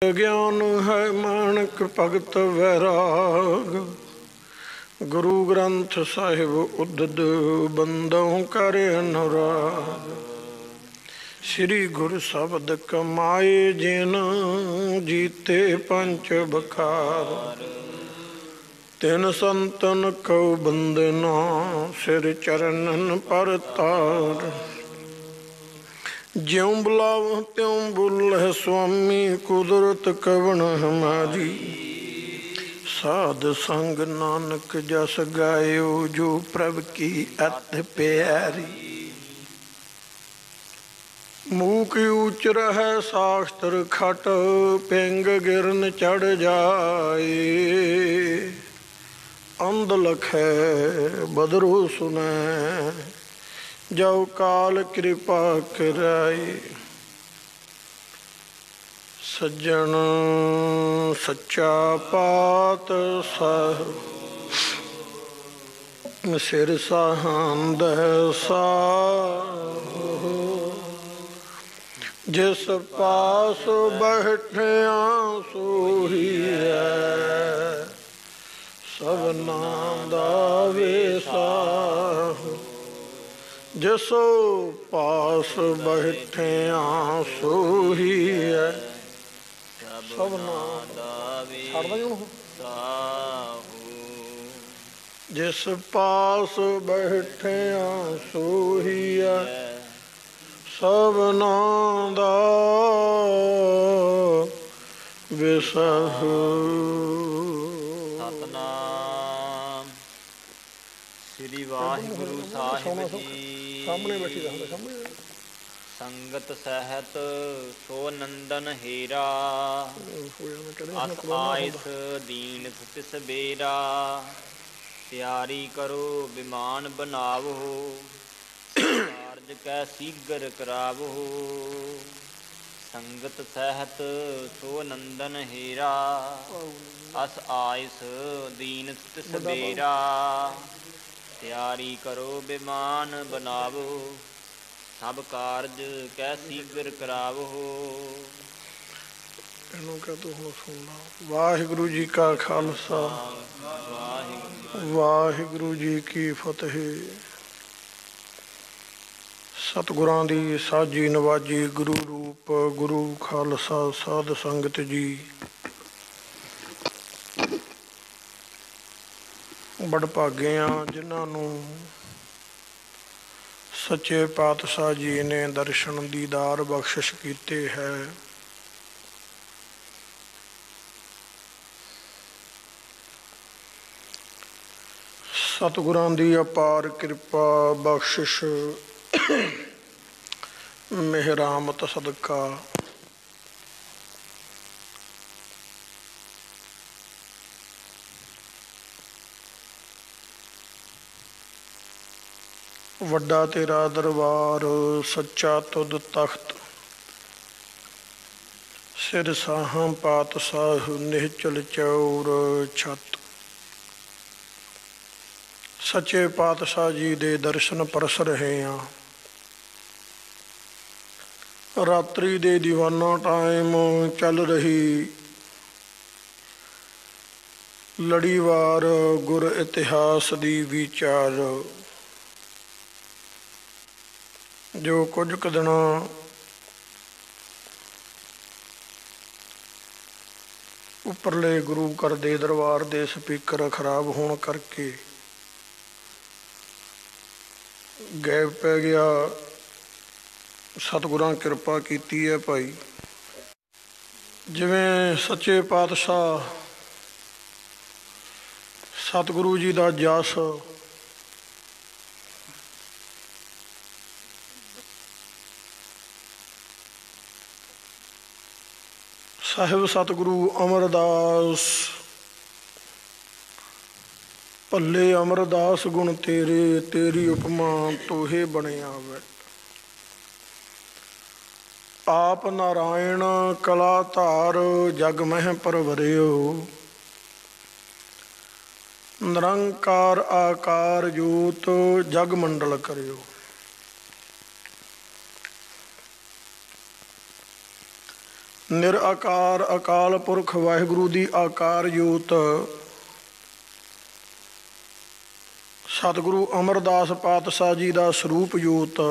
ज्ञान है मानक भगत वैराग, गुरु ग्रंथ साहिब उद्दत बंदों करे अनुराग। श्री गुरु शब्द कमाए जिन जीते पंच बखार। तिन संतन कौ बंदना सिर चरणन पर तार। ज्यों बुलाव त्यों बुलह स्वामी कुदरत कवन हमारी। साध संग नानक जस गायो जो प्रभ की अत प्यारी। मूक ऊच रहे शास्त्र खट पिंग गिरन चढ़ जाए। अंध लखै बदरो सुनै जो काल कृपा कराए। सज्जन सच्चा पात साह सिर साहंद साह। जिस पास बैठिया सोही है सबना दा वेसाह। जिसो पास बैठिया सोही है सबना जिस पास बैठिया सोही है सबना दा विसह। श्री वाहिगुरु साहिब जी। सामने बैठी रहंदा सामने। संगत सहत सो नंदन हेरा। अस आइस दीन तिस बेरा। तैयारी करो विमान बनावो। कारज कै शीघ्र करावो। संगत सहत सो नंदन हेरा। अस आइस दीन तिस बेरा। तैयारी करो विमान बनावो। सब कारज कै शीघ्र करावो। वाहिगुरु जी का खालसा वाहिगुरु जी की फतेह। सतगुरां दी साजी नवाजी गुरु रूप गुरु खालसा साध संगत जी। बड़भागे आ जिन्हां नूं सच्चे पातशाह जी ने दर्शन दीदार बख्शिश कीते है। सतगुरां दी अपार कृपा बख्शिश मेहरामत सदका वड्डा तेरा दरबार सच्चा तुद तख्त। सिर साहां पातशाह निहचल चौर छत। सच्चे पातशाह जी दे दर्शन परस रहे हैं। रात्रि दे दीवाना टाइम चल रही लड़ीवार गुर इतिहास दी विचार। जो कुछ क दिन उपरले गुरु घर दे दरबार दे स्पीकर खराब होने करके गैप पै गया। सतगुरां कृपा कीती है भाई। जिवें सच्चे पातशाह सतगुरु जी का जस साहिब सतगुरु अमरदास भले अमरदास गुण तेरे तेरी उपमा तोहे बनिया वै। आप नारायण कला धार जग मह परवरियो। निरंकार आकार जोत जग मंडल करियो। ਨਿਰਾਕਾਰ ਅਕਾਲ ਪੁਰਖ ਵਾਹਿਗੁਰੂ ਦੀ ਆਕਾਰ ਜੋਤ ਸਤਿਗੁਰੂ ਅਮਰਦਾਸ ਪਾਤਸ਼ਾਹ ਜੀ ਦਾ ਸਰੂਪ ਜੋਤ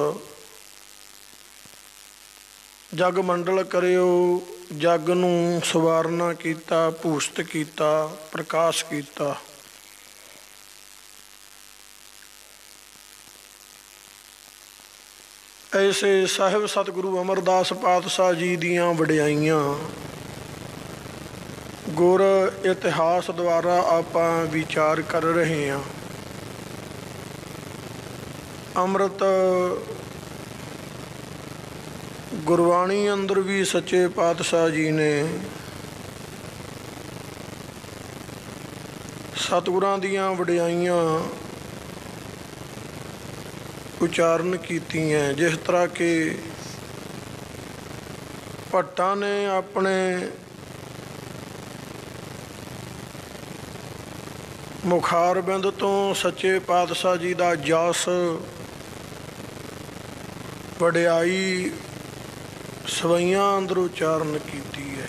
ਜਗ ਮੰਡਲ ਕਰਿਓ, ਜਗ ਨੂੰ ਸਵਾਰਨਾ ਕੀਤਾ, ਭੂਸ਼ਿਤ ਕੀਤਾ, ਪ੍ਰਕਾਸ਼ ਕੀਤਾ। ਐਸੇ ਸਾਹਿਬ ਸਤਿਗੁਰੂ ਅਮਰਦਾਸ ਪਾਤਸ਼ਾਹ ਜੀ ਦੀਆਂ ਵਡਿਆਈਆਂ ਗੁਰ ਇਤਿਹਾਸ ਦੁਆਰਾ ਆਪਾਂ ਵਿਚਾਰ ਕਰ ਰਹੇ ਹਾਂ। ਅੰਮ੍ਰਿਤ ਗੁਰਬਾਣੀ ਅੰਦਰ ਵੀ ਸੱਚੇ ਪਾਤਸ਼ਾਹ ਜੀ ਨੇ ਸਤਿਗੁਰਾਂ ਦੀਆਂ ਵਡਿਆਈਆਂ ਉਚਾਰਨ ਕੀਤੀਆਂ। ਜਿਸ ਤਰ੍ਹਾਂ ਕਿ ਭੱਟਾਂ ਨੇ ਆਪਣੇ ਮੁਖਾਰਬਿੰਦ ਤੋਂ ਸੱਚੇ ਪਾਤਸ਼ਾਹ ਜੀ ਦਾ ਜਸ ਵਡਿਆਈ ਸਵਈਆਂ ਅੰਦਰ ਉਚਾਰਨ ਕੀਤੀ ਹੈ।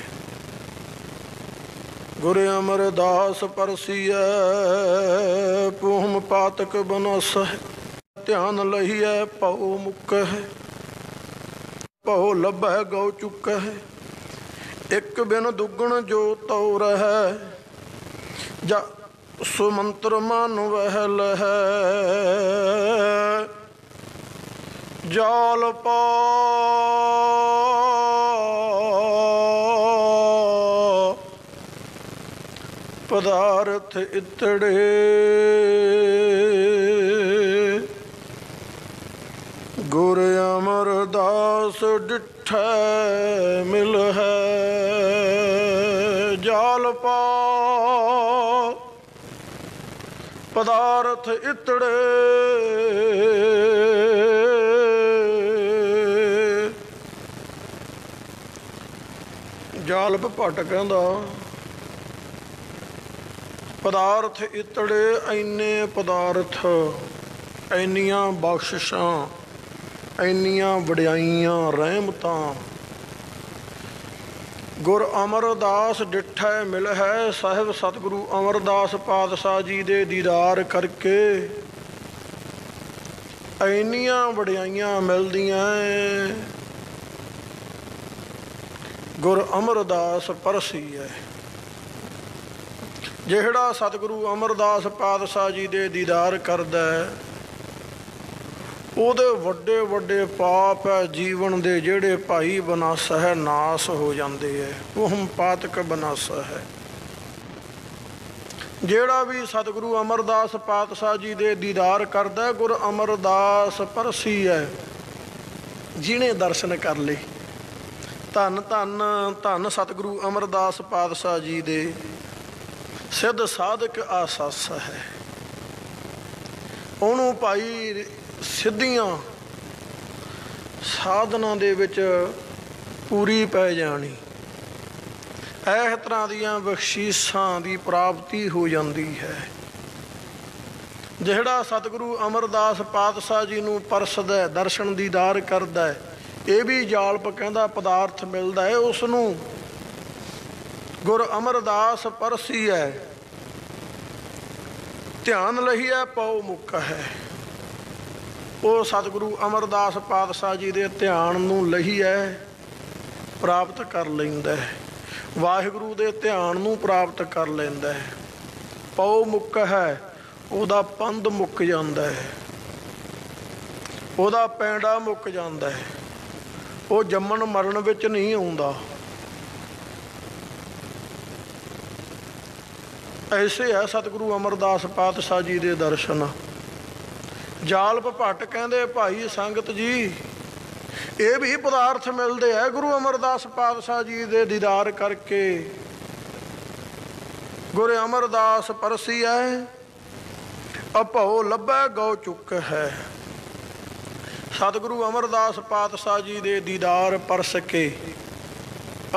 ਗੁਰ ਅਮਰਦਾਸ ਪਰਸੀਐ ਪੂਮ ਪਾਤਕ ਬਨਸੈ, ਧਿਆਨ ਲਹੀਐ ਭਉ ਮੁਕੈ, ਭਉ ਲੱਭੈ ਗਉ ਚੁਕੈ, ਇੱਕ ਬਿਨ ਦੁੱਗਣ ਜੋ ਤਉ ਰਹੈ, ਜਾ ਸੁਮੰਤਰ ਮਨ ਵਹਿ ਲਹੈ, ਜਾਲ ਪਾ ਪਦਾਰਥ ਇਤੜੇ, ਗੁਰ ਅਮਰਦਾਸ ਡਿਠੈ ਮਿਲਹਿ, ਜਾਲ ਪਾ ਪਦਾਰਥ ਇਤੜੇ, ਜਾਲਪ ਭੱਟ ਕਹਿੰਦਾ ਪਦਾਰਥ ਇਤੜੇ, ਇੰਨੇ ਪਦਾਰਥ, ਇੰਨੀਆਂ ਬਖਸ਼ਿਸ਼ਾਂ, ਇੰਨੀਆਂ ਵਡਿਆਈਆਂ, ਰਹਿਮਤਾਂ ਗੁਰ ਅਮਰਦਾਸ ਡਿਠੈ ਮਿਲਹਿ। ਸਾਹਿਬ ਸਤਿਗੁਰੂ ਅਮਰਦਾਸ ਪਾਤਸ਼ਾਹ ਜੀ ਦੇ ਦੀਦਾਰ ਕਰਕੇ ਇੰਨੀਆਂ ਵਡਿਆਈਆਂ ਮਿਲਦੀਆਂ। ਗੁਰ ਅਮਰਦਾਸ ਪਰਸੀਐ, ਜਿਹੜਾ ਸਤਿਗੁਰੂ ਅਮਰਦਾਸ ਪਾਤਸ਼ਾਹ ਜੀ ਦੇ ਦੀਦਾਰ ਕਰਦਾ ਉਹਦੇ ਵੱਡੇ ਵੱਡੇ ਪਾਪ ਹੈ ਜੀਵਨ ਦੇ, ਜਿਹੜੇ ਭਾਈ ਬਨਾਸ ਹੈ ਨਾਸ ਹੋ ਜਾਂਦੇ ਹੈ। ਉਹ ਪਾਤਕ ਬਨਾਸ ਹੈ। ਜਿਹੜਾ ਵੀ ਸਤਿਗੁਰੂ ਅਮਰਦਾਸ ਪਾਤਸ਼ਾਹ ਜੀ ਦੇ ਦੀਦਾਰ ਕਰਦਾ ਗੁਰ ਅਮਰਦਾਸ ਪਰਸੀ ਹੈ, ਜਿਹਨੇ ਦਰਸ਼ਨ ਕਰ ਲਏ। ਧੰਨ ਧੰਨ ਧੰਨ ਸਤਿਗੁਰੂ ਅਮਰਦਾਸ ਪਾਤਸ਼ਾਹ ਜੀ ਦੇ ਸਿੱਧ ਸਾਧਕ ਆਸਾਸ ਹੈ। ਉਹਨੂੰ ਭਾਈ ਸਿੱਧੀਆਂ ਸਾਧਨਾਂ ਦੇ ਵਿੱਚ ਪੂਰੀ ਪੈ ਜਾਣੀ, ਇਸ ਤਰ੍ਹਾਂ ਦੀਆਂ ਬਖਸ਼ੀਸ਼ਾਂ ਦੀ ਪ੍ਰਾਪਤੀ ਹੋ ਜਾਂਦੀ ਹੈ। ਜਿਹੜਾ ਸਤਿਗੁਰੂ ਅਮਰਦਾਸ ਪਾਤਸ਼ਾਹ ਜੀ ਨੂੰ ਪਰਸਦਾ, ਦਰਸ਼ਨ ਦੀਦਾਰ ਕਰਦਾ, ਇਹ ਵੀ ਜਾਲਪ ਕਹਿੰਦਾ ਪਦਾਰਥ ਮਿਲਦਾ ਹੈ ਉਸ ਨੂੰ। ਗੁਰ ਅਮਰਦਾਸ ਪਰਸੀ ਹੈ, ਧਿਆਨ ਲਹੀਐ ਪਉ ਮੁਕਾ ਹੈ। ਉਹ ਸਤਿਗੁਰੂ ਅਮਰਦਾਸ ਪਾਤਸ਼ਾਹ ਜੀ ਦੇ ਧਿਆਨ ਨੂੰ ਲਹੀਐ ਪ੍ਰਾਪਤ ਕਰ ਲੈਂਦਾ ਹੈ, ਵਾਹਿਗੁਰੂ ਦੇ ਧਿਆਨ ਨੂੰ ਪ੍ਰਾਪਤ ਕਰ ਲੈਂਦਾ ਹੈ। ਪਉ ਮੁੱਕ ਹੈ, ਉਹਦਾ ਪੰਧ ਮੁੱਕ ਜਾਂਦਾ ਹੈ, ਉਹਦਾ ਪੈਂਡਾ ਮੁੱਕ ਜਾਂਦਾ ਹੈ, ਉਹ ਜੰਮਣ ਮਰਨ ਵਿੱਚ ਨਹੀਂ ਆਉਂਦਾ। ਐਸੇ ਹੈ ਸਤਿਗੁਰੂ ਅਮਰਦਾਸ ਪਾਤਸ਼ਾਹ ਜੀ ਦੇ ਦਰਸ਼ਨ। ਜਾਲਪ ਭੱਟ ਕਹਿੰਦੇ ਭਾਈ ਸੰਗਤ ਜੀ, ਇਹ ਵੀ ਪਦਾਰਥ ਮਿਲਦੇ ਹੈ ਗੁਰੂ ਅਮਰਦਾਸ ਪਾਤਸ਼ਾਹ ਜੀ ਦੇ ਦੀਦਾਰ ਕਰਕੇ। ਗੁਰ ਅਮਰਦਾਸ ਪਰਸੀ ਹੈ, ਅਭਉ ਲੱਭੈ ਗਉ ਚੁੱਕ ਹੈ। ਸਤਿਗੁਰੂ ਅਮਰਦਾਸ ਪਾਤਸ਼ਾਹ ਜੀ ਦੇ ਦੀਦਾਰ ਪਰਸ ਕੇ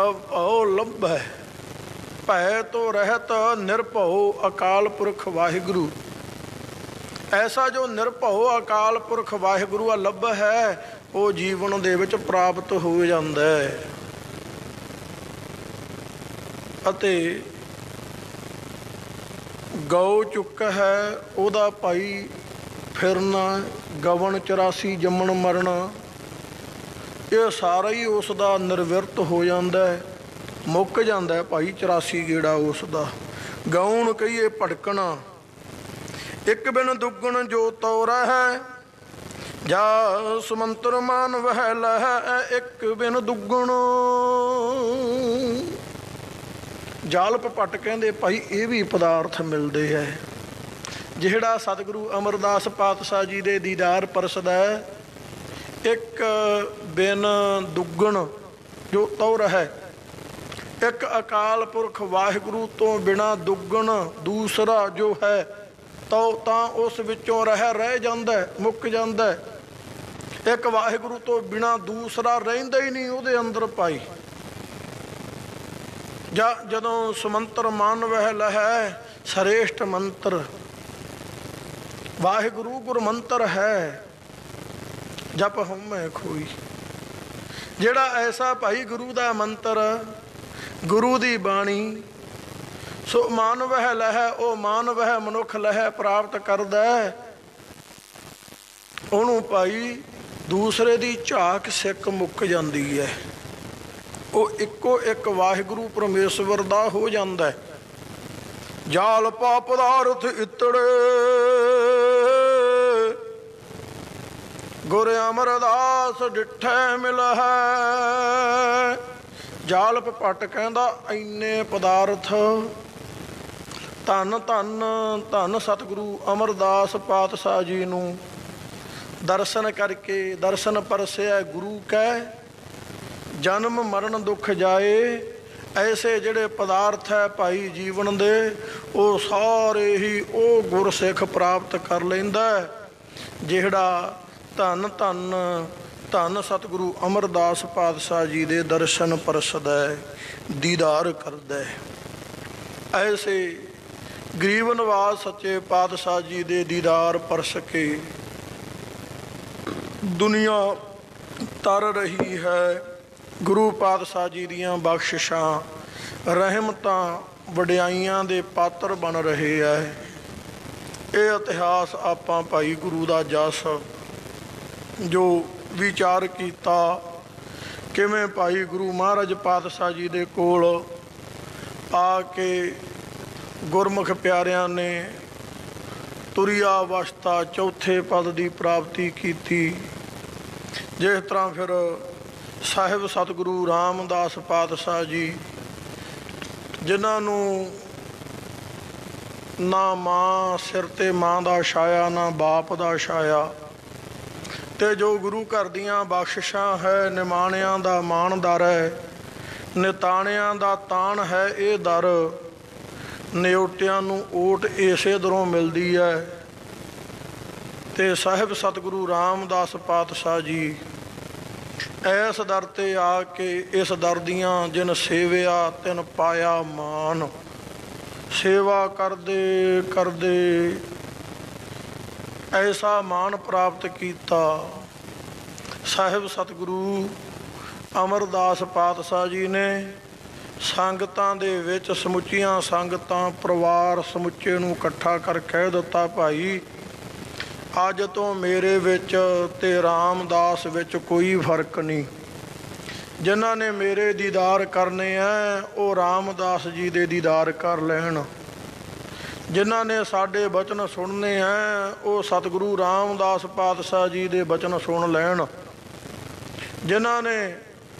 ਅਭਉ ਲੱਭੈ, ਭੈ ਤੋਂ ਰਹਿਤ ਨਿਰਭਉ ਅਕਾਲ ਪੁਰਖ ਵਾਹਿਗੁਰੂ। ਐਸਾ ਜੋ ਨਿਰਭਉ ਅਕਾਲ ਪੁਰਖ ਵਾਹਿਗੁਰੂ ਲੱਭ ਹੈ, ਉਹ ਜੀਵਨ ਦੇ ਵਿੱਚ ਪ੍ਰਾਪਤ ਹੋ ਜਾਂਦਾ ਹੈ। ਅਤੇ ਗਊ ਚੁੱਕ ਹੈ ਉਹਦਾ ਭਾਈ ਫਿਰਨਾ, ਗਵਨ 84 ਜੰਮਣ ਮਰਨਾ, ਇਹ ਸਾਰਾ ਹੀ ਉਸ ਦਾ ਨਿਰਵਿਰਤ ਹੋ ਜਾਂਦਾ, ਮੁੱਕ ਜਾਂਦਾ ਭਾਈ 84 ਗੇੜਾ ਉਸ ਦਾ। ਗਊਣ ਕਹੀਏ ਭੜਕਣਾ, ਇੱਕ ਬਿਨ ਦੁੱਗਣ ਜੋ ਤੌਰਾ ਹੈ, ਜਾ ਸਮੰਤਰ ਮਾਨ ਵਹਿ ਲਹਿ, ਇੱਕ ਬਿਨ ਦੁੱਗਣ। ਜਾਲਪ ਭੱਟ ਕਹਿੰਦੇ ਭਾਈ ਇਹ ਵੀ ਪਦਾਰਥ ਮਿਲਦੇ ਹੈ, ਜਿਹੜਾ ਸਤਿਗੁਰੂ ਅਮਰਦਾਸ ਪਾਤਸ਼ਾਹ ਜੀ ਦੇ ਦੀਦਾਰ ਪਰਸਦਾ ਹੈ, ਇੱਕ ਬਿਨ ਦੁੱਗਣ ਜੋ ਤੌਰ ਹੈ। ਇੱਕ ਅਕਾਲ ਪੁਰਖ ਵਾਹਿਗੁਰੂ ਤੋਂ ਬਿਨਾਂ ਦੁੱਗਣ ਦੂਸਰਾ ਜੋ ਹੈ ਤਾਂ ਉਸ ਵਿੱਚੋਂ ਰਹਿ ਜਾਂਦਾ, ਮੁੱਕ ਜਾਂਦਾ। ਇੱਕ ਵਾਹਿਗੁਰੂ ਤੋਂ ਬਿਨਾਂ ਦੂਸਰਾ ਰਹਿੰਦਾ ਹੀ ਨਹੀਂ ਉਹਦੇ ਅੰਦਰ ਭਾਈ। ਜਦੋਂ ਸਮੰਤਰ ਮਨ ਵਹਿ ਲਹੈ, ਸਰੇਸ਼ਟ ਮੰਤਰ ਵਾਹਿਗੁਰੂ ਗੁਰਮੰਤਰ ਹੈ, ਜਪ ਹਉਮੈ ਖੋਈ। ਜਿਹੜਾ ਐਸਾ ਭਾਈ ਗੁਰੂ ਦਾ ਮੰਤਰ, ਗੁਰੂ ਦੀ ਬਾਣੀ, ਸੋ ਮਨ ਵਹਿ ਲਹੈ, ਉਹ ਮਨ ਵਹਿ ਮਨੁੱਖ ਲਹੈ ਪ੍ਰਾਪਤ ਕਰਦਾ, ਉਹਨੂੰ ਭਾਈ ਦੂਸਰੇ ਦੀ ਝਾਕ ਸਿੱਕ ਮੁੱਕ ਜਾਂਦੀ ਹੈ। ਉਹ ਇੱਕੋ ਇੱਕ ਵਾਹਿਗੁਰੂ ਪਰਮੇਸ਼ਵਰ ਦਾ ਹੋ ਜਾਂਦਾ। ਜਾਲ ਪਾ ਪਦਾਰਥ ਇਤੜੇ, ਗੁਰ ਅਮਰਦਾਸ ਡਿਠੈ ਮਿਲ ਹੈ। ਜਾਲਪ ਭੱਟ ਕਹਿੰਦਾ ਇੰਨੇ ਪਦਾਰਥ, ਧੰਨ ਧੰਨ ਧੰਨ ਸਤਿਗੁਰੂ ਅਮਰਦਾਸ ਪਾਤਸ਼ਾਹ ਜੀ ਨੂੰ ਦਰਸ਼ਨ ਕਰਕੇ, ਦਰਸ਼ਨ ਪਰਸਿਆ ਗੁਰੂ ਕੈ, ਜਨਮ ਮਰਨ ਦੁੱਖ ਜਾਏ। ਐਸੇ ਜਿਹੜੇ ਪਦਾਰਥ ਹੈ ਭਾਈ ਜੀਵਨ ਦੇ, ਉਹ ਸਾਰੇ ਹੀ ਉਹ ਗੁਰਸਿੱਖ ਪ੍ਰਾਪਤ ਕਰ ਲੈਂਦਾ, ਜਿਹੜਾ ਧੰਨ ਧੰਨ ਧੰਨ ਸਤਿਗੁਰੂ ਅਮਰਦਾਸ ਪਾਤਸ਼ਾਹ ਜੀ ਦੇ ਦਰਸ਼ਨ ਪਰਸਦਾ, ਦੀਦਾਰ ਕਰਦਾ। ਐਸੇ ਗਰੀਬ ਨਿਵਾਸ ਸੱਚੇ ਪਾਤਸ਼ਾਹ ਜੀ ਦੇ ਦੀਦਾਰ ਪਰਸ ਕੇ ਦੁਨੀਆ ਤਰ ਰਹੀ ਹੈ। ਗੁਰੂ ਪਾਤਸ਼ਾਹ ਜੀ ਦੀਆਂ ਬਖਸ਼ਿਸ਼ਾਂ, ਰਹਿਮਤਾਂ, ਵਡਿਆਈਆਂ ਦੇ ਪਾਤਰ ਬਣ ਰਹੇ ਹੈ। ਇਹ ਇਤਿਹਾਸ ਆਪਾਂ ਭਾਈ ਗੁਰੂ ਦਾ ਜਸ ਜੋ ਵਿਚਾਰ ਕੀਤਾ, ਕਿਵੇਂ ਭਾਈ ਗੁਰੂ ਮਹਾਰਾਜ ਪਾਤਸ਼ਾਹ ਜੀ ਦੇ ਕੋਲ ਆ ਕੇ ਗੁਰਮੁਖ ਪਿਆਰਿਆਂ ਨੇ ਤੁਰਿਆ ਅਵਸਥਾ ਚੌਥੇ ਪਦ ਦੀ ਪ੍ਰਾਪਤੀ ਕੀਤੀ। ਜਿਸ ਤਰ੍ਹਾਂ ਫਿਰ ਸਾਹਿਬ ਸਤਿਗੁਰੂ ਰਾਮਦਾਸ ਪਾਤਸ਼ਾਹ ਜੀ, ਜਿਨ੍ਹਾਂ ਨੂੰ ਨਾ ਮਾਂ ਸਿਰ 'ਤੇ ਮਾਂ ਦਾ ਛਾਇਆ, ਨਾ ਬਾਪ ਦਾ ਛਾਇਆ, ਅਤੇ ਜੋ ਗੁਰੂ ਘਰ ਦੀਆਂ ਬਖਸ਼ਿਸ਼ਾਂ ਹੈ, ਨਿਮਾਣਿਆਂ ਦਾ ਮਾਣਦਰ ਹੈ, ਨਿਤਾਣਿਆਂ ਦਾ ਤਾਣ ਹੈ ਇਹ ਦਰ, ਨਿਉਟਿਆਂ ਨੂੰ ਓਟ ਇਸੇ ਦਰੋਂ ਮਿਲਦੀ ਹੈ। ਅਤੇ ਸਾਹਿਬ ਸਤਿਗੁਰੂ ਰਾਮਦਾਸ ਪਾਤਸ਼ਾਹ ਜੀ ਇਸ ਦਰ 'ਤੇ ਆ ਕੇ, ਇਸ ਦਰ ਦੀਆਂ ਜਿਨ ਸੇਵਿਆ ਤਿਨ ਪਾਇਆ ਮਾਨ, ਸੇਵਾ ਕਰਦੇ ਕਰਦੇ ਐਸਾ ਮਾਨ ਪ੍ਰਾਪਤ ਕੀਤਾ। ਸਾਹਿਬ ਸਤਿਗੁਰੂ ਅਮਰਦਾਸ ਪਾਤਸ਼ਾਹ ਜੀ ਨੇ ਸੰਗਤਾਂ ਦੇ ਵਿੱਚ, ਸਮੁੱਚੀਆਂ ਸੰਗਤਾਂ, ਪਰਿਵਾਰ ਸਮੁੱਚੇ ਨੂੰ ਇਕੱਠਾ ਕਰ ਕਹਿ ਦਿੱਤਾ, ਭਾਈ ਅੱਜ ਤੋਂ ਮੇਰੇ ਵਿੱਚ ਤੇ ਰਾਮਦਾਸ ਵਿੱਚ ਕੋਈ ਫਰਕ ਨਹੀਂ। ਜਿਨ੍ਹਾਂ ਨੇ ਮੇਰੇ ਦੀਦਾਰ ਕਰਨੇ ਹੈ ਉਹ ਰਾਮਦਾਸ ਜੀ ਦੇ ਦੀਦਾਰ ਕਰ ਲੈਣ, ਜਿਨ੍ਹਾਂ ਨੇ ਸਾਡੇ ਬਚਨ ਸੁਣਨੇ ਹੈ ਉਹ ਸਤਿਗੁਰੂ ਰਾਮਦਾਸ ਪਾਤਸ਼ਾਹ ਜੀ ਦੇ ਬਚਨ ਸੁਣ ਲੈਣ, ਜਿਨ੍ਹਾਂ ਨੇ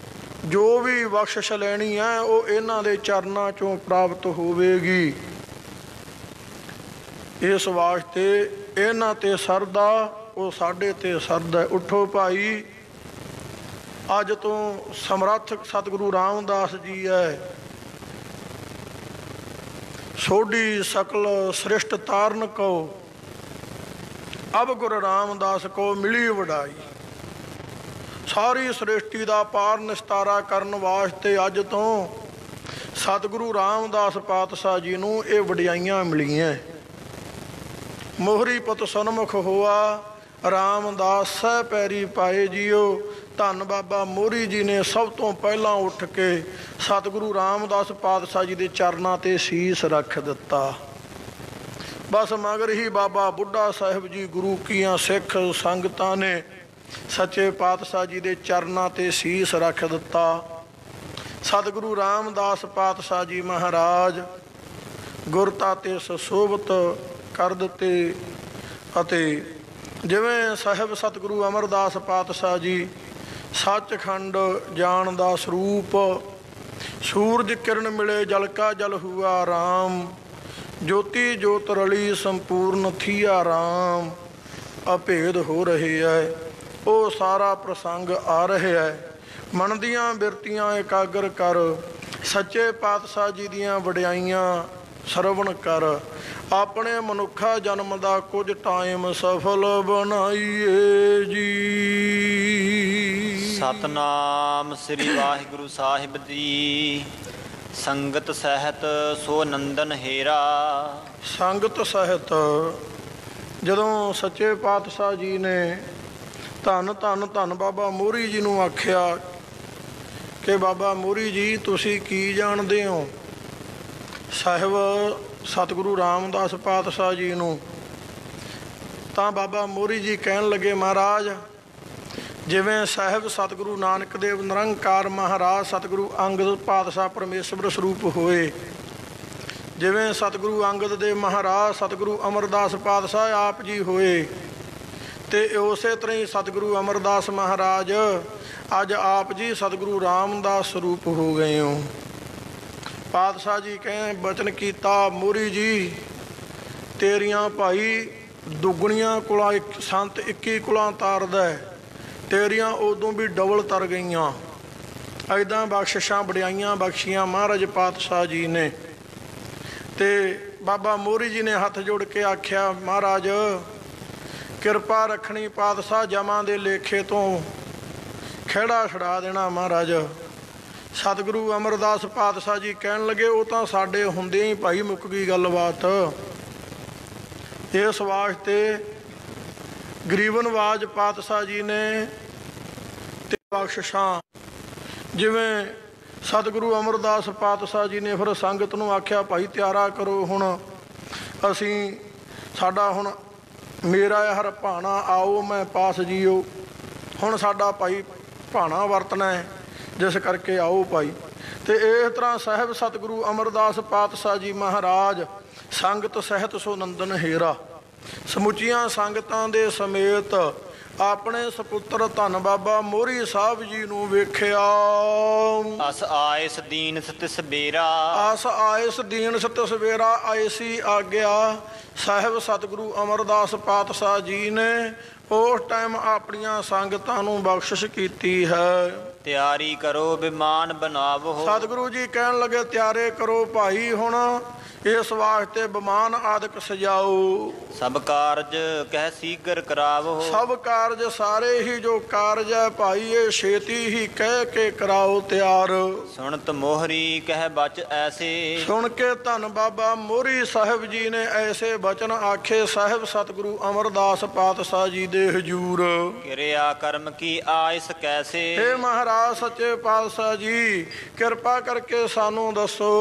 ਜੋ ਵੀ ਬਖਸ਼ਿਸ਼ ਲੈਣੀ ਹੈ ਉਹ ਇਹਨਾਂ ਦੇ ਚਰਨਾਂ 'ਚੋਂ ਪ੍ਰਾਪਤ ਹੋਵੇਗੀ। ਇਸ ਵਾਸਤੇ ਇਹਨਾਂ 'ਤੇ ਸਰਦਾ, ਉਹ ਸਾਡੇ 'ਤੇ ਸਰਦਾ। ਉੱਠੋ ਭਾਈ, ਅੱਜ ਤੋਂ ਸਮਰੱਥ ਸਤਿਗੁਰੂ ਰਾਮਦਾਸ ਜੀ ਹੈ, ਸੋਢੀ ਸਕਲ ਸ੍ਰਿਸ਼ਟ ਤਾਰਨ ਕੋ, ਅਬ ਗੁਰ ਰਾਮਦਾਸ ਕੋ ਮਿਲੀ ਵਡਾਈ। ਸਾਰੀ ਸ੍ਰਿਸ਼ਟੀ ਦਾ ਪਾਰ ਨਿਸਤਾਰਾ ਕਰਨ ਵਾਸਤੇ ਅੱਜ ਤੋਂ ਸਤਿਗੁਰੂ ਰਾਮਦਾਸ ਪਾਤਸ਼ਾਹ ਜੀ ਨੂੰ ਇਹ ਵਡਿਆਈਆਂ ਮਿਲੀਆਂ। ਮੋਹਰੀ ਪਤ ਸਨਮੁਖ ਹੋਆ, ਰਾਮਦਾਸ ਸਹਿ ਪੈਰੀ ਪਾਏ ਜੀਓ, ਧੰਨ ਬਾਬਾ ਮੋਹਰੀ ਜੀ ਨੇ ਸਭ ਤੋਂ ਪਹਿਲਾਂ ਉੱਠ ਕੇ ਸਤਿਗੁਰੂ ਰਾਮਦਾਸ ਪਾਤਸ਼ਾਹ ਜੀ ਦੇ ਚਰਨਾਂ 'ਤੇ ਸੀਸ ਰੱਖ ਦਿੱਤਾ। ਬਸ ਮਗਰ ਹੀ ਬਾਬਾ ਬੁੱਢਾ ਸਾਹਿਬ ਜੀ ਗੁਰੂ ਕੀਆਂ ਸਿੱਖ ਸੰਗਤਾਂ ਨੇ ਸੱਚੇ ਪਾਤਸ਼ਾਹ ਜੀ ਦੇ ਚਰਨਾਂ 'ਤੇ ਸੀਸ ਰੱਖ ਦਿੱਤਾ। ਸਤਿਗੁਰੂ ਰਾਮਦਾਸ ਪਾਤਸ਼ਾਹ ਜੀ ਮਹਾਰਾਜ ਗੁਰਤਾ 'ਤੇ ਸੁਸ਼ੋਭਿਤ ਕਰ ਦਿੱਤੇ ਅਤੇ ਜਿਵੇਂ ਸਾਹਿਬ ਸਤਿਗੁਰੂ ਅਮਰਦਾਸ ਪਾਤਸ਼ਾਹ ਜੀ ਸੱਚਖੰਡ ਜਾਣ ਦਾ ਸਰੂਪ, ਸੂਰਜ ਕਿਰਨ ਮਿਲੇ ਜਲ ਕਾ ਜਲ ਹੁਆ ਰਾਮ, ਜੋਤੀ ਜੋਤ ਰਲੀ ਸੰਪੂਰਨ ਥੀਆ ਰਾਮ, ਅਭੇਦ ਹੋ ਰਹੇ ਹੈ, ਉਹ ਸਾਰਾ ਪ੍ਰਸੰਗ ਆ ਰਿਹਾ ਹੈ। ਮਨ ਦੀਆਂ ਬਿਰਤੀਆਂ ਇਕਾਗਰ ਕਰ, ਸੱਚੇ ਪਾਤਸ਼ਾਹ ਜੀ ਦੀਆਂ ਵਡਿਆਈਆਂ ਸਰਵਣ ਕਰ, ਆਪਣੇ ਮਨੁੱਖਾ ਜਨਮ ਦਾ ਕੁਝ ਟਾਈਮ ਸਫਲ ਬਣਾਈਏ ਜੀ। ਸਤਨਾਮ ਸ੍ਰੀ ਵਾਹਿਗੁਰੂ ਸਾਹਿਬ ਜੀ। ਸੰਗਤ ਸਹਿਤ ਸੋ ਨੰਦਨ ਹੇਰਾ। ਸੰਗਤ ਸਹਿਤ ਜਦੋਂ ਸੱਚੇ ਪਾਤਸ਼ਾਹ ਜੀ ਨੇ ਧੰਨ ਧੰਨ ਧੰਨ ਬਾਬਾ ਮੋਹਰੀ ਜੀ ਨੂੰ ਆਖਿਆ ਕਿ ਬਾਬਾ ਮੋਹਰੀ ਜੀ ਤੁਸੀਂ ਕੀ ਜਾਣਦੇ ਹੋ ਸਾਹਿਬ ਸਤਿਗੁਰੂ ਰਾਮਦਾਸ ਪਾਤਸ਼ਾਹ ਜੀ ਨੂੰ, ਤਾਂ ਬਾਬਾ ਮੋਹਰੀ ਜੀ ਕਹਿਣ ਲੱਗੇ ਮਹਾਰਾਜ ਜਿਵੇਂ ਸਾਹਿਬ ਸਤਿਗੁਰੂ ਨਾਨਕ ਦੇਵ ਨਿਰੰਕਾਰ ਮਹਾਰਾਜ ਸਤਿਗੁਰੂ ਅੰਗਦ ਪਾਤਸ਼ਾਹ ਪਰਮੇਸ਼ਵਰ ਸਰੂਪ ਹੋਏ, ਜਿਵੇਂ ਸਤਿਗੁਰੂ ਅੰਗਦ ਦੇਵ ਮਹਾਰਾਜ ਸਤਿਗੁਰੂ ਅਮਰਦਾਸ ਪਾਤਸ਼ਾਹ ਆਪ ਜੀ ਹੋਏ, ਤੇ ਉਸੇ ਤਰ੍ਹਾਂ ਹੀ ਸਤਿਗੁਰੂ ਅਮਰਦਾਸ ਮਹਾਰਾਜ ਅੱਜ ਆਪ ਜੀ ਸਤਿਗੁਰੂ ਰਾਮਦਾਸ ਸਰੂਪ ਹੋ ਗਏ ਹੋ। ਪਾਤਸ਼ਾਹ ਜੀ ਕਹੇ ਬਚਨ ਕੀਤਾ ਮੋਹਰੀ ਜੀ ਤੇਰੀਆਂ ਭਾਈ ਦੁੱਗਣੀਆਂ ਕੁਲਾਂ ਸੰਤ 21 ਕੁਲਾਂ ਤਾਰਦਾ, ਤੇਰੀਆਂ ਉਦੋਂ ਵੀ ਡਬਲ ਤਰ ਗਈਆਂ। ਇੱਦਾਂ ਬਖਸ਼ਿਸ਼ਾਂ ਵਡਿਆਈਆਂ ਬਖਸ਼ੀਆਂ ਮਹਾਰਾਜ ਪਾਤਸ਼ਾਹ ਜੀ ਨੇ। ਤੇ ਬਾਬਾ ਮੋਹਰੀ ਜੀ ਨੇ ਹੱਥ ਜੋੜ ਕੇ ਆਖਿਆ ਮਹਾਰਾਜ ਕਿਰਪਾ ਰੱਖਣੀ ਪਾਤਸ਼ਾਹ, ਜਮਾਂ ਦੇ ਲੇਖੇ ਤੋਂ ਖਹਿੜਾ ਛੁਡਾ ਦੇਣਾ ਮਹਾਰਾਜ। ਸਤਿਗੁਰੂ ਅਮਰਦਾਸ ਪਾਤਸ਼ਾਹ ਜੀ ਕਹਿਣ ਲੱਗੇ ਉਹ ਤਾਂ ਸਾਡੇ ਹੁੰਦੇ ਹੀ ਭਾਈ ਮੁੱਕ ਗਈ ਗੱਲਬਾਤ। ਇਸ ਵਾਸਤੇ ਗਰੀਬਨਵਾਜ ਪਾਤਸ਼ਾਹ ਜੀ ਨੇ ਤੇ ਬਖਸ਼ਿਸ਼ਾਂ ਜਿਵੇਂ ਸਤਿਗੁਰੂ ਅਮਰਦਾਸ ਪਾਤਸ਼ਾਹ ਜੀ ਨੇ ਫਿਰ ਸੰਗਤ ਨੂੰ ਆਖਿਆ ਭਾਈ ਤਿਆਰਾ ਕਰੋ, ਹੁਣ ਅਸੀਂ ਸਾਡਾ ਹੁਣ ਮੇਰਾ ਹਰ ਭਾਣਾ ਆਓ ਮੈਂ ਪਾਸ ਜੀਓ, ਹੁਣ ਸਾਡਾ ਭਾਈ ਭਾਣਾ ਵਰਤਣਾ ਹੈ, ਜਿਸ ਕਰਕੇ ਆਓ ਭਾਈ। ਤੇ ਇਸ ਤਰ੍ਹਾਂ ਸਾਹਿਬ ਸਤਿਗੁਰੂ ਅਮਰਦਾਸ ਪਾਤਸ਼ਾਹ ਜੀ ਮਹਾਰਾਜ ਸੰਗਤ ਸਹਿਤ ਸੋ ਨੰਦਨ ਹੇਰਾ ਸਮੁੱਚੀਆਂ ਸੰਗਤਾਂ ਦੇ ਸਮੇਤ ਆਪਣੇ ਸਪੁੱਤਰ ਧੰਨ ਬਾਬਾ ਮੋਹਰੀ ਸਾਹਿਬ ਜੀ ਨੂੰ ਵੇਖਿਆ। ਅਸ ਆਇਸ ਦੀਨ ਸਤ ਸਵੇਰਾ। ਅਸ ਆਇਸ ਦੀਨ ਸਤ ਸਵੇਰਾ ਆਇਸੀ ਆਗਿਆ ਸਾਹਿਬ ਸਤਿਗੁਰੂ ਅਮਰਦਾਸ ਪਾਤਸ਼ਾਹ ਜੀ ਨੇ ਉਸ ਟਾਈਮ ਆਪਣੀਆਂ ਸੰਗਤਾਂ ਨੂੰ ਬਖਸ਼ਿਸ਼ ਕੀਤੀ ਹੈ। ਤਿਆਰੀ ਕਰੋ ਵਿਮਾਨ ਬਣਾਵੋ। ਸਤਿਗੁਰੂ ਜੀ ਕਹਿਣ ਲੱਗੇ ਤਿਆਰੇ ਕਰੋ ਭਾਈ, ਹੁਣ ਇਸ ਵਾਸਤੇ ਵਿਮਾਨ ਆਦਿਕ ਸਜਾਓ। ਸਭ ਕਾਰਜ ਕਹਿ ਸੀਗਰ ਕਰਾਵੋ। ਸਭ ਕਾਰਜ ਸਾਰੇ ਹੀ ਜੋ ਕਾਰਜ ਹੈ ਭਾਈ ਇਹ ਛੇਤੀ ਹੀ ਕਹਿ ਕੇ ਕਰਾਓ ਤਿਆਰ। ਸੁਣਤ ਮੋਹਰੀ ਕਹਿ ਬਚ ਐਸੇ। ਸੁਣ ਕੇ ਧੰਨ ਬਾਬਾ ਮੋਹਰੀ ਸਾਹਿਬ ਜੀ ਨੇ ਐਸੇ ਬਚਨ ਆਖੇ ਸਾਹਿਬ ਸਤਿਗੁਰੂ ਅਮਰਦਾਸ ਪਾਤਸ਼ਾਹ ਜੀ ਦੇ ਹਜੂਰ। ਕਿਰਿਆ ਕਰਮ ਕੀ ਆਇਸ ਕੈਸੇ। हे ਮਹਾਰਾਜ ਸੱਚੇ ਪਾਤਸ਼ਾਹ ਜੀ ਕਿਰਪਾ ਕਰਕੇ ਸਾਨੂੰ ਦੱਸੋ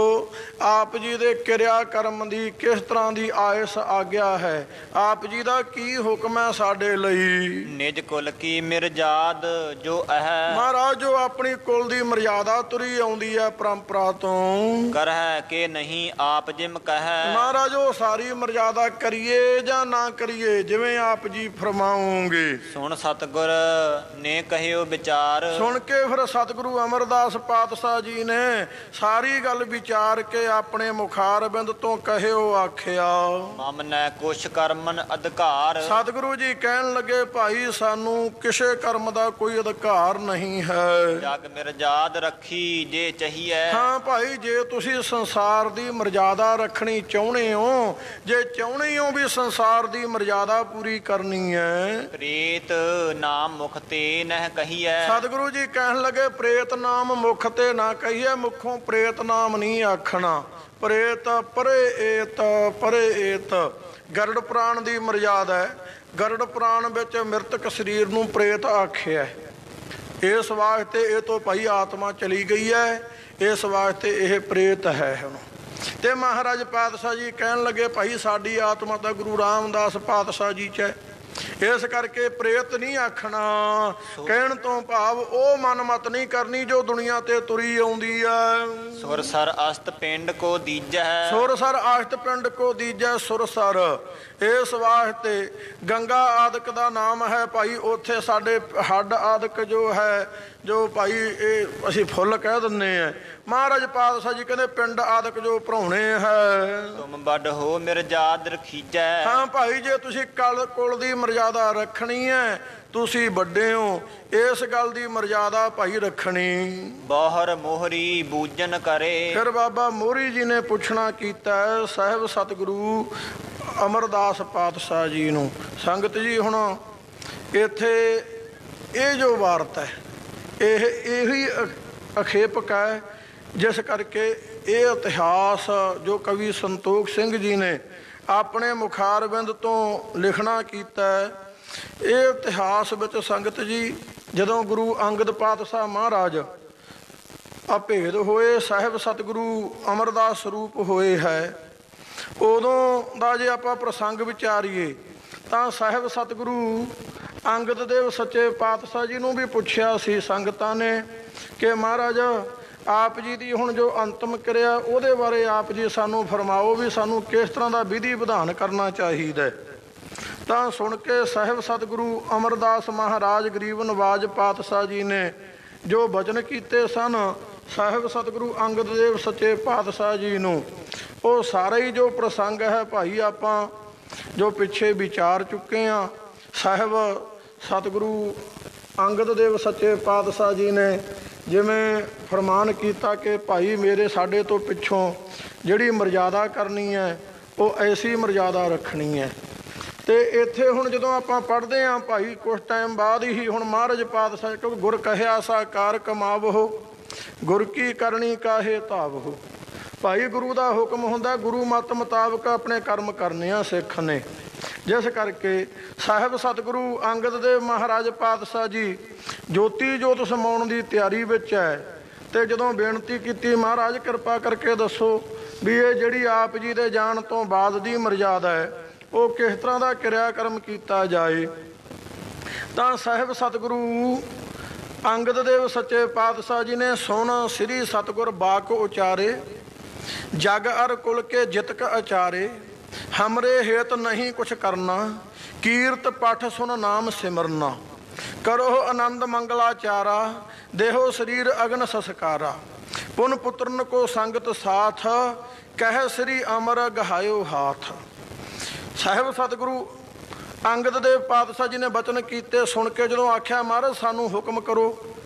ਆਪ ਜੀ ਦੇ ਕਿਰਿਆ ਕਰਮ ਦੀ ਕਿਸ ਤਰ੍ਹਾਂ ਦੀ ਆਇਸ ਆਗਿਆ ਹੈ, ਆਪ ਜੀ ਦਾ ਕੀ ਹੁਕਮ ਹੈ ਸਾਡੇ ਲਈ। ਨਿਜ ਕੁਲ ਕੀ ਮਿਰਜਾਦ ਜੋ ਹੈ। ਮਹਾਰਾਜ ਜੋ ਆਪਣੀ ਕੁਲ ਦੀ ਮਰਿਆਦਾ ਤੁਰੀ ਆਉਂਦੀ ਹੈ ਪਰੰਪਰਾ ਤੋਂ ਕਰਹਿ ਕਿ ਨਹੀਂ ਆਪ ਜਿਮ ਕਹੈ। ਮਹਾਰਾਜ ਉਹ ਸਾਰੀ ਮਰਿਆਦਾ ਕਰੀਏ ਜਾਂ ਨਾ ਕਰੀਏ ਜਿਵੇਂ ਆਪ ਜੀ ਫਰਮਾਓਗੇ। ਸੁਣ ਸਤਿਗੁਰ ਨੇ ਕਹਿਓ ਵਿਚਾਰ। ਸੁਣ ਕੇ ਫਿਰ ਸਤਿਗੁਰੂ ਅਮਰਦਾਸ ਪਾਤਸ਼ਾਹ ਜੀ ਨੇ ਸਾਰੀ ਗੱਲ ਵਿਚਾਰ ਕੇ ਆਪਣੇ ਮੁਖਾਰ ਬਿੰਦ ਤੋਂ ਕਹਿਓ ਆਖਿਆ। ਮਮ ਨੈ ਕੁਛ ਕਰਮਨ ਅਧਿਕਾਰ। ਸਤਿਗੁਰੂ ਜੀ ਕਹਿਣ ਲੱਗੇ ਭਾਈ ਸਾਨੂੰ ਕਿਸੇ ਕਰਮ ਦਾ ਕੋਈ ਅਧਿਕਾਰ ਨਹੀਂ ਹੈ। ਜਗ ਮਿਰਜਾਦ ਰੱਖੀ ਜੇ ਚਾਹੀਏ। ਹਾਂ ਭਾਈ ਜੇ ਤੁਸੀਂ ਸੰਸਾਰ ਦੀ ਮਰਜ਼ਾਦਾ ਰੱਖਣੀ ਚਾਹੁੰਦੇ ਹੋ, ਜੇ ਚਾਹੁੰਦੇ ਹੋ ਵੀ ਸੰਸਾਰ ਦੀ ਮਰਜ਼ਾਦਾ ਪੂਰੀ ਕਰਨੀ ਹੈ। ਪ੍ਰੇਤ ਨਾਮ ਮੁਖ ਤੇ ਨਹਿ ਕਹੀਐ। ਸਤਿਗੁਰੂ ਜੀ ਕਹਿਣ ਲੱਗੇ ਪ੍ਰੇਤ ਨਾਮ ਮੁਖ ਤੇ ਨਾ ਕਹੀਏ, ਮੁਖੋਂ ਪ੍ਰੇਤ ਨਾਮ ਨਹੀਂ ਆਖਣਾ। ਪ੍ਰੇਤ ਪਰੇ ਏਤ ਗਰੜ ਪੁਰਾਣ ਦੀ ਮਰਜ਼ਾਦਾ ਹੈ। ਗਰੜ ਪੁਰਾਣ ਵਿੱਚ ਮ੍ਰਿਤਕ ਸਰੀਰ ਨੂੰ ਪ੍ਰੇਤ ਆਖਿਆ। ਇਸ ਵਾਸਤੇ ਇਹ ਤੋਂ ਭਾਈ ਆਤਮਾ ਚਲੀ ਗਈ ਹੈ, ਇਸ ਵਾਸਤੇ ਇਹ ਪ੍ਰੇਤ ਹੈ ਹੁਣ। ਤੇ ਮਹਾਰਾਜ ਪਾਤਸ਼ਾਹ ਜੀ ਕਹਿਣ ਲੱਗੇ ਭਾਈ ਸਾਡੀ ਆਤਮਾ ਤਾਂ ਗੁਰੂ ਰਾਮਦਾਸ ਪਾਤਸ਼ਾਹ ਜੀ 'ਚ ਹੈ, ਇਸ ਕਰਕੇ ਪ੍ਰੇਤ ਨਹੀਂ ਆਖਣਾ। ਕਹਿਣ ਤੋਂ ਭਾਵ ਉਹ ਮਨਮਤ ਨਹੀਂ ਕਰਨੀ ਜੋ ਦੁਨੀਆ ਤੇ ਤੁਰੀ ਆਉਂਦੀ ਹੈ। ਸੁਰਸਰ ਅਸਤ ਪਿੰਡ ਕੋ ਦੀਜੈ, ਸੁਰਸਰ ਅਸਤ ਪਿੰਡ ਕੋ ਦੀਜੈ ਸੁਰਸਰ। ਇਸ ਵਾਸਤੇ ਗੰਗਾ ਆਦਿਕ ਦਾ ਨਾਮ ਹੈ ਭਾਈ, ਉੱਥੇ ਸਾਡੇ ਹੱਡ ਆਦਿਕ ਜੋ ਹੈ, ਜੋ ਭਾਈ ਇਹ ਅਸੀਂ ਫੁੱਲ ਕਹਿ ਦਿੰਦੇ ਹਾਂ। ਮਹਾਰਾਜ ਪਾਤਸ਼ਾਹ ਜੀ ਕਹਿੰਦੇ ਪਿੰਡ ਆਦਿਕ ਜੋ ਭਰਾਉਣੇ ਹੈ। ਤੁਮ ਵੱਡ ਹੋ ਮਿਰਜਾਦ ਰਖੀਜੈ। ਹਾਂ ਭਾਈ ਜੇ ਤੁਸੀਂ ਕੁਲ ਦੀ ਮਰਜ਼ਾਦਾ ਰੱਖਣੀ ਹੈ, ਤੁਸੀਂ ਵੱਡੇ ਹੋ, ਇਸ ਗੱਲ ਦੀ ਮਰਜ਼ਾਦਾ ਭਾਈ ਰੱਖਣੀ। ਬਾਹਰ ਮੋਹਰੀ ਬੂਜਨ ਕਰੇ। ਫਿਰ ਬਾਬਾ ਮੋਹਰੀ ਜੀ ਨੇ ਪੁੱਛਣਾ ਕੀਤਾ ਸਾਹਿਬ ਸਤਿਗੁਰੂ ਅਮਰਦਾਸ ਪਾਤਸ਼ਾਹ ਜੀ ਨੂੰ। ਸੰਗਤ ਜੀ ਹੁਣ ਇੱਥੇ ਇਹ ਜੋ ਵਾਰਤ ਹੈ ਇਹੀ ਅਖੇਪਕ ਹੈ, ਜਿਸ ਕਰਕੇ ਇਹ ਇਤਿਹਾਸ ਜੋ ਕਵੀ ਸੰਤੋਖ ਸਿੰਘ ਜੀ ਨੇ ਆਪਣੇ ਮੁਖਾਰਬਿੰਦ ਤੋਂ ਲਿਖਣਾ ਕੀਤਾ ਹੈ। ਇਹ ਇਤਿਹਾਸ ਵਿੱਚ ਸੰਗਤ ਜੀ ਜਦੋਂ ਗੁਰੂ ਅੰਗਦ ਪਾਤਸ਼ਾਹ ਮਹਾਰਾਜ ਅਭੇਦ ਹੋਏ, ਸਾਹਿਬ ਸਤਿਗੁਰੂ ਅਮਰਦਾਸ ਸਰੂਪ ਹੋਏ ਹੈ, ਉਦੋਂ ਦਾ ਜੇ ਆਪਾਂ ਪ੍ਰਸੰਗ ਵਿਚਾਰੀਏ ਤਾਂ ਸਾਹਿਬ ਸਤਿਗੁਰੂ ਅੰਗਦ ਦੇਵ ਸੱਚੇ ਪਾਤਸ਼ਾਹ ਜੀ ਨੂੰ ਵੀ ਪੁੱਛਿਆ ਸੀ ਸੰਗਤਾਂ ਨੇ ਕਿ ਮਹਾਰਾਜ ਆਪ ਜੀ ਦੀ ਹੁਣ ਜੋ ਅੰਤਮ ਕਿਰਿਆ ਉਹਦੇ ਬਾਰੇ ਆਪ ਜੀ ਸਾਨੂੰ ਫਰਮਾਓ ਵੀ ਸਾਨੂੰ ਕਿਸ ਤਰ੍ਹਾਂ ਦਾ ਵਿਧੀ ਵਿਧਾਨ ਕਰਨਾ ਚਾਹੀਦਾ। ਤਾਂ ਸੁਣ ਕੇ ਸਾਹਿਬ ਸਤਿਗੁਰੂ ਅਮਰਦਾਸ ਮਹਾਰਾਜ ਗਰੀਬ ਨਵਾਜ ਪਾਤਸ਼ਾਹ ਜੀ ਨੇ ਜੋ ਬਚਨ ਕੀਤੇ ਸਨ ਸਾਹਿਬ ਸਤਿਗੁਰੂ ਅੰਗਦ ਦੇਵ ਸੱਚੇ ਪਾਤਸ਼ਾਹ ਜੀ ਨੂੰ, ਉਹ ਸਾਰਾ ਹੀ ਜੋ ਪ੍ਰਸੰਗ ਹੈ ਭਾਈ ਆਪਾਂ ਜੋ ਪਿੱਛੇ ਵਿਚਾਰ ਚੁੱਕੇ ਹਾਂ। ਸਾਹਿਬ ਸਤਿਗੁਰੂ ਅੰਗਦ ਦੇਵ ਸੱਚੇ ਪਾਤਸ਼ਾਹ ਜੀ ਨੇ ਜਿਵੇਂ ਫਰਮਾਨ ਕੀਤਾ ਕਿ ਭਾਈ ਮੇਰੇ ਸਾਡੇ ਤੋਂ ਪਿੱਛੋਂ ਜਿਹੜੀ ਮਰਜ਼ਾਦਾ ਕਰਨੀ ਹੈ ਉਹ ਐਸੀ ਮਰਜ਼ਾਦਾ ਰੱਖਣੀ ਹੈ। ਤੇ ਇੱਥੇ ਹੁਣ ਜਦੋਂ ਆਪਾਂ ਪੜ੍ਹਦੇ ਹਾਂ ਭਾਈ ਕੁਛ ਟਾਈਮ ਬਾਅਦ ਹੀ ਹੁਣ ਮਹਾਰਾਜ ਪਾਤਸ਼ਾਹ ਕਿਉਂਕਿ ਗੁਰ ਕਹਿਆ ਸਾਕਾਰ ਕਮਾਵੋ ਗੁਰ ਕੀ ਕਰਨੀ ਕਾਹੇ ਧਾਵੋ। ਭਾਈ ਗੁਰੂ ਦਾ ਹੁਕਮ ਹੁੰਦਾ, ਗੁਰੂ ਮਤ ਮੁਤਾਬਕ ਆਪਣੇ ਕਰਮ ਕਰਨੇ ਆ ਸਿੱਖ ਨੇ। ਜਿਸ ਕਰਕੇ ਸਾਹਿਬ ਸਤਿਗੁਰੂ ਅੰਗਦ ਦੇਵ ਮਹਾਰਾਜ ਪਾਤਸ਼ਾਹ ਜੀ ਜੋਤੀ ਜੋਤ ਸਮਾਉਣ ਦੀ ਤਿਆਰੀ ਵਿੱਚ ਹੈ। ਤੇ ਜਦੋਂ ਬੇਨਤੀ ਕੀਤੀ ਮਹਾਰਾਜ ਕਿਰਪਾ ਕਰਕੇ ਦੱਸੋ ਵੀ ਇਹ ਜਿਹੜੀ ਆਪ ਜੀ ਦੇ ਜਾਣ ਤੋਂ ਬਾਅਦ ਦੀ ਮਰਜ਼ਾਦਾ ਹੈ ਉਹ ਕਿਸ ਤਰ੍ਹਾਂ ਦਾ ਕਿਰਿਆ ਕਰਮ ਕੀਤਾ ਜਾਏ। ਤਾਂ ਸਾਹਿਬ ਸਤਿਗੁਰੂ ਅੰਗਦ ਦੇਵ ਸੱਚੇ ਪਾਤਸ਼ਾਹ ਜੀ ਨੇ ਸੁਣ ਸ੍ਰੀ ਸਤਿਗੁਰ ਬਾਕ ਉਚਾਰੇ ਜਗ ਅਰ ਕੁਲ ਕੇ ਜਿਤਕ ਅਚਾਰੇ ਹਮਰੇ ਹੇਤ ਨਹੀਂ ਕੁਛ ਕਰਨਾ ਕੀਰਤ ਪਠ ਸੁਨ ਨਾਮ ਸਿਮਰਨਾ ਕਰੋ ਆਨੰਦ ਮੰਗਲਾਚਾਰਾ ਦੇਹੋ ਸਰੀਰ ਅਗਨ ਸੰਸਕਾਰਾ ਪੁਨ ਪੁੱਤਰਨ ਕੋ ਸੰਗਤ ਸਾਥ ਕਹਿ ਸ੍ਰੀ ਅਮਰ ਗਹਾਇਓ ਹਾਥ। ਸਾਹਿਬ ਸਤਿਗੁਰੂ ਅੰਗਦ ਦੇਵ ਪਾਤਸ਼ਾਹ ਜੀ ਨੇ ਬਚਨ ਕੀਤੇ ਸੁਣ ਕੇ ਜਦੋਂ ਆਖਿਆ ਮਹਾਰਾਜ ਸਾਨੂੰ ਹੁਕਮ ਕਰੋ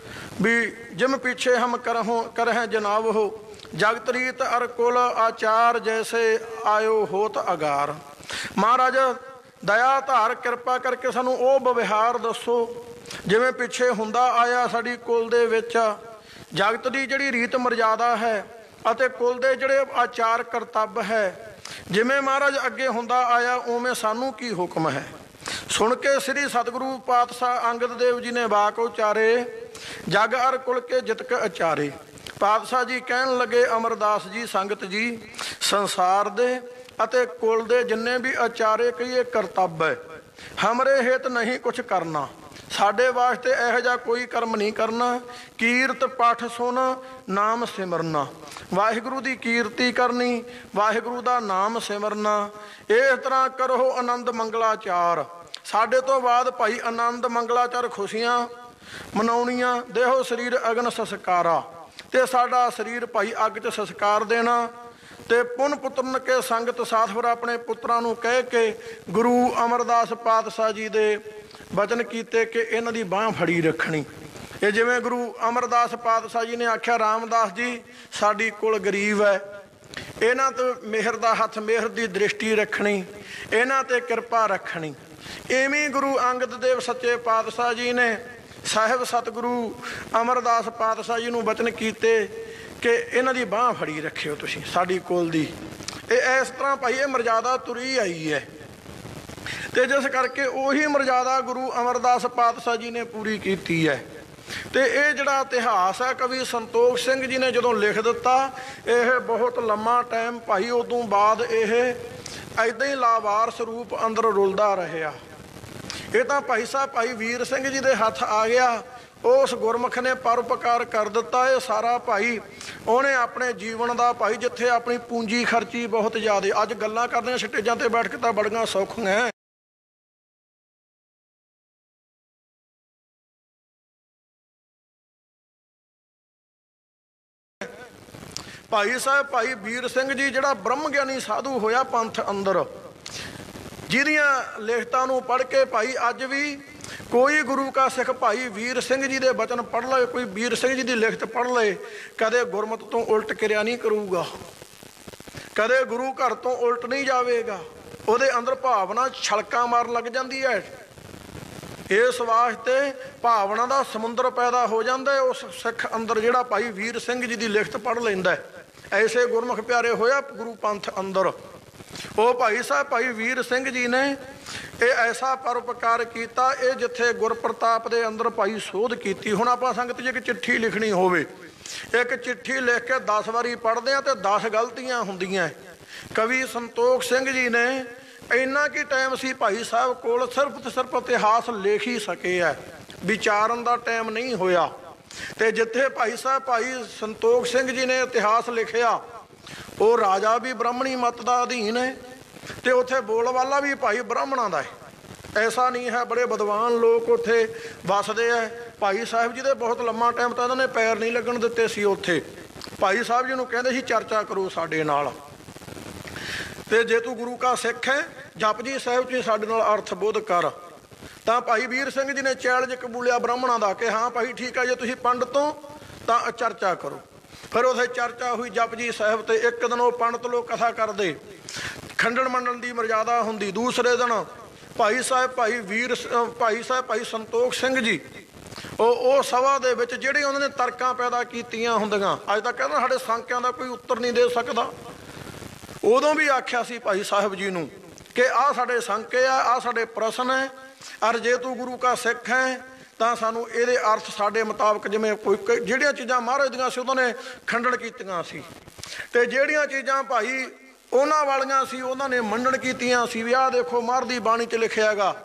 ਵੀ ਜਿਮ ਪਿੱਛੇ ਹਮ ਕਰਹਿ ਜਨਾਬ ਹੋ ਜਗਤ ਰੀਤ ਅਰ ਕੁਲ ਆਚਾਰ ਜੈਸੇ ਆਇਓ ਹੋਤ ਅਗਾਰ। ਮਹਾਰਾਜ ਦਇਆ ਧਾਰ ਕਿਰਪਾ ਕਰਕੇ ਸਾਨੂੰ ਉਹ ਵਿਵਹਾਰ ਦੱਸੋ ਜਿਵੇਂ ਪਿੱਛੇ ਹੁੰਦਾ ਆਇਆ ਸਾਡੀ ਕੁਲ ਦੇ ਵਿੱਚ ਜਗਤ ਦੀ ਜਿਹੜੀ ਰੀਤ ਮਰਜ਼ਾਦਾ ਹੈ ਅਤੇ ਕੁਲ ਦੇ ਜਿਹੜੇ ਆਚਾਰ ਕਰਤੱਵ ਹੈ ਜਿਵੇਂ ਮਹਾਰਾਜ ਅੱਗੇ ਹੁੰਦਾ ਆਇਆ ਉਵੇਂ ਸਾਨੂੰ ਕੀ ਹੁਕਮ ਹੈ। ਸੁਣ ਕੇ ਸ੍ਰੀ ਸਤਿਗੁਰੂ ਪਾਤਸ਼ਾਹ ਅੰਗਦ ਦੇਵ ਜੀ ਨੇ ਵਾਕ ਉਚਾਰੇ ਜਗ ਅਰ ਕੁਲ ਕੇ ਜਿਤਕ ਅਚਾਰੇ। ਪਾਤਸ਼ਾਹ ਜੀ ਕਹਿਣ ਲੱਗੇ ਅਮਰਦਾਸ ਜੀ ਸੰਗਤ ਜੀ ਸੰਸਾਰ ਦੇ ਅਤੇ ਕੁਲ ਦੇ ਜਿੰਨੇ ਵੀ ਆਚਾਰੇ ਕਹੀਏ ਕਰਤੱਵ ਹੈ ਹਮਰੇ ਹਿਤ ਨਹੀਂ ਕੁਛ ਕਰਨਾ ਸਾਡੇ ਵਾਸਤੇ ਇਹੋ ਜਿਹਾ ਕੋਈ ਕਰਮ ਨਹੀਂ ਕਰਨਾ। ਕੀਰਤ ਪਾਠ ਸੁਣ ਨਾਮ ਸਿਮਰਨਾ ਵਾਹਿਗੁਰੂ ਦੀ ਕੀਰਤੀ ਕਰਨੀ ਵਾਹਿਗੁਰੂ ਦਾ ਨਾਮ ਸਿਮਰਨਾ। ਇਸ ਤਰ੍ਹਾਂ ਕਰੋ ਆਨੰਦ ਮੰਗਲਾਚਾਰ ਸਾਡੇ ਤੋਂ ਬਾਅਦ ਭਾਈ ਆਨੰਦ ਮੰਗਲਾਚਾਰ ਖੁਸ਼ੀਆਂ ਮਨਾਉਣੀਆਂ ਦੇਹੋ ਸਰੀਰ ਅਗਨ ਸੰਸਕਾਰਾ ਤੇ ਸਾਡਾ ਸਰੀਰ ਭਾਈ ਅੱਗ 'ਚ ਸੰਸਕਾਰ ਦੇਣਾ ਤੇ ਪੁਨ ਪੁੱਤਰਨ ਕੇ ਸੰਗਤ ਸਾਥ ਫਿਰ ਆਪਣੇ ਪੁੱਤਰਾਂ ਨੂੰ ਕਹਿ ਕੇ ਗੁਰੂ ਅਮਰਦਾਸ ਪਾਤਸ਼ਾਹ ਜੀ ਦੇ ਬਚਨ ਕੀਤੇ ਕਿ ਇਹਨਾਂ ਦੀ ਬਾਂਹ ਫੜੀ ਰੱਖਣੀ। ਇਹ ਜਿਵੇਂ ਗੁਰੂ ਅਮਰਦਾਸ ਪਾਤਸ਼ਾਹ ਜੀ ਨੇ ਆਖਿਆ ਰਾਮਦਾਸ ਜੀ ਸਾਡੀ ਕੁਲ ਗਰੀਬ ਹੈ ਇਹਨਾਂ ਤੇ ਮਿਹਰ ਦਾ ਹੱਥ ਮਿਹਰ ਦੀ ਦ੍ਰਿਸ਼ਟੀ ਰੱਖਣੀ ਇਹਨਾਂ ਤੇ ਕਿਰਪਾ ਰੱਖਣੀ। ਇਵੇਂ ਗੁਰੂ ਅੰਗਦ ਦੇਵ ਸੱਚੇ ਪਾਤਸ਼ਾਹ ਜੀ ਨੇ ਸਾਹਿਬ ਸਤਿਗੁਰੂ ਅਮਰਦਾਸ ਪਾਤਸ਼ਾਹ ਜੀ ਨੂੰ ਬਚਨ ਕੀਤੇ ਕਿ ਇਹਨਾਂ ਦੀ ਬਾਂਹ ਫੜੀ ਰੱਖਿਓ ਤੁਸੀਂ ਸਾਡੀ ਕੁਲ ਦੀ। ਇਹ ਇਸ ਤਰ੍ਹਾਂ ਭਾਈ ਇਹ ਮਰਜ਼ਾਦਾ ਤੁਰੀ ਆਈ ਹੈ ਤੇ ਜਿਸ ਕਰਕੇ ਉਹੀ ਮਰਜ਼ਾਦਾ ਗੁਰੂ ਅਮਰਦਾਸ ਪਾਤਸ਼ਾਹ ਜੀ ਨੇ ਪੂਰੀ ਕੀਤੀ ਹੈ। ਤੇ ਇਹ ਜਿਹੜਾ ਇਤਿਹਾਸ ਹੈ ਕਵੀ ਸੰਤੋਖ ਸਿੰਘ ਜੀ ਨੇ ਜਦੋਂ ਲਿਖ ਦਿੱਤਾ, ਇਹ ਬਹੁਤ ਲੰਮਾ ਟਾਈਮ ਭਾਈ ਉਦੋਂ ਬਾਅਦ ਇਹ ਐਦਾਂ ਹੀ ਲਾਵਾਰਸ ਰੂਪ ਅੰਦਰ ਰੁਲਦਾ ਰਿਹਾ। ਇਹ ਤਾਂ ਭਾਈ ਸਾਹਿਬ ਭਾਈ ਵੀਰ ਸਿੰਘ ਜੀ ਦੇ ਹੱਥ ਆ ਗਿਆ, ਉਸ ਗੁਰਮੁਖ ਨੇ ਪਰਉਪਕਾਰ ਕਰ ਦਿੱਤਾ। ਇਹ ਸਾਰਾ ਭਾਈ ਉਹਨੇ ਆਪਣੇ ਜੀਵਨ ਦਾ ਭਾਈ ਜਿੱਥੇ ਆਪਣੀ ਪੂੰਜੀ ਖਰਚੀ ਬਹੁਤ ਜ਼ਿਆਦਾ। ਅੱਜ ਗੱਲਾਂ ਕਰਦੇ ਹਾਂ ਸਟੇਜਾਂ ਤੇ ਬੈਠ ਕੇ ਤਾਂ ਬੜੀਆਂ ਸੌਖੀਆਂ। ਭਾਈ ਸਾਹਿਬ ਭਾਈ ਵੀਰ ਸਿੰਘ ਜੀ ਜਿਹੜਾ ਬ੍ਰਹਮ ਗਿਆਨੀ ਸਾਧੂ ਹੋਇਆ ਪੰਥ ਅੰਦਰ, ਜਿਹਦੀਆਂ ਲਿਖਤਾਂ ਨੂੰ ਪੜ੍ਹ ਕੇ ਭਾਈ ਅੱਜ ਵੀ ਕੋਈ ਗੁਰੂ ਕਾ ਸਿੱਖ ਭਾਈ ਵੀਰ ਸਿੰਘ ਜੀ ਦੇ ਬਚਨ ਪੜ੍ਹ ਲਏ, ਕੋਈ ਵੀਰ ਸਿੰਘ ਜੀ ਦੀ ਲਿਖਤ ਪੜ੍ਹ ਲਏ, ਕਦੇ ਗੁਰਮਤ ਤੋਂ ਉਲਟ ਕਿਰਿਆ ਨਹੀਂ ਕਰੂਗਾ, ਕਦੇ ਗੁਰੂ ਘਰ ਤੋਂ ਉਲਟ ਨਹੀਂ ਜਾਵੇਗਾ। ਉਹਦੇ ਅੰਦਰ ਭਾਵਨਾ ਛਲਕਾਂ ਮਾਰਨ ਲੱਗ ਜਾਂਦੀ ਹੈ। ਇਸ ਵਾਸਤੇ ਭਾਵਨਾ ਦਾ ਸਮੁੰਦਰ ਪੈਦਾ ਹੋ ਜਾਂਦਾ ਉਸ ਸਿੱਖ ਅੰਦਰ ਜਿਹੜਾ ਭਾਈ ਵੀਰ ਸਿੰਘ ਜੀ ਦੀ ਲਿਖਤ ਪੜ੍ਹ ਲੈਂਦਾ। ਐਸੇ ਗੁਰਮੁਖ ਪਿਆਰੇ ਹੋਇਆ ਗੁਰੂ ਪੰਥ ਅੰਦਰ। ਉਹ ਭਾਈ ਸਾਹਿਬ ਭਾਈ ਵੀਰ ਸਿੰਘ ਜੀ ਨੇ ਇਹ ਐਸਾ ਪਰਉਪਕਾਰ ਕੀਤਾ। ਇਹ ਜਿੱਥੇ ਗੁਰਪ੍ਰਤਾਪ ਦੇ ਅੰਦਰ ਭਾਈ ਸੋਧ ਕੀਤੀ। ਹੁਣ ਆਪਾਂ ਸੰਗਤ ਜੀ ਇੱਕ ਚਿੱਠੀ ਲਿਖਣੀ ਹੋਵੇ, ਇੱਕ ਚਿੱਠੀ ਲਿਖ ਕੇ 10 ਵਾਰੀ ਪੜ੍ਹਦੇ ਹਾਂ ਤੇ 10 ਗਲਤੀਆਂ ਹੁੰਦੀਆਂ। ਕਵੀ ਸੰਤੋਖ ਸਿੰਘ ਜੀ ਨੇ ਇੰਨਾ ਕੀ ਟਾਈਮ ਸੀ ਭਾਈ ਸਾਹਿਬ ਕੋਲ, ਸਿਰਫ ਤੇ ਸਿਰਫ ਇਤਿਹਾਸ ਲਿਖ ਹੀ ਸਕੇ ਹੈ, ਵਿਚਾਰਨ ਦਾ ਟਾਈਮ ਨਹੀਂ ਹੋਇਆ। ਤੇ ਜਿੱਥੇ ਭਾਈ ਸਾਹਿਬ ਭਾਈ ਸੰਤੋਖ ਸਿੰਘ ਜੀ ਨੇ ਇਤਿਹਾਸ ਲਿਖਿਆ, ਉਹ ਰਾਜਾ ਵੀ ਬ੍ਰਾਹਮਣੀ ਮੱਤ ਦਾ ਅਧੀਨ ਹੈ ਤੇ ਉੱਥੇ ਬੋਲਵਾਲਾ ਵੀ ਭਾਈ ਬ੍ਰਾਹਮਣਾਂ ਦਾ ਹੈ। ਐਸਾ ਨਹੀਂ ਹੈ, ਬੜੇ ਵਿਦਵਾਨ ਲੋਕ ਉੱਥੇ ਵੱਸਦੇ ਹੈ। ਭਾਈ ਸਾਹਿਬ ਜੀ ਦੇ ਬਹੁਤ ਲੰਮਾ ਟਾਈਮ ਤਾਂ ਇਹਨਾਂ ਨੇ ਪੈਰ ਨਹੀਂ ਲੱਗਣ ਦਿੱਤੇ ਸੀ ਉੱਥੇ। ਭਾਈ ਸਾਹਿਬ ਜੀ ਨੂੰ ਕਹਿੰਦੇ ਸੀ ਚਰਚਾ ਕਰੋ ਸਾਡੇ ਨਾਲ, ਤੇ ਜੇ ਤੂੰ ਗੁਰੂ ਕਾ ਸਿੱਖ ਹੈ ਜਪਜੀ ਸਾਹਿਬ 'ਚ ਸਾਡੇ ਨਾਲ ਅਰਥ ਬੋਧ ਕਰ। ਤਾਂ ਭਾਈ ਵੀਰ ਸਿੰਘ ਜੀ ਨੇ ਚੈਲੰਜ ਕਬੂਲਿਆ ਬ੍ਰਾਹਮਣਾਂ ਦਾ ਕਿ ਹਾਂ ਭਾਈ ਠੀਕ ਹੈ, ਜੇ ਤੁਸੀਂ ਪੰਡਤ ਹੋ ਤਾਂ ਚਰਚਾ ਕਰੋ। ਫਿਰ ਉੱਥੇ ਚਰਚਾ ਹੋਈ ਜਪਜੀ ਸਾਹਿਬ ਤੇ। ਇੱਕ ਦਿਨ ਉਹ ਪੰਡਤ ਲੋਕ ਕਥਾ ਕਰਦੇ, ਖੰਡਣ ਮੰਡਣ ਦੀ ਮਰਜ਼ਾਦਾ ਹੁੰਦੀ। ਦੂਸਰੇ ਦਿਨ ਭਾਈ ਸਾਹਿਬ ਭਾਈ ਸੰਤੋਖ ਸਿੰਘ ਜੀ ਉਹ ਸਭਾ ਦੇ ਵਿੱਚ ਜਿਹੜੇ ਉਹਨਾਂ ਨੇ ਤਰਕਾਂ ਪੈਦਾ ਕੀਤੀਆਂ ਹੁੰਦੀਆਂ, ਅੱਜ ਤੱਕ ਕਹਿੰਦਾ ਸਾਡੇ ਸਾਂਕਿਆਂ ਦਾ ਕੋਈ ਉੱਤਰ ਨਹੀਂ ਦੇ ਸਕਦਾ। ਉਦੋਂ ਵੀ ਆਖਿਆ ਸੀ ਭਾਈ ਸਾਹਿਬ ਜੀ ਨੂੰ ਕਿ ਆਹ ਸਾਡੇ ਸਾਂਕੇ ਆ, ਆਹ ਸਾਡੇ ਪ੍ਰਸ਼ਨ ਹੈ, ਔਰ ਜੇ ਤੂੰ ਗੁਰੂ ਕਾ ਸਿੱਖ ਹੈ ਤਾਂ ਸਾਨੂੰ ਇਹਦੇ ਅਰਥ ਸਾਡੇ ਮੁਤਾਬਕ, ਜਿਵੇਂ ਕੋਈ ਜਿਹੜੀਆਂ ਚੀਜ਼ਾਂ ਮਹਾਰਾਜ ਦੀਆਂ ਸੀ ਉਹਨਾਂ ਨੇ ਖੰਡਨ ਕੀਤੀਆਂ ਸੀ, ਤੇ ਜਿਹੜੀਆਂ ਚੀਜ਼ਾਂ ਭਾਈ ਉਹਨਾਂ ਵਾਲੀਆਂ ਸੀ ਉਹਨਾਂ ਨੇ ਮੰਨਣ ਕੀਤੀਆਂ ਸੀ। ਵੀ ਆਹ ਦੇਖੋ ਮਹਾਰਾਜ ਦੀ ਬਾਣੀ 'ਚ ਲਿਖਿਆ ਹੈਗਾ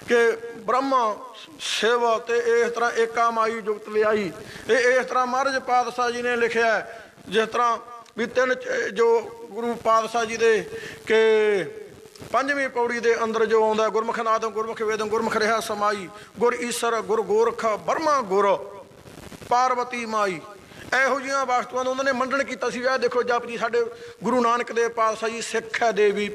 ਕਿ ਬ੍ਰਹਮਾ ਸ਼ਿਵ ਤੇ ਇਸ ਤਰ੍ਹਾਂ ਏਕਾ ਮਾਈ ਜੁਗਤ ਵਿਆਹੀ। ਇਹ ਇਸ ਤਰ੍ਹਾਂ ਮਹਾਰਾਜ ਪਾਤਸ਼ਾਹ ਜੀ ਨੇ ਲਿਖਿਆ, ਜਿਸ ਤਰ੍ਹਾਂ ਵੀ ਤਿੰਨ ਜੋ ਗੁਰੂ ਪਾਤਸ਼ਾਹ ਜੀ ਦੇ ਕਿ 5ਵੀਂ ਪੌੜੀ ਦੇ ਅੰਦਰ ਜੋ ਆਉਂਦਾ, ਗੁਰਮੁਖ ਨਾਦਮ ਗੁਰਮੁਖ ਵੇਦਮ ਗੁਰਮੁਖ ਰਿਹਾ ਸਮਾਈ, ਗੁਰ ਈਸਰ ਗੁਰ ਗੋਰਖ ਬਰਮਾ ਗੁਰ ਪਾਰਵਤੀ ਮਾਈ। ਇਹੋ ਜਿਹੀਆਂ ਵਸਤੂਆਂ ਨੂੰ ਉਹਨਾਂ ਨੇ ਮੰਡਣ ਕੀਤਾ ਸੀ। ਆਹ ਦੇਖੋ ਜਪਜੀ ਸਾਡੇ ਗੁਰੂ ਨਾਨਕ ਦੇਵ ਪਾਤਸ਼ਾਹ ਜੀ ਸਿੱਖ ਹੈ ਦੇਵੀ,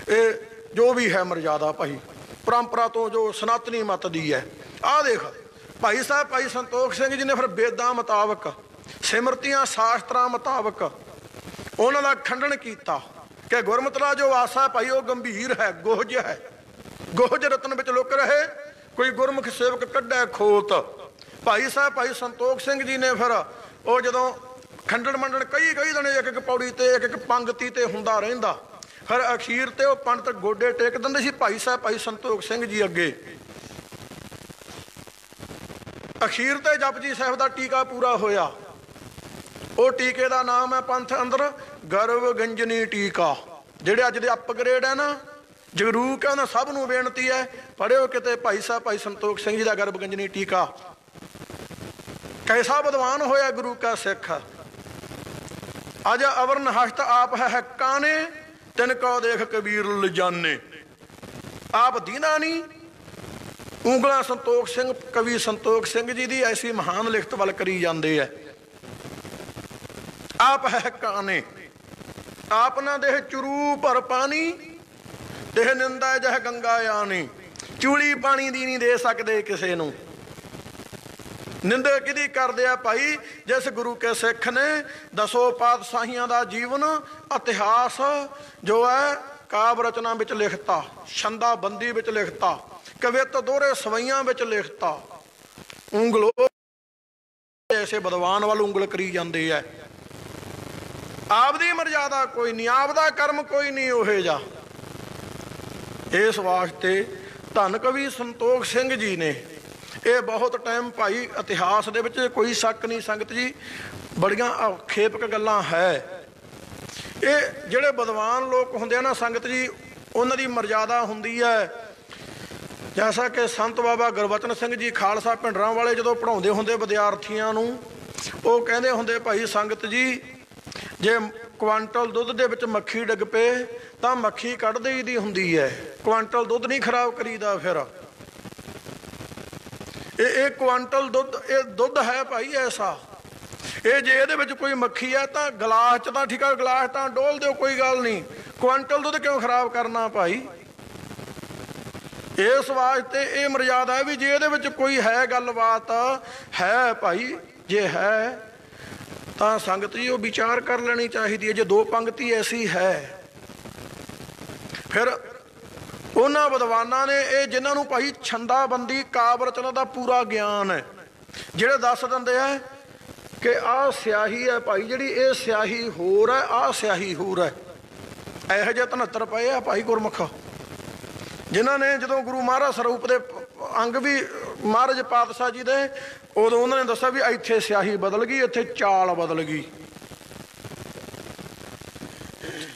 ਇਹ ਜੋ ਵੀ ਹੈ ਮਰਜ਼ਾਦਾ ਭਾਈ ਪਰੰਪਰਾ ਤੋਂ ਜੋ ਸਨਾਤਨੀ ਮਤ ਦੀ ਹੈ। ਆਹ ਦੇਖ ਭਾਈ ਸਾਹਿਬ ਭਾਈ ਸੰਤੋਖ ਸਿੰਘ ਜੀ ਨੇ ਫਿਰ ਵੇਦਾਂ ਮੁਤਾਬਕ, ਸਿਮਰਤੀਆਂ ਸ਼ਾਸਤਰਾਂ ਮੁਤਾਬਕ ਉਹਨਾਂ ਦਾ ਖੰਡਨ ਕੀਤਾ ਕਿ ਗੁਰਮਤਿ ਦਾ ਜੋ ਆਸਾ ਭਾਈ ਉਹ ਗੰਭੀਰ ਹੈ, ਗੋਹਜ ਹੈ, ਗੋਹਜ ਰਤਨ ਵਿੱਚ ਲੁਕ ਰਹੇ, ਕੋਈ ਗੁਰਮੁਖ ਸੇਵਕ ਕੱਢੈ ਖੋਤ। ਭਾਈ ਸਾਹਿਬ ਭਾਈ ਸੰਤੋਖ ਸਿੰਘ ਜੀ ਨੇ ਫਿਰ ਉਹ ਜਦੋਂ ਖੰਡਨ ਮੰਡਣ ਕਈ ਦਿਨ ਇੱਕ ਇੱਕ ਪੌੜੀ ਤੇ ਇੱਕ ਪੰਗਤੀ ਤੇ ਹੁੰਦਾ ਰਹਿੰਦਾ, ਫਿਰ ਅਖੀਰ ਤੇ ਉਹ ਪੰਡਤ ਗੋਡੇ ਟੇਕ ਦਿੰਦੇ ਸੀ ਭਾਈ ਸਾਹਿਬ ਭਾਈ ਸੰਤੋਖ ਸਿੰਘ ਜੀ ਅੱਗੇ। ਅਖੀਰ ਤੇ ਜਪਜੀ ਸਾਹਿਬ ਦਾ ਟੀਕਾ ਪੂਰਾ ਹੋਇਆ। ਉਹ ਟੀਕੇ ਦਾ ਨਾਮ ਹੈ ਪੰਥ ਅੰਦਰ ਗਰਵ ਗੰਜਨੀ ਟੀਕਾ। ਜਿਹੜੇ ਅੱਜ ਦੇ ਅਪਗ੍ਰੇਡ ਹੈ ਨਾ, ਜਗਰੂਕ ਹੈ, ਉਹਨਾਂ ਸਭ ਨੂੰ ਬੇਨਤੀ ਹੈ ਪੜ੍ਹਿਓ ਕਿਤੇ ਭਾਈ ਸਾਹਿਬ ਭਾਈ ਸੰਤੋਖ ਸਿੰਘ ਜੀ ਦਾ ਗਰਵ ਗੰਜਨੀ ਟੀਕਾ। ਕੈਸਾ ਵਿਦਵਾਨ ਹੋਇਆ ਗੁਰੂ ਕਾ ਸਿੱਖ। ਅਜ ਅਵਰਨ ਹਸਤ ਆਪ ਹੈ ਕਾਨੇ, ਤਿਨ ਕੋ ਦੇਖ ਕਬੀਰ ਲਜਾਨੇ। ਆਪ ਦੀਨਾ ਨਹੀਂ, ਉਂਗਲਾਂ ਸੰਤੋਖ ਸਿੰਘ ਕਵੀ ਸੰਤੋਖ ਸਿੰਘ ਜੀ ਦੀ ਐਸੀ ਮਹਾਨ ਲਿਖਤ ਵੱਲ ਕਰੀ ਜਾਂਦੇ ਹੈ। ਆਪ ਹੈ ਕਾਨੇ, ਆਪ ਨਾ ਦੇਹ ਚੁਰੂ ਭਰ ਪਾਣੀ, ਦੇਹ ਨਿੰਦਾ ਜਹ ਗੰਗਾ ਆਣੀ। ਚੂਲੀ ਪਾਣੀ ਦੀ ਨਹੀਂ ਦੇ ਸਕਦੇ ਕਿਸੇ ਨੂੰ। ਨਿੰਦਾ ਕਿਹਦੀ ਕਰਦੇ ਆ ਭਾਈ? ਜਿਸ ਗੁਰੂ ਕੇ ਸਿੱਖ ਨੇ 10 ਪਾਤਸ਼ਾਹੀਆਂ ਦਾ ਜੀਵਨ ਇਤਿਹਾਸ ਜੋ ਹੈ ਕਾਵਿ ਰਚਨਾ ਵਿੱਚ ਲਿਖਤਾ, ਛੰਦਾ ਬੰਦੀ ਵਿੱਚ ਲਿਖਤਾ, ਕਵਿਤ ਦੋਹਰੇ ਸਵਈਆਂ ਵਿੱਚ ਲਿਖਤਾ। ਉਂਗਲੋ ਐਸੇ ਵਿਦਵਾਨ ਵੱਲ ਉਂਗਲ ਕਰੀ ਜਾਂਦੇ ਆ। ਆਪਦੀ ਮਰਜ਼ਾਦਾ ਕੋਈ ਨਹੀਂ, ਆਪਦਾ ਕਰਮ ਕੋਈ ਨਹੀਂ ਉਹੇ ਜਾ। ਇਸ ਵਾਸਤੇ ਧੰਨ ਕਵੀ ਸੰਤੋਖ ਸਿੰਘ ਜੀ ਨੇ ਇਹ ਬਹੁਤ ਟਾਈਮ ਭਾਈ ਇਤਿਹਾਸ ਦੇ ਵਿੱਚ ਕੋਈ ਸ਼ੱਕ ਨਹੀਂ ਸੰਗਤ ਜੀ, ਬੜੀਆਂ ਆਖੇਪਕ ਗੱਲਾਂ ਹੈ। ਇਹ ਜਿਹੜੇ ਵਿਦਵਾਨ ਲੋਕ ਹੁੰਦੇ ਆ ਨਾ ਸੰਗਤ ਜੀ, ਉਹਨਾਂ ਦੀ ਮਰਜ਼ਾਦਾ ਹੁੰਦੀ ਹੈ। ਜੈਸਾ ਕਿ ਸੰਤ ਬਾਬਾ ਗੁਰਬਚਨ ਸਿੰਘ ਜੀ ਖਾਲਸਾ ਭਿੰਡਰਾਂ ਵਾਲੇ ਜਦੋਂ ਪੜ੍ਹਾਉਂਦੇ ਹੁੰਦੇ ਵਿਦਿਆਰਥੀਆਂ ਨੂੰ, ਉਹ ਕਹਿੰਦੇ ਹੁੰਦੇ ਭਾਈ ਸੰਗਤ ਜੀ, ਜੇ ਕੁਆਂਟਲ ਦੁੱਧ ਦੇ ਵਿੱਚ ਮੱਖੀ ਡਿੱਗ ਪਏ ਤਾਂ ਮੱਖੀ ਕੱਢ ਦੇਈਦੀ ਹੁੰਦੀ ਹੈ, ਕੁਆਂਟਲ ਦੁੱਧ ਨਹੀਂ ਖਰਾਬ ਕਰੀਦਾ। ਫਿਰ ਇਹ ਕੁਆਂਟਲ ਦੁੱਧ, ਇਹ ਦੁੱਧ ਹੈ ਭਾਈ ਐਸਾ, ਇਹ ਜੇ ਇਹਦੇ ਵਿੱਚ ਕੋਈ ਮੱਖੀ ਹੈ ਤਾਂ ਗਲਾਸ 'ਚ ਤਾਂ ਠੀਕ ਆ, ਗਲਾਸ ਤਾਂ ਡੋਲ ਦਿਓ, ਕੋਈ ਗੱਲ ਨਹੀਂ, ਕੁਆਂਟਲ ਦੁੱਧ ਕਿਉਂ ਖਰਾਬ ਕਰਨਾ ਭਾਈ। ਇਸ ਵਾਸਤੇ ਇਹ ਮਰਜ਼ਾਦਾ ਹੈ ਵੀ ਜੇ ਇਹਦੇ ਵਿੱਚ ਕੋਈ ਹੈ ਗੱਲਬਾਤ ਹੈ ਭਾਈ, ਜੇ ਹੈ ਤਾਂ ਸੰਗਤ ਜੀ ਉਹ ਵਿਚਾਰ ਕਰ ਲੈਣੀ ਚਾਹੀਦੀ ਹੈ। ਜੇ ਦੋ ਪੰਗਤੀ ਐਸੀ ਹੈ, ਫਿਰ ਉਹਨਾਂ ਵਿਦਵਾਨਾਂ ਨੇ ਇਹ ਜਿਨ੍ਹਾਂ ਨੂੰ ਭਾਈ ਛੰਦਾਬੰਦੀ ਕਾਵਿ ਰਚਨਾ ਦਾ ਪੂਰਾ ਗਿਆਨ ਹੈ, ਜਿਹੜੇ ਦੱਸ ਦਿੰਦੇ ਆ ਕਿ ਆਹ ਸਿਆਹੀ ਹੈ ਭਾਈ, ਜਿਹੜੀ ਇਹ ਸਿਆਹੀ ਹੋਰ ਹੈ, ਆਹ ਸਿਆਹੀ ਹੋਰ ਹੈ। ਇਹੋ ਜਿਹੇ 73 ਪਏ ਆ ਭਾਈ ਗੁਰਮੁਖ, ਜਿਨ੍ਹਾਂ ਨੇ ਜਦੋਂ ਗੁਰੂ ਮਹਾਰਾਜ ਸਰੂਪ ਦੇ ਅੰਗ ਵੀ ਮਹਾਰਾਜ ਪਾਤਸ਼ਾਹ ਜੀ ਦੇ, ਉਦੋਂ ਉਹਨਾਂ ਨੇ ਦੱਸਿਆ ਵੀ ਇੱਥੇ ਸਿਆਹੀ ਬਦਲ ਗਈ, ਇੱਥੇ ਚਾਲ ਬਦਲ ਗਈ,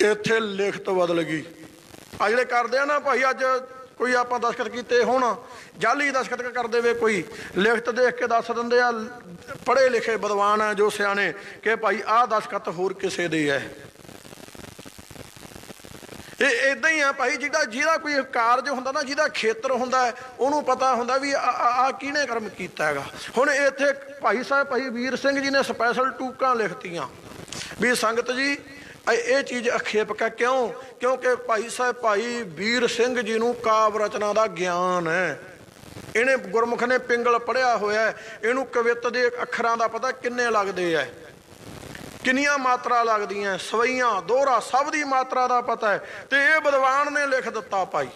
ਇੱਥੇ ਲਿਖਤ ਬਦਲ ਗਈ। ਆ ਜਿਹੜੇ ਕਰਦੇ ਆ ਨਾ ਭਾਈ, ਅੱਜ ਕੋਈ ਆਪਾਂ ਦਸਖਤ ਕੀਤੇ ਹੁਣ ਜਾਲੀ ਦਸਖਤ ਕਰ ਦੇਵੇ, ਕੋਈ ਲਿਖਤ ਦੇਖ ਕੇ ਦੱਸ ਦਿੰਦੇ ਆ ਪੜ੍ਹੇ ਲਿਖੇ ਵਿਦਵਾਨ ਆ ਜੋ ਸਿਆਣੇ ਕਿ ਭਾਈ ਆਹ ਦਸਖਤ ਹੋਰ ਕਿਸੇ ਦੇ ਹੈ। ਇਹ ਇੱਦਾਂ ਹੀ ਆ ਭਾਈ, ਜਿਹਦਾ ਕੋਈ ਕਾਰਜ ਹੁੰਦਾ ਨਾ, ਜਿਹਦਾ ਖੇਤਰ ਹੁੰਦਾ, ਉਹਨੂੰ ਪਤਾ ਹੁੰਦਾ ਵੀ ਆਹ ਕਿਹਨੇ ਕਰਮ ਕੀਤਾ ਹੈਗਾ। ਹੁਣ ਇੱਥੇ ਭਾਈ ਸਾਹਿਬ ਭਾਈ ਵੀਰ ਸਿੰਘ ਜੀ ਨੇ ਸਪੈਸ਼ਲ ਟੂਕਾਂ ਲਿਖਤੀਆਂ ਵੀ ਸੰਗਤ ਜੀ ਇਹ ਚੀਜ਼ ਅਖੇਪਕ ਹੈ। ਕਿਉਂ? ਕਿਉਂਕਿ ਭਾਈ ਸਾਹਿਬ ਭਾਈ ਵੀਰ ਸਿੰਘ ਜੀ ਨੂੰ ਕਾਵਿ ਰਚਨਾ ਦਾ ਗਿਆਨ ਹੈ। ਇਹਨੇ ਗੁਰਮੁਖ ਨੇ ਪਿੰਗਲ ਪੜ੍ਹਿਆ ਹੋਇਆ, ਇਹਨੂੰ ਕਵਿੱਤ ਦੇ ਅੱਖਰਾਂ ਦਾ ਪਤਾ ਕਿੰਨੇ ਲੱਗਦੇ ਹੈ, ਕਿੰਨੀਆਂ ਮਾਤਰਾ ਲੱਗਦੀਆਂ, ਸਵਈਆਂ ਦੋਹਰਾ ਸਭ ਦੀ ਮਾਤਰਾ ਦਾ ਪਤਾ ਹੈ। ਤੇ ਇਹ ਵਿਦਵਾਨ ਨੇ ਲਿਖ ਦਿੱਤਾ ਭਾਈ,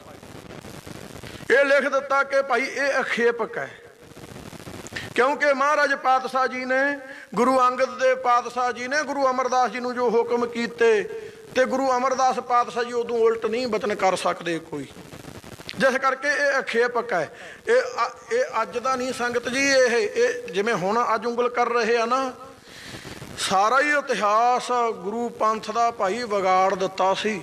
ਇਹ ਲਿਖ ਦਿੱਤਾ ਕਿ ਭਾਈ ਇਹ ਅਖੇਪਕ ਹੈ। ਕਿਉਂਕਿ ਮਹਾਰਾਜ ਪਾਤਸ਼ਾਹ ਜੀ ਨੇ, ਗੁਰੂ ਅੰਗਦ ਦੇ ਪਾਤਸ਼ਾਹ ਜੀ ਨੇ ਗੁਰੂ ਅਮਰਦਾਸ ਜੀ ਨੂੰ ਜੋ ਹੁਕਮ ਕੀਤੇ, ਤੇ ਗੁਰੂ ਅਮਰਦਾਸ ਪਾਤਸ਼ਾਹ ਜੀ ਉਦੋਂ ਉਲਟ ਨਹੀਂ ਬਚਨ ਕਰ ਸਕਦੇ ਕੋਈ, ਜਿਸ ਕਰਕੇ ਇਹ ਅਖੇਪਕ ਹੈ। ਇਹ ਅੱਜ ਦਾ ਨਹੀਂ ਸੰਗਤ ਜੀ, ਇਹ ਜਿਵੇਂ ਹੁਣ ਅੱਜ ਉਂਗਲ ਕਰ ਰਹੇ ਆ ਨਾ, ਸਾਰਾ ਹੀ ਇਤਿਹਾਸ ਗੁਰੂ ਪੰਥ ਦਾ ਭਾਈ ਵਿਗਾੜ ਦਿੱਤਾ ਸੀ।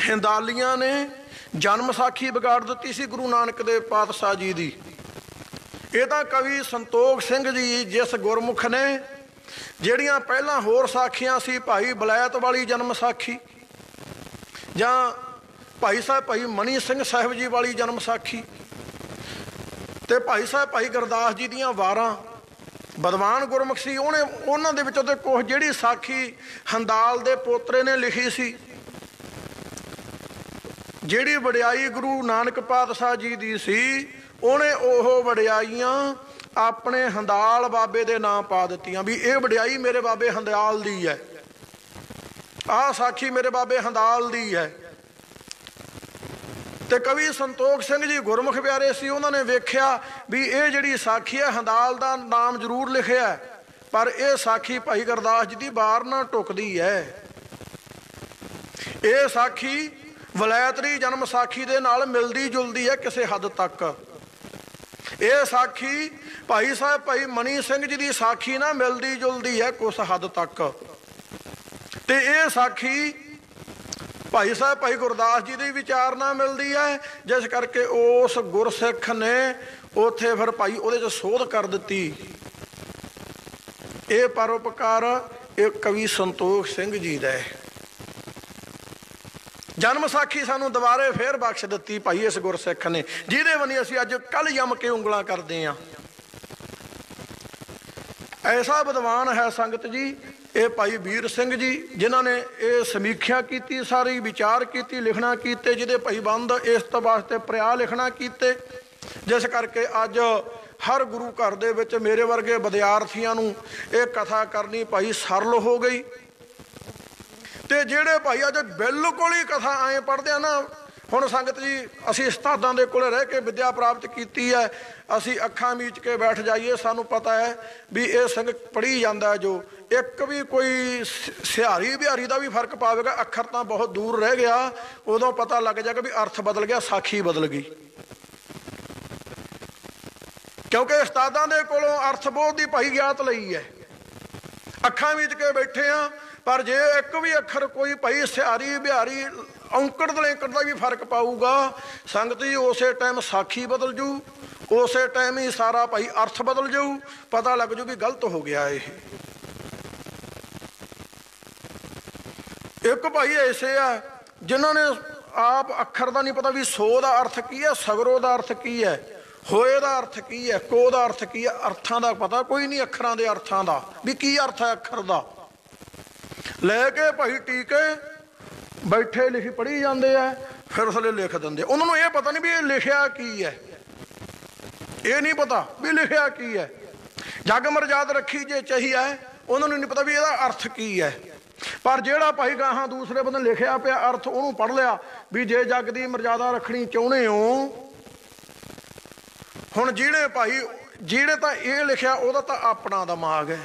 ਹਿੰਦਾਲੀਆਂ ਨੇ ਜਨਮ ਸਾਖੀ ਵਿਗਾੜ ਦਿੱਤੀ ਸੀ ਗੁਰੂ ਨਾਨਕ ਦੇਵ ਪਾਤਸ਼ਾਹ ਜੀ ਦੀ। ਇਹ ਤਾਂ ਕਵੀ ਸੰਤੋਖ ਸਿੰਘ ਜੀ ਜਿਸ ਗੁਰਮੁਖ ਨੇ ਜਿਹੜੀਆਂ ਪਹਿਲਾਂ ਹੋਰ ਸਾਖੀਆਂ ਸੀ, ਭਾਈ ਬਲੈਤ ਵਾਲੀ ਜਨਮ ਸਾਖੀ, ਜਾਂ ਭਾਈ ਸਾਹਿਬ ਭਾਈ ਮਣੀ ਸਿੰਘ ਸਾਹਿਬ ਜੀ ਵਾਲੀ ਜਨਮ ਸਾਖੀ, ਤੇ ਭਾਈ ਸਾਹਿਬ ਭਾਈ ਗੁਰਦਾਸ ਜੀ ਦੀਆਂ ਵਾਰਾਂ, ਵਿਦਵਾਨ ਗੁਰਮੁਖ ਸੀ। ਉਹਨਾਂ ਦੇ ਵਿੱਚੋਂ ਤੇ ਕੁਛ ਜਿਹੜੀ ਸਾਖੀ ਹੰਦਾਲ ਦੇ ਪੋਤਰੇ ਨੇ ਲਿਖੀ ਸੀ, ਜਿਹੜੀ ਵਡਿਆਈ ਗੁਰੂ ਨਾਨਕ ਪਾਤਸ਼ਾਹ ਜੀ ਦੀ ਸੀ, ਉਹਨੇ ਉਹ ਵਡਿਆਈਆਂ ਆਪਣੇ ਹੰਦਾਲ ਬਾਬੇ ਦੇ ਨਾਂ ਪਾ ਦਿੱਤੀਆਂ ਵੀ ਇਹ ਵਡਿਆਈ ਮੇਰੇ ਬਾਬੇ ਹੰਦਾਲ ਦੀ ਹੈ, ਆਹ ਸਾਖੀ ਮੇਰੇ ਬਾਬੇ ਹੰਦਾਲ ਦੀ ਹੈ। ਤੇ ਕਵੀ ਸੰਤੋਖ ਸਿੰਘ ਜੀ ਗੁਰਮੁਖ ਪਿਆਰੇ ਸੀ, ਉਹਨਾਂ ਨੇ ਵੇਖਿਆ ਵੀ ਇਹ ਜਿਹੜੀ ਸਾਖੀ ਹੈ ਹੰਦਾਲ ਦਾ ਨਾਮ ਜ਼ਰੂਰ ਲਿਖਿਆ, ਪਰ ਇਹ ਸਾਖੀ ਭਾਈ ਗੁਰਦਾਸ ਜੀ ਦੀ ਬਾਹਰ ਨਾ ਟੁਕਦੀ ਹੈ। ਇਹ ਸਾਖੀ ਵਲੈਤ ਦੀ ਜਨਮ ਸਾਖੀ ਦੇ ਨਾਲ ਮਿਲਦੀ ਜੁਲਦੀ ਹੈ ਕਿਸੇ ਹੱਦ ਤੱਕ। ਇਹ ਸਾਖੀ ਭਾਈ ਸਾਹਿਬ ਭਾਈ ਮਣੀ ਸਿੰਘ ਜੀ ਦੀ ਸਾਖੀ ਨਾਲ ਮਿਲਦੀ ਜੁਲਦੀ ਹੈ ਕੁਛ ਹੱਦ ਤੱਕ। ਤੇ ਇਹ ਸਾਖੀ ਭਾਈ ਸਾਹਿਬ ਭਾਈ ਗੁਰਦਾਸ ਜੀ ਦੀ ਵਿਚਾਰ ਨਾਲ ਮਿਲਦੀ ਹੈ, ਜਿਸ ਕਰਕੇ ਉਸ ਗੁਰਸਿੱਖ ਨੇ ਉੱਥੇ ਫਿਰ ਭਾਈ ਉਹਦੇ 'ਚ ਸੋਧ ਕਰ ਦਿੱਤੀ। ਇਹ ਪਰਉਪਕਾਰ ਇਹ ਕਵੀ ਸੰਤੋਖ ਸਿੰਘ ਜੀ ਦਾ ਹੈ। ਜਨਮ ਸਾਖੀ ਸਾਨੂੰ ਦੁਬਾਰੇ ਫੇਰ ਬਖਸ਼ ਦਿੱਤੀ ਭਾਈ ਇਸ ਗੁਰਸਿੱਖ ਨੇ, ਜਿਹਦੇ ਬੰਨੀ ਅਸੀਂ ਅੱਜ ਕੱਲ੍ਹ ਜੰਮ ਕੇ ਉਂਗਲਾਂ ਕਰਦੇ ਹਾਂ। ਐਸਾ ਵਿਦਵਾਨ ਹੈ ਸੰਗਤ ਜੀ ਇਹ ਭਾਈ ਵੀਰ ਸਿੰਘ ਜੀ, ਜਿਨ੍ਹਾਂ ਨੇ ਇਹ ਸਮੀਖਿਆ ਕੀਤੀ, ਸਾਰੀ ਵਿਚਾਰ ਕੀਤੀ, ਲਿਖਣਾ ਕੀਤੇ, ਜਿਹਦੇ ਭਾਈਬੰਦ ਇਸ ਤੋਂ ਵਾਸਤੇ ਪ੍ਰਿਆ ਲਿਖਣਾ ਕੀਤੇ, ਜਿਸ ਕਰਕੇ ਅੱਜ ਹਰ ਗੁਰੂ ਘਰ ਦੇ ਵਿੱਚ ਮੇਰੇ ਵਰਗੇ ਵਿਦਿਆਰਥੀਆਂ ਨੂੰ ਇਹ ਕਥਾ ਕਰਨੀ ਭਾਈ ਸਰਲ ਹੋ ਗਈ। ਤੇ ਜਿਹੜੇ ਭਾਈ ਅੱਜ ਬਿਲਕੁਲ ਹੀ ਕਥਾ ਐਂ ਪੜ੍ਹਦੇ ਆ ਨਾ, ਹੁਣ ਸੰਗਤ ਜੀ ਅਸੀਂ ਉਸਤਾਦਾਂ ਦੇ ਕੋਲ ਰਹਿ ਕੇ ਵਿੱਦਿਆ ਪ੍ਰਾਪਤ ਕੀਤੀ ਹੈ, ਅਸੀਂ ਅੱਖਾਂ ਮੀਚ ਕੇ ਬੈਠ ਜਾਈਏ, ਸਾਨੂੰ ਪਤਾ ਹੈ ਵੀ ਇਹ ਸਿੰਘ ਪੜ੍ਹੀ ਜਾਂਦਾ, ਜੋ ਇੱਕ ਵੀ ਕੋਈ ਸਿਹਾਰੀ ਬਿਹਾਰੀ ਦਾ ਵੀ ਫਰਕ ਪਾਵੇਗਾ, ਅੱਖਰ ਤਾਂ ਬਹੁਤ ਦੂਰ ਰਹਿ ਗਿਆ, ਉਦੋਂ ਪਤਾ ਲੱਗ ਜਾਏਗਾ ਵੀ ਅਰਥ ਬਦਲ ਗਿਆ, ਸਾਖੀ ਬਦਲ ਗਈ। क्योंकि उस्तादां दे कोलों अर्थबोध की भाई ज्ञात लई है, अखां मीच के बैठे हाँ, पर जे एक भी अखर कोई भाई सिहारी बिहारी औंकड़ दलेंकड़ का भी फर्क पाऊगा संगत जी, उस टाइम साखी बदल जू, उस टाइम ही सारा भाई अर्थ बदल जाऊ, पता लग जू भी गलत हो गया। ये एक भाई ऐसे है जिन्होंने आप अखर का नहीं पता भी सो का अर्थ की है, सगरों का अर्थ की है, होए का अर्थ की है, को का अर्थ की है, अर्थां का पता कोई नहीं, अखरां दे अर्थां का भी की अर्थ है अखर का, लैके भाई टीके बैठे लिखी पढ़ी जाते हैं, फिर उसले लिख देंगे। उन्होंने ये पता नहीं भी ये लिखिया की है, ये नहीं पता भी लिखिया की है। जग मर्याद रखी जे चाहिए, उन्होंने नहीं पता भी इसका अर्थ की है। पर जेड़ा भाई गाहां दूसरे बंदे लिखिया पिया अर्थ उन्होंने पढ़ लिया भी जे जग की मर्यादा रखनी चाहते हो, हुण जिहड़े भाई जिहड़े तो ये लिखिया वह तो अपना दिमाग है,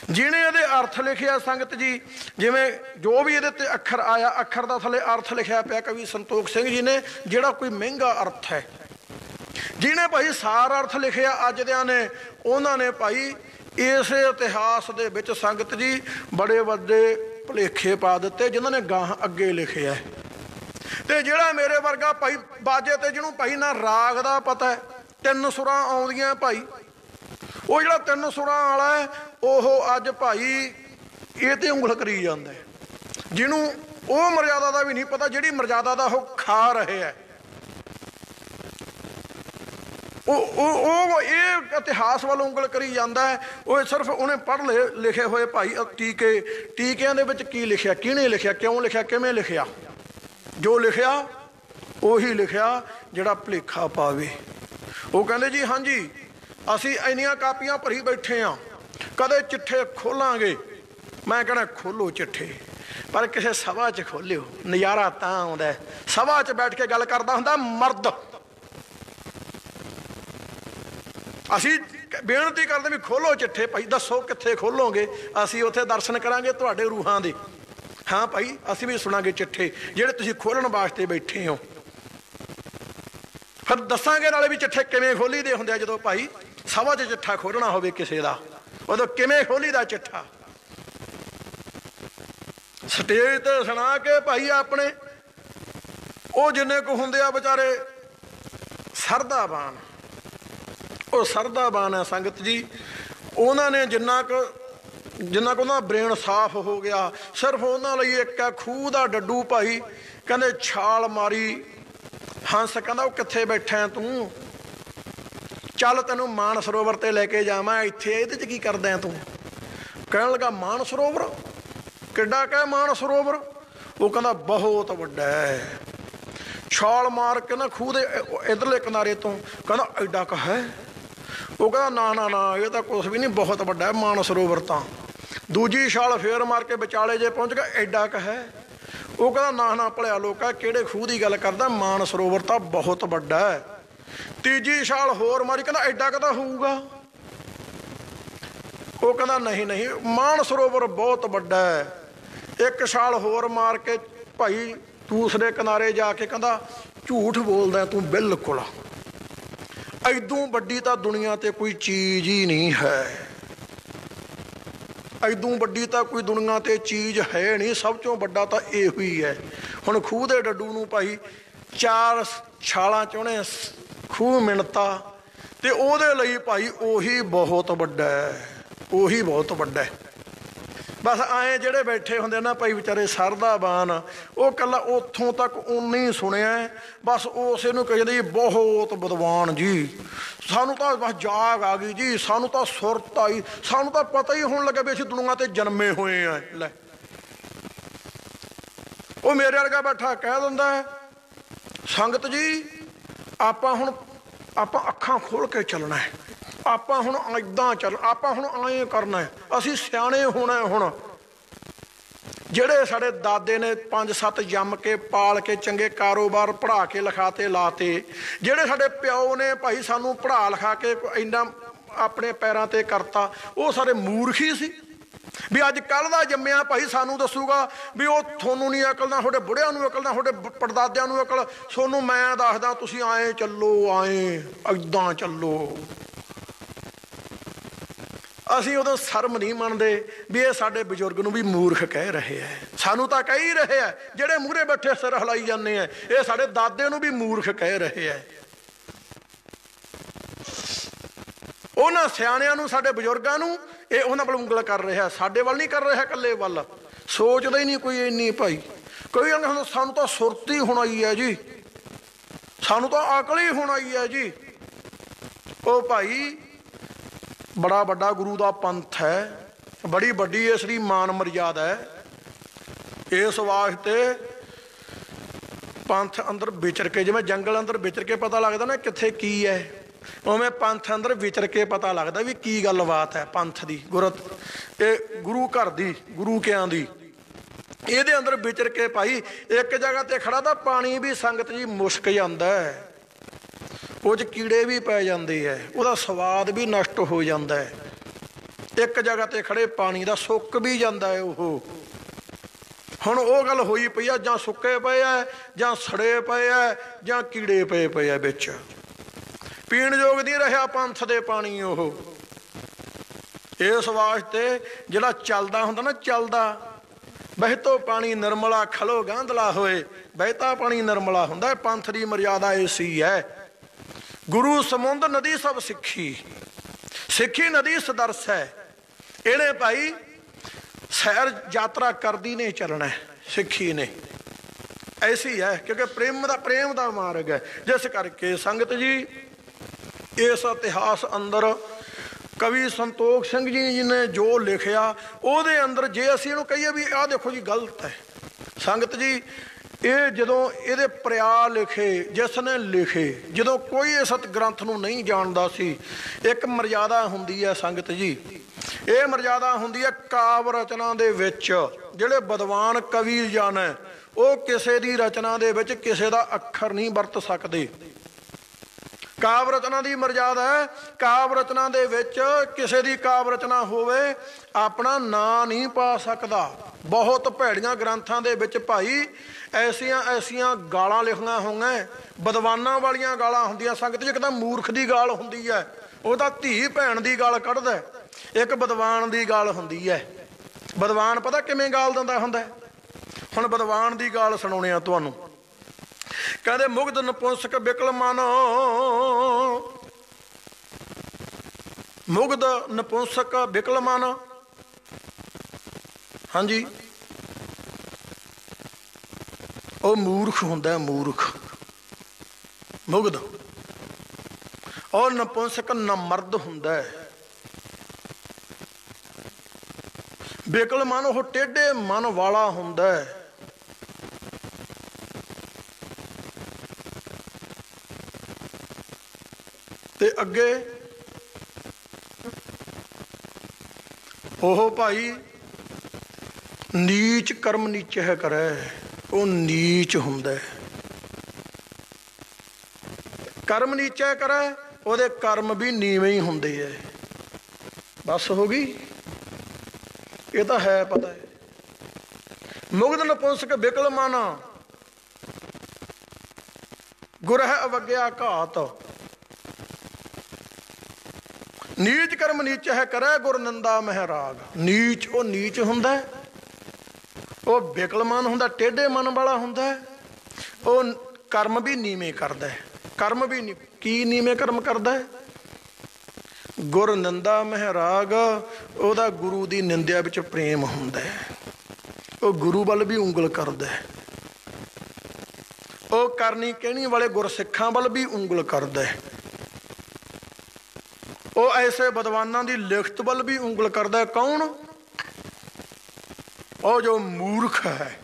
जिन्हें ये अर्थ लिखिया संगत जी, जिमें जो भी ये अखर आया, अखर का थले अर्थ लिखिया पिया कवि संतोख सिंह जी ने, जिहड़ा कोई महंगा अर्थ है। जिन्हें भाई सार अर्थ लिखिया अज दियां ने, उन्होंने भाई इस इतिहास दे विच संगत जी बड़े वड्डे भुलेखे पा दिते, जिन्होंने गाह अगे लिखिया है। ते जिहड़ा मेरे वर्गा भाई बाजे ते जिन्होंने भाई ना राग का पता है, तीन सुरां आउंदियां भाई, वो जिहड़ा तीन सुरां वाला है ओह अज भाई ये ते उंगल करी जांदा है, जिन्हों वो मर्यादा का भी नहीं पता, जिहड़ी मर्यादा का वो खा रहे है। ये इतिहास वाल उंगल करी जाता है, वो सिर्फ उन्हें पढ़ लिखे हुए भाई टीके, टीकियां दे विच की लिखिया, किहने लिखिया, क्यों लिखिया, किवें लिखिया, जो लिखिया उही लिखिया जिहड़ा भुलेखा पावे। वो कहंदे जी हाँ जी असी इन्नियां कापियां भरी बैठे हाँ, कदे चिट्ठे खोलांगे, मैं कहना खोलो चिट्ठे, पर किसी सभा च खोलियो, नज़ारा तां आउंदा है, सभा च बैठ के गल करदा हुंदा मर्द। असी बेनती करते भी खोलो चिट्ठे भाई, दसो कित्थे खोलोगे, असी उत्थे दर्शन करांगे तुहाडे रूहां दे, हाँ भाई असी भी सुनांगे चिट्ठे जिहड़े तुसीं खोलण वास्ते बैठे हो। फिर दसांगे नाले भी चिट्ठे किवें खोली दे हुंदे, जदों भाई सभा च चिट्ठा खोलना होवे किसे दा, उदों किवें खोली दा चिट्ठा। स्टेज ते सुना के भाई अपने वो जिन्ने को हुंदे आ बेचारे सरदाबान, वो सरदाबान है संगत जी, उन्होंने जिन्ना को ना ब्रेन साफ हो गया, सिर्फ उन्होंने एक है खूह का डड्डू भाई, कहते छाल मारी, हंस कहता वो कित्थे बैठा है तू, चल तेनों मान सरोवर ते लेके जावां, इत्थे इहदे च की करदा है तू, कहन लगा मान सरोवर, किड्डा कह मान सरोवर, वो कहता बहुत वड्डा है, छाल मार के ना खूह दे इधरले किनारे तो, कहता एडा क है, वो कहता ना ना ना ये तो कुछ भी नहीं, बहुत वड्डा है मान सरोवर तो, दूजी छाल फेर मार के विचाले जे पहुँच गया, एडा क है, वो कहता ना ना भलिया लोका किहड़े खूह की गल करदा, मान सरोवर तो बहुत वड्डा है। तीजी छाल होर मारी, कहता एडा क तां होऊगा, वो कहता नहीं नहीं मान सरोवर बहुत वड्डा है। एक छाल होर मार के भाई दूसरे किनारे जाके कहता झूठ बोलदा तू, बिल्कुल ऐदों वड्डी तां दुनिया ते कोई चीज़ ही नहीं है, ऐदों वड्डी तां कोई दुनिया ते चीज़ है नहीं, सब चों वड्डा तां इहो ही है। हुण खूह दे डड्डू नूं भाई चार छालां च उहने खूह मिणता ते ओहदे लई भाई ओही बहुत वड्डा है, ओही बहुत वड्डा है। बस आए जेड़े बैठे होंदे ना भाई बेचारे सरदाबान, वो कला उतों तक उन्नी ही सुनिया, बस उस नूं कहदे जी बहुत विद्वान जी, सानू तो बस जाग आ गई जी, सानू तो सुरत आई, सानू तो पता ही होने लगा भी असीं दुनिया ते जन्मे हुए हैं। लै वो मेरे वर्गा बैठा कह दिंदा है संगत जी आपां हुण आपां अखां खोल के चलना है, आपां हुण इदां चल, आपां हुण आए करना है, असीं सियाणे होना है। हुण ਜਿਹੜੇ ਸਾਡੇ ਦਾਦੇ ਨੇ 5-7 ਜੰਮ ਕੇ ਪਾਲ ਕੇ ਚੰਗੇ ਕਾਰੋਬਾਰ ਪੜ੍ਹਾ ਕੇ ਲਿਖਾਤੇ ਲਾਤੇ, ਜਿਹੜੇ ਸਾਡੇ ਪਿਓ ਨੇ ਭਾਈ ਸਾਨੂੰ ਪੜ੍ਹਾ ਲਿਖਾ ਕੇ ਇੰਨਾ ਆਪਣੇ ਪੈਰਾਂ ਤੇ ਕਰਤਾ, ਉਹ ਸਾਰੇ ਮੂਰਖ ਹੀ ਸੀ। ਵੀ ਅੱਜ ਕੱਲ੍ਹ ਦਾ ਜੰਮਿਆ ਭਾਈ ਸਾਨੂੰ ਦੱਸੂਗਾ ਵੀ ਉਹ ਤੁਹਾਨੂੰ ਨਹੀਂ ਅਕਲ, ਨਾ ਤੁਹਾਡੇ ਬੁੜਿਆਂ ਨੂੰ ਅਕਲ, ਨਾ ਤੁਹਾਡੇ ਪੜਦਾਦਿਆਂ ਨੂੰ ਅਕਲ, ਤੁਹਾਨੂੰ ਮੈਂ ਦੱਸਦਾ ਤੁਸੀਂ ਆਏ ਚੱਲੋ, ਆਏ ਇੱਦਾਂ ਚੱਲੋ। ਅਸੀਂ ਉਦੋਂ ਸ਼ਰਮ ਨਹੀਂ ਮੰਨਦੇ ਵੀ ਇਹ ਸਾਡੇ ਬਜ਼ੁਰਗ ਨੂੰ ਵੀ ਮੂਰਖ ਕਹਿ ਰਹੇ ਹੈ। ਸਾਨੂੰ ਤਾਂ ਕਹਿ ਹੀ ਰਹੇ ਹੈ, ਜਿਹੜੇ ਮੂਹਰੇ ਬੈਠੇ ਸਿਰ ਹਿਲਾਈ ਜਾਂਦੇ ਆ, ਇਹ ਸਾਡੇ ਦਾਦੇ ਨੂੰ ਵੀ ਮੂਰਖ ਕਹਿ ਰਹੇ ਹੈ। ਉਹਨਾਂ ਸਿਆਣਿਆਂ ਨੂੰ, ਸਾਡੇ ਬਜ਼ੁਰਗਾਂ ਨੂੰ ਇਹ ਉਹਨਾਂ ਵੱਲ ਉਂਗਲ ਕਰ ਰਿਹਾ, ਸਾਡੇ ਵੱਲ ਨਹੀਂ ਕਰ ਰਿਹਾ, ਇਕੱਲੇ ਵੱਲ। ਸੋਚਦਾ ਹੀ ਨਹੀਂ ਕੋਈ ਇੰਨੀ ਭਾਈ। ਕੋਈ ਕਹਿੰਦਾ ਸਾਨੂੰ ਤਾਂ ਸੁਰਤ ਹੀ ਹੋਣੀ ਹੈ ਜੀ, ਸਾਨੂੰ ਤਾਂ ਅਕਲ ਹੀ ਹੋਣੀ ਹੈ ਜੀ। ਉਹ ਭਾਈ ਬੜਾ ਵੱਡਾ ਗੁਰੂ ਦਾ ਪੰਥ ਹੈ, ਬੜੀ ਵੱਡੀ ਇਸ ਦੀ ਮਾਨ ਮਰਿਆਦਾ ਹੈ। ਇਸ ਵਾਸਤੇ ਪੰਥ ਅੰਦਰ ਵਿਚਰ ਕੇ, ਜਿਵੇਂ ਜੰਗਲ ਅੰਦਰ ਵਿਚਰ ਕੇ ਪਤਾ ਲੱਗਦਾ ਨਾ ਕਿੱਥੇ ਕੀ ਹੈ, ਉਵੇਂ ਪੰਥ ਅੰਦਰ ਵਿਚਰ ਕੇ ਪਤਾ ਲੱਗਦਾ ਵੀ ਕੀ ਗੱਲਬਾਤ ਹੈ ਪੰਥ ਦੀ, ਇਹ ਗੁਰੂ ਘਰ ਦੀ, ਗੁਰੂ ਕਿਆਂ ਦੀ। ਇਹਦੇ ਅੰਦਰ ਵਿਚਰ ਕੇ ਭਾਈ ਇੱਕ ਜਗ੍ਹਾ ਤੇ ਖੜਾ ਤਾਂ ਪਾਣੀ ਵੀ ਸੰਗਤ ਜੀ ਮੁਸ਼ਕ ਜਾਂਦਾ ਹੈ, ਉਹ 'ਚ ਕੀੜੇ ਵੀ ਪੈ ਜਾਂਦੇ ਹੈ, ਉਹਦਾ ਸਵਾਦ ਵੀ ਨਸ਼ਟ ਹੋ ਜਾਂਦਾ ਹੈ। ਇੱਕ ਜਗ੍ਹਾ ਤੇ ਖੜੇ ਪਾਣੀ ਦਾ ਸੁੱਕ ਵੀ ਜਾਂਦਾ ਹੈ ਉਹ। ਹੁਣ ਉਹ ਗੱਲ ਹੋਈ ਪਈ ਆ, ਜਾਂ ਸੁੱਕੇ ਪਏ ਆ, ਜਾਂ ਸੜੇ ਪਏ ਆ, ਜਾਂ ਕੀੜੇ ਪਏ ਆ ਵਿੱਚ, ਪੀਣ ਯੋਗ ਨਹੀਂ ਰਿਹਾ ਪੰਥ ਦੇ ਪਾਣੀ ਉਹ। ਇਸ ਵਾਸਤੇ ਜਿਹੜਾ ਚੱਲਦਾ ਹੁੰਦਾ ਨਾ, ਚੱਲਦਾ ਬਹਿਤੋ ਪਾਣੀ ਨਿਰਮਲਾ ਖਲੋ ਗਾਂਧਲਾ ਹੋਏ, ਬਹਿਤਾ ਪਾਣੀ ਨਿਰਮਲਾ ਹੁੰਦਾ। ਪੰਥ ਦੀ ਮਰਿਆਦਾ ਐਸੀ ਹੈ। ਗੁਰੂ ਸਮੁੰਦ ਨਦੀ ਸਭ ਸਿੱਖੀ, ਸਿੱਖੀ ਨਦੀ ਸਦਰਸ ਹੈ। ਇਹਨੇ ਭਾਈ ਸੈਰ ਯਾਤਰਾ ਕਰਦੀ ਨੇ ਚੱਲਣਾ ਸਿੱਖੀ ਨੇ, ਐਸੀ ਹੈ ਕਿਉਂਕਿ ਪ੍ਰੇਮ ਦਾ ਮਾਰਗ ਹੈ। ਜਿਸ ਕਰਕੇ ਸੰਗਤ ਜੀ ਇਸ ਇਤਿਹਾਸ ਅੰਦਰ ਕਵੀ ਸੰਤੋਖ ਸਿੰਘ ਜੀ ਨੇ ਜੋ ਲਿਖਿਆ, ਉਹਦੇ ਅੰਦਰ ਜੇ ਅਸੀਂ ਇਹਨੂੰ ਕਹੀਏ ਵੀ ਆਹ ਦੇਖੋ ਜੀ ਗਲਤ ਹੈ, ਸੰਗਤ ਜੀ ਇਹ ਜਦੋਂ ਇਹਦੇ ਪ੍ਰਿਆ ਲਿਖੇ, ਜਿਸ ਨੇ ਲਿਖੇ, ਜਦੋਂ ਕੋਈ ਇਸ ਗ੍ਰੰਥ ਨੂੰ ਨਹੀਂ ਜਾਣਦਾ ਸੀ, ਇੱਕ ਮਰਿਆਦਾ ਹੁੰਦੀ ਹੈ ਸੰਗਤ ਜੀ, ਇਹ ਮਰਿਆਦਾ ਹੁੰਦੀ ਹੈ ਕਾਵ ਰਚਨਾ ਦੇ ਵਿੱਚ। ਜਿਹੜੇ ਵਿਦਵਾਨ ਕਵੀ ਜਨ ਹੈ ਉਹ ਕਿਸੇ ਦੀ ਰਚਨਾ ਦੇ ਵਿੱਚ ਕਿਸੇ ਦਾ ਅੱਖਰ ਨਹੀਂ ਵਰਤ ਸਕਦੇ। ਕਾਵ ਰਚਨਾ ਦੀ ਮਰਿਆਦਾ ਹੈ, ਕਾਵ ਰਚਨਾ ਦੇ ਵਿੱਚ ਕਿਸੇ ਦੀ ਕਾਵ ਰਚਨਾ ਹੋਵੇ ਆਪਣਾ ਨਾਂ ਨਹੀਂ ਪਾ ਸਕਦਾ। ਬਹੁਤ ਭੈੜੀਆਂ ਗ੍ਰੰਥਾਂ ਦੇ ਵਿੱਚ ਭਾਈ ਐਸੀਆਂ ਗਾਲਾਂ ਲਿਖੀਆਂ ਹੋਈਆਂ, ਵਿਦਵਾਨਾਂ ਵਾਲੀਆਂ ਗਾਲਾਂ ਹੁੰਦੀਆਂ ਸੰਗਤ ਜੀ। ਇੱਕ ਤਾਂ ਮੂਰਖ ਦੀ ਗਾਲ ਹੁੰਦੀ ਹੈ, ਉਹ ਤਾਂ ਧੀ ਭੈਣ ਦੀ ਗਾਲ ਕੱਢਦਾ। ਇੱਕ ਵਿਦਵਾਨ ਦੀ ਗਾਲ ਹੁੰਦੀ ਹੈ। ਵਿਦਵਾਨ ਪਤਾ ਕਿਵੇਂ ਗਾਲ ਦਿੰਦਾ ਹੁੰਦਾ? ਹੁਣ ਵਿਦਵਾਨ ਦੀ ਗਾਲ ਸੁਣਾਉਣੇ ਆ ਤੁਹਾਨੂੰ। ਕਹਿੰਦੇ ਮੁਗਧ ਨਪੁੰਸਕ ਬਿਕਲ ਮਨ, ਮੁਗਧ ਨਪੁੰਸਕ ਬਿਕਲ ਮਨ, ਹਾਂਜੀ ਉਹ ਮੂਰਖ ਹੁੰਦਾ, ਮੂਰਖ ਮੁਗਧ। ਔਰ ਨਪੁੰਸਕ ਨਮਰਦ ਹੁੰਦਾ। ਬਿਕਲ ਮਨ ਉਹ ਟੇਢੇ ਮਨ ਵਾਲਾ ਹੁੰਦਾ। ਤੇ ਅੱਗੇ ਉਹ ਭਾਈ ਨੀਚ ਕਰਮ ਨੀਚੇ ਕਰੇ, ਉਹ ਨੀਚ ਹੁੰਦਾ। ਕਰਮ ਨੀਚੇ ਕਰੇ, ਉਹਦੇ ਕਰਮ ਵੀ ਨੀਵੇਂ ਹੀ ਹੁੰਦੇ ਹੈ। ਬਸ ਹੋ ਗਈ, ਇਹ ਤਾਂ ਹੈ ਪਤਾ ਹੈ। ਮੁਗਧ ਨਪੁੰਸਕ ਬਿਕਲ ਮਨ, ਗੁਰਹਿ ਅਵਗਿਆ ਘਾਤ, ਨੀਚ ਕਰਮ ਨੀਚ ਹੈ ਕਰੇ ਗੁਰ ਨਿੰਦਾ ਮਹਿ ਰਾਗ। ਨੀਚ ਉਹ ਨੀਚ ਹੁੰਦਾ, ਉਹ ਬਿਕਲ ਮਨ ਹੁੰਦਾ, ਟੇਢੇ ਮਨ ਵਾਲਾ ਹੁੰਦਾ। ਉਹ ਕਰਮ ਵੀ ਨੀਵੇਂ ਕਰਦਾ। ਕਰਮ ਵੀ ਕੀ ਨੀਵੇਂ ਕਰਮ ਕਰਦਾ? ਗੁਰ ਨਿੰਦਾ ਮਹਿ ਰਾਗ, ਉਹਦਾ ਗੁਰੂ ਦੀ ਨਿੰਦਿਆ ਵਿੱਚ ਪ੍ਰੇਮ ਹੁੰਦਾ। ਉਹ ਗੁਰੂ ਵੱਲ ਵੀ ਉਂਗਲ ਕਰਦਾ। ਉਹ ਕਰਨੀ ਕਹਿਣੀ ਵਾਲੇ ਗੁਰਸਿੱਖਾਂ ਵੱਲ ਵੀ ਉਂਗਲ ਕਰਦਾ। ਉਹ ਐਸੇ ਵਿਦਵਾਨਾਂ ਦੀ ਲਿਖਤ ਵੱਲ ਵੀ ਉਂਗਲ ਕਰਦਾ। ਕੌਣ? ਉਹ ਜੋ ਮੂਰਖ ਹੈ,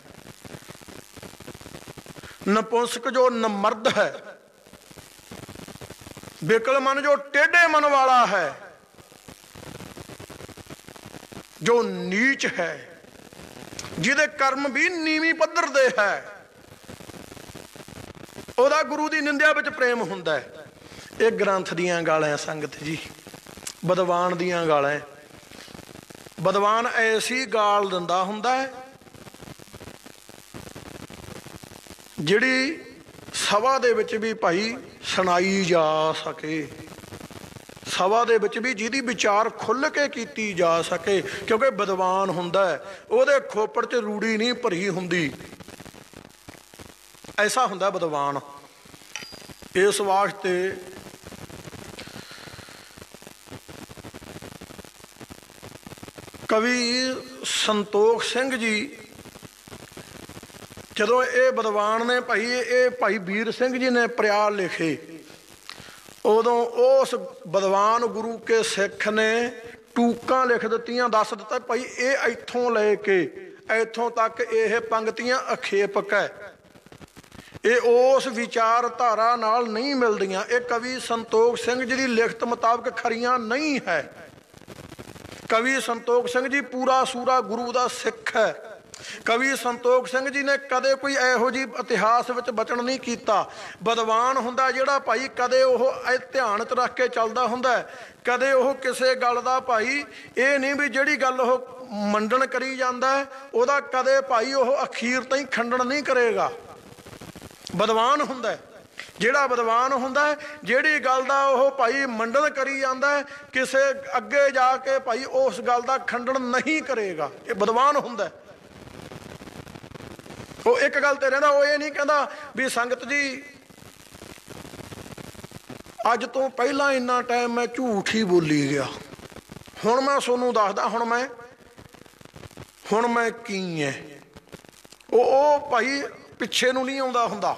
ਨਪੁੰਸਕ ਜੋ ਨਮਰਦ ਹੈ, ਬਿਕਲ ਮਨ ਜੋ ਟੇਢੇ ਮਨ ਵਾਲਾ ਹੈ, ਜੋ ਨੀਚ ਹੈ, ਜਿਹਦੇ ਕਰਮ ਵੀ ਨੀਵੀਂ ਪੱਧਰ ਦੇ ਹੈ, ਉਹਦਾ ਗੁਰੂ ਦੀ ਨਿੰਦਿਆ ਵਿੱਚ ਪ੍ਰੇਮ ਹੁੰਦਾ ਹੈ। ਇਹ ਗ੍ਰੰਥ ਦੀਆਂ ਗਾਲਾਂ ਸੰਗਤ ਜੀ, ਵਿਦਵਾਨ ਦੀਆਂ ਗਾਲਾਂ। ਵਿਦਵਾਨ ਐਸੀ ਗਾਲ ਦਿੰਦਾ ਹੁੰਦਾ ਹੈ ਜਿਹੜੀ ਸਭਾ ਦੇ ਵਿੱਚ ਵੀ ਭਾਈ ਸੁਣਾਈ ਜਾ ਸਕੇ, ਸਭਾ ਦੇ ਵਿੱਚ ਵੀ ਜਿਹਦੀ ਵਿਚਾਰ ਖੁੱਲ੍ਹ ਕੇ ਕੀਤੀ ਜਾ ਸਕੇ, ਕਿਉਂਕਿ ਵਿਦਵਾਨ ਹੁੰਦਾ ਹੈ ਉਹਦੇ ਖੋਪੜ 'ਚ ਰੂੜੀ ਨਹੀਂ ਭਰੀ ਹੁੰਦੀ, ਐਸਾ ਹੁੰਦਾ ਵਿਦਵਾਨ। ਇਸ ਵਾਸਤੇ ਕਵੀ ਸੰਤੋਖ ਸਿੰਘ ਜੀ ਜਦੋਂ ਇਹ ਵਿਦਵਾਨ ਨੇ ਭਾਈ, ਇਹ ਭਾਈ ਵੀਰ ਸਿੰਘ ਜੀ ਨੇ ਪ੍ਰਿਆਲ ਲਿਖੇ, ਉਦੋਂ ਉਸ ਵਿਦਵਾਨ ਗੁਰੂ ਕੇ ਸਿੱਖ ਨੇ ਟੂਕਾਂ ਲਿਖ ਦਿੱਤੀਆਂ, ਦੱਸ ਦਿੱਤਾ ਭਾਈ ਇਹ ਇੱਥੋਂ ਲੈ ਕੇ ਇੱਥੋਂ ਤੱਕ ਇਹ ਪੰਗਤੀਆਂ ਅਖੇਪਕ ਹੈ, ਇਹ ਉਸ ਵਿਚਾਰਧਾਰਾ ਨਾਲ ਨਹੀਂ ਮਿਲਦੀਆਂ, ਇਹ ਕਵੀ ਸੰਤੋਖ ਸਿੰਘ ਜੀ ਦੀ ਲਿਖਤ ਮੁਤਾਬਕ ਖਰੀਆਂ ਨਹੀਂ ਹੈ। ਕਵੀ ਸੰਤੋਖ ਸਿੰਘ ਜੀ ਪੂਰਾ ਸੂਰਾ ਗੁਰੂ ਦਾ ਸਿੱਖ ਹੈ। ਕਵੀ ਸੰਤੋਖ ਸਿੰਘ ਜੀ ਨੇ ਕਦੇ ਕੋਈ ਇਹੋ ਜਿਹੀ ਇਤਿਹਾਸ ਵਿੱਚ ਬਚਨ ਨਹੀਂ ਕੀਤਾ। ਵਿਦਵਾਨ ਹੁੰਦਾ ਜਿਹੜਾ ਭਾਈ, ਕਦੇ ਉਹ ਇਹ ਧਿਆਨ 'ਚ ਰੱਖ ਕੇ ਚੱਲਦਾ ਹੁੰਦਾ, ਕਦੇ ਉਹ ਕਿਸੇ ਗੱਲ ਦਾ ਭਾਈ ਇਹ ਨਹੀਂ ਵੀ ਜਿਹੜੀ ਗੱਲ ਉਹ ਮੰਡਣ ਕਰੀ ਜਾਂਦਾ ਉਹਦਾ ਕਦੇ ਭਾਈ ਉਹ ਅਖੀਰ ਤਾਈਂ ਖੰਡਨ ਨਹੀਂ ਕਰੇਗਾ। ਵਿਦਵਾਨ ਹੁੰਦਾ ਜਿਹੜਾ ਵਿਦਵਾਨ ਹੁੰਦਾ, ਜਿਹੜੀ ਗੱਲ ਦਾ ਉਹ ਭਾਈ ਮੰਡਨ ਕਰੀ ਜਾਂਦਾ, ਕਿਸੇ ਅੱਗੇ ਜਾ ਕੇ ਭਾਈ ਉਸ ਗੱਲ ਦਾ ਖੰਡਨ ਨਹੀਂ ਕਰੇਗਾ, ਇਹ ਵਿਦਵਾਨ ਹੁੰਦਾ। ਉਹ ਇੱਕ ਗੱਲ ਤੇ ਰਹਿੰਦਾ, ਉਹ ਇਹ ਨਹੀਂ ਕਹਿੰਦਾ ਵੀ ਸੰਗਤ ਜੀ ਅੱਜ ਤੋਂ ਪਹਿਲਾਂ ਇੰਨਾ ਟਾਈਮ ਮੈਂ ਝੂਠ ਹੀ ਬੋਲੀ ਗਿਆ, ਹੁਣ ਮੈਂ ਤੁਹਾਨੂੰ ਦੱਸਦਾ ਹੁਣ ਮੈਂ ਕੀ ਹੈ। ਉਹ ਭਾਈ ਪਿੱਛੇ ਨੂੰ ਨਹੀਂ ਆਉਂਦਾ ਹੁੰਦਾ,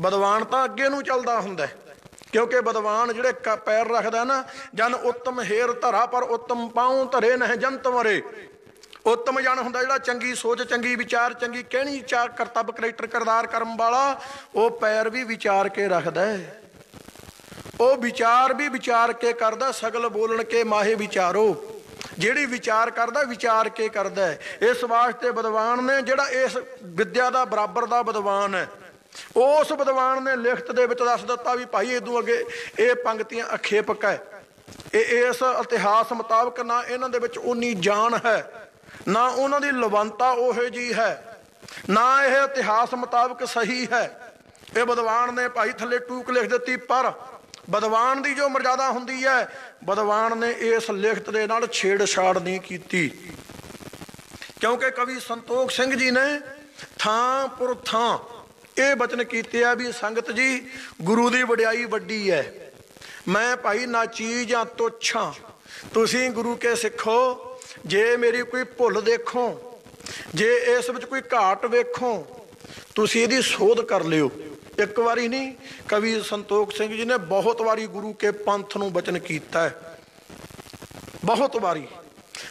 ਵਿਦਵਾਨ ਤਾਂ ਅੱਗੇ ਨੂੰ ਚੱਲਦਾ ਹੁੰਦਾ, ਕਿਉਂਕਿ ਵਿਦਵਾਨ ਜਿਹੜੇ ਪੈਰ ਰੱਖਦਾ ਨਾ, ਜਨ ਉੱਤਮ ਹੇਰ ਧਰਾ ਪਰ ਉੱਤਮ ਪਾਉ ਧਰੇ ਨਹਿ ਜੰਤ ਮਰੇ। ਉੱਤਮ ਜਨ ਹੁੰਦਾ ਜਿਹੜਾ ਚੰਗੀ ਸੋਚ, ਚੰਗੀ ਵਿਚਾਰ, ਚੰਗੀ ਕਹਿਣੀ, ਚਾਰ ਕਰਤੱਵ, ਕਰੈਕਟਰ, ਕਿਰਦਾਰ, ਕਰਮ ਵਾਲਾ, ਉਹ ਪੈਰ ਵੀ ਵਿਚਾਰ ਕੇ ਰੱਖਦਾ ਹੈ, ਉਹ ਵਿਚਾਰ ਵੀ ਵਿਚਾਰ ਕੇ ਕਰਦਾ। ਸਗਲ ਬੋਲਣ ਕੇ ਮਾਹੇ ਵਿਚਾਰੋ, ਜਿਹੜੀ ਵਿਚਾਰ ਕਰਦਾ ਵਿਚਾਰ ਕੇ ਕਰਦਾ ਹੈ। ਇਸ ਵਾਸਤੇ ਵਿਦਵਾਨ ਨੇ ਜਿਹੜਾ ਇਸ ਵਿਦਿਆ ਦਾ ਬਰਾਬਰ ਦਾ ਵਿਦਵਾਨ ਹੈ, ਉਸ ਵਿਦਵਾਨ ਨੇ ਲਿਖਤ ਦੇ ਵਿੱਚ ਦੱਸ ਦਿੱਤਾ ਵੀ ਭਾਈ ਇਦੋਂ ਅੱਗੇ ਇਹ ਪੰਗਤੀਆਂ ਅਖੇਪਕ ਹੈ, ਇਹ ਇਸ ਇਤਿਹਾਸ ਮੁਤਾਬਕ ਨਾ ਇਹਨਾਂ ਦੇ ਵਿੱਚ ਉਨੀ ਜਾਨ ਹੈ, ਨਾ ਉਹਨਾਂ ਦੀ ਲਵੰਤਾ ਉਹੋ ਜਿਹੀ ਹੈ, ਨਾ ਇਹ ਇਤਿਹਾਸ ਮੁਤਾਬਕ ਸਹੀ ਹੈ। ਇਹ ਵਿਦਵਾਨ ਨੇ ਭਾਈ ਥੱਲੇ ਟੂਕ ਲਿਖ ਦਿੱਤੀ, ਪਰ ਵਿਦਵਾਨ ਦੀ ਜੋ ਮਰਜ਼ਾਦਾ ਹੁੰਦੀ ਹੈ, ਵਿਦਵਾਨ ਨੇ ਇਸ ਲਿਖਤ ਦੇ ਨਾਲ ਛੇੜਛਾੜ ਨਹੀਂ ਕੀਤੀ, ਕਿਉਂਕਿ ਕਵੀ ਸੰਤੋਖ ਸਿੰਘ ਜੀ ਨੇ ਥਾਂ ਪੁਰ ਥਾਂ ਇਹ ਬਚਨ ਕੀਤੇ ਆ ਵੀ ਸੰਗਤ ਜੀ ਗੁਰੂ ਦੀ ਵਡਿਆਈ ਵੱਡੀ ਹੈ, ਮੈਂ ਭਾਈ ਨਾ ਚੀਜ਼ ਜਾਂ ਤੁੱਛਾਂ, ਤੁਸੀਂ ਗੁਰੂ ਕੇ ਸਿੱਖੋ, ਜੇ ਮੇਰੀ ਕੋਈ ਭੁੱਲ ਦੇਖੋ, ਜੇ ਇਸ ਵਿੱਚ ਕੋਈ ਘਾਟ ਵੇਖੋ, ਤੁਸੀਂ ਇਹਦੀ ਸੋਧ ਕਰ ਲਿਓ। ਇੱਕ ਵਾਰੀ ਨਹੀਂ, ਕਵੀ ਸੰਤੋਖ ਸਿੰਘ ਜੀ ਨੇ ਬਹੁਤ ਵਾਰੀ ਗੁਰੂ ਕੇ ਪੰਥ ਨੂੰ ਬਚਨ ਕੀਤਾ ਹੈ, ਬਹੁਤ ਵਾਰੀ,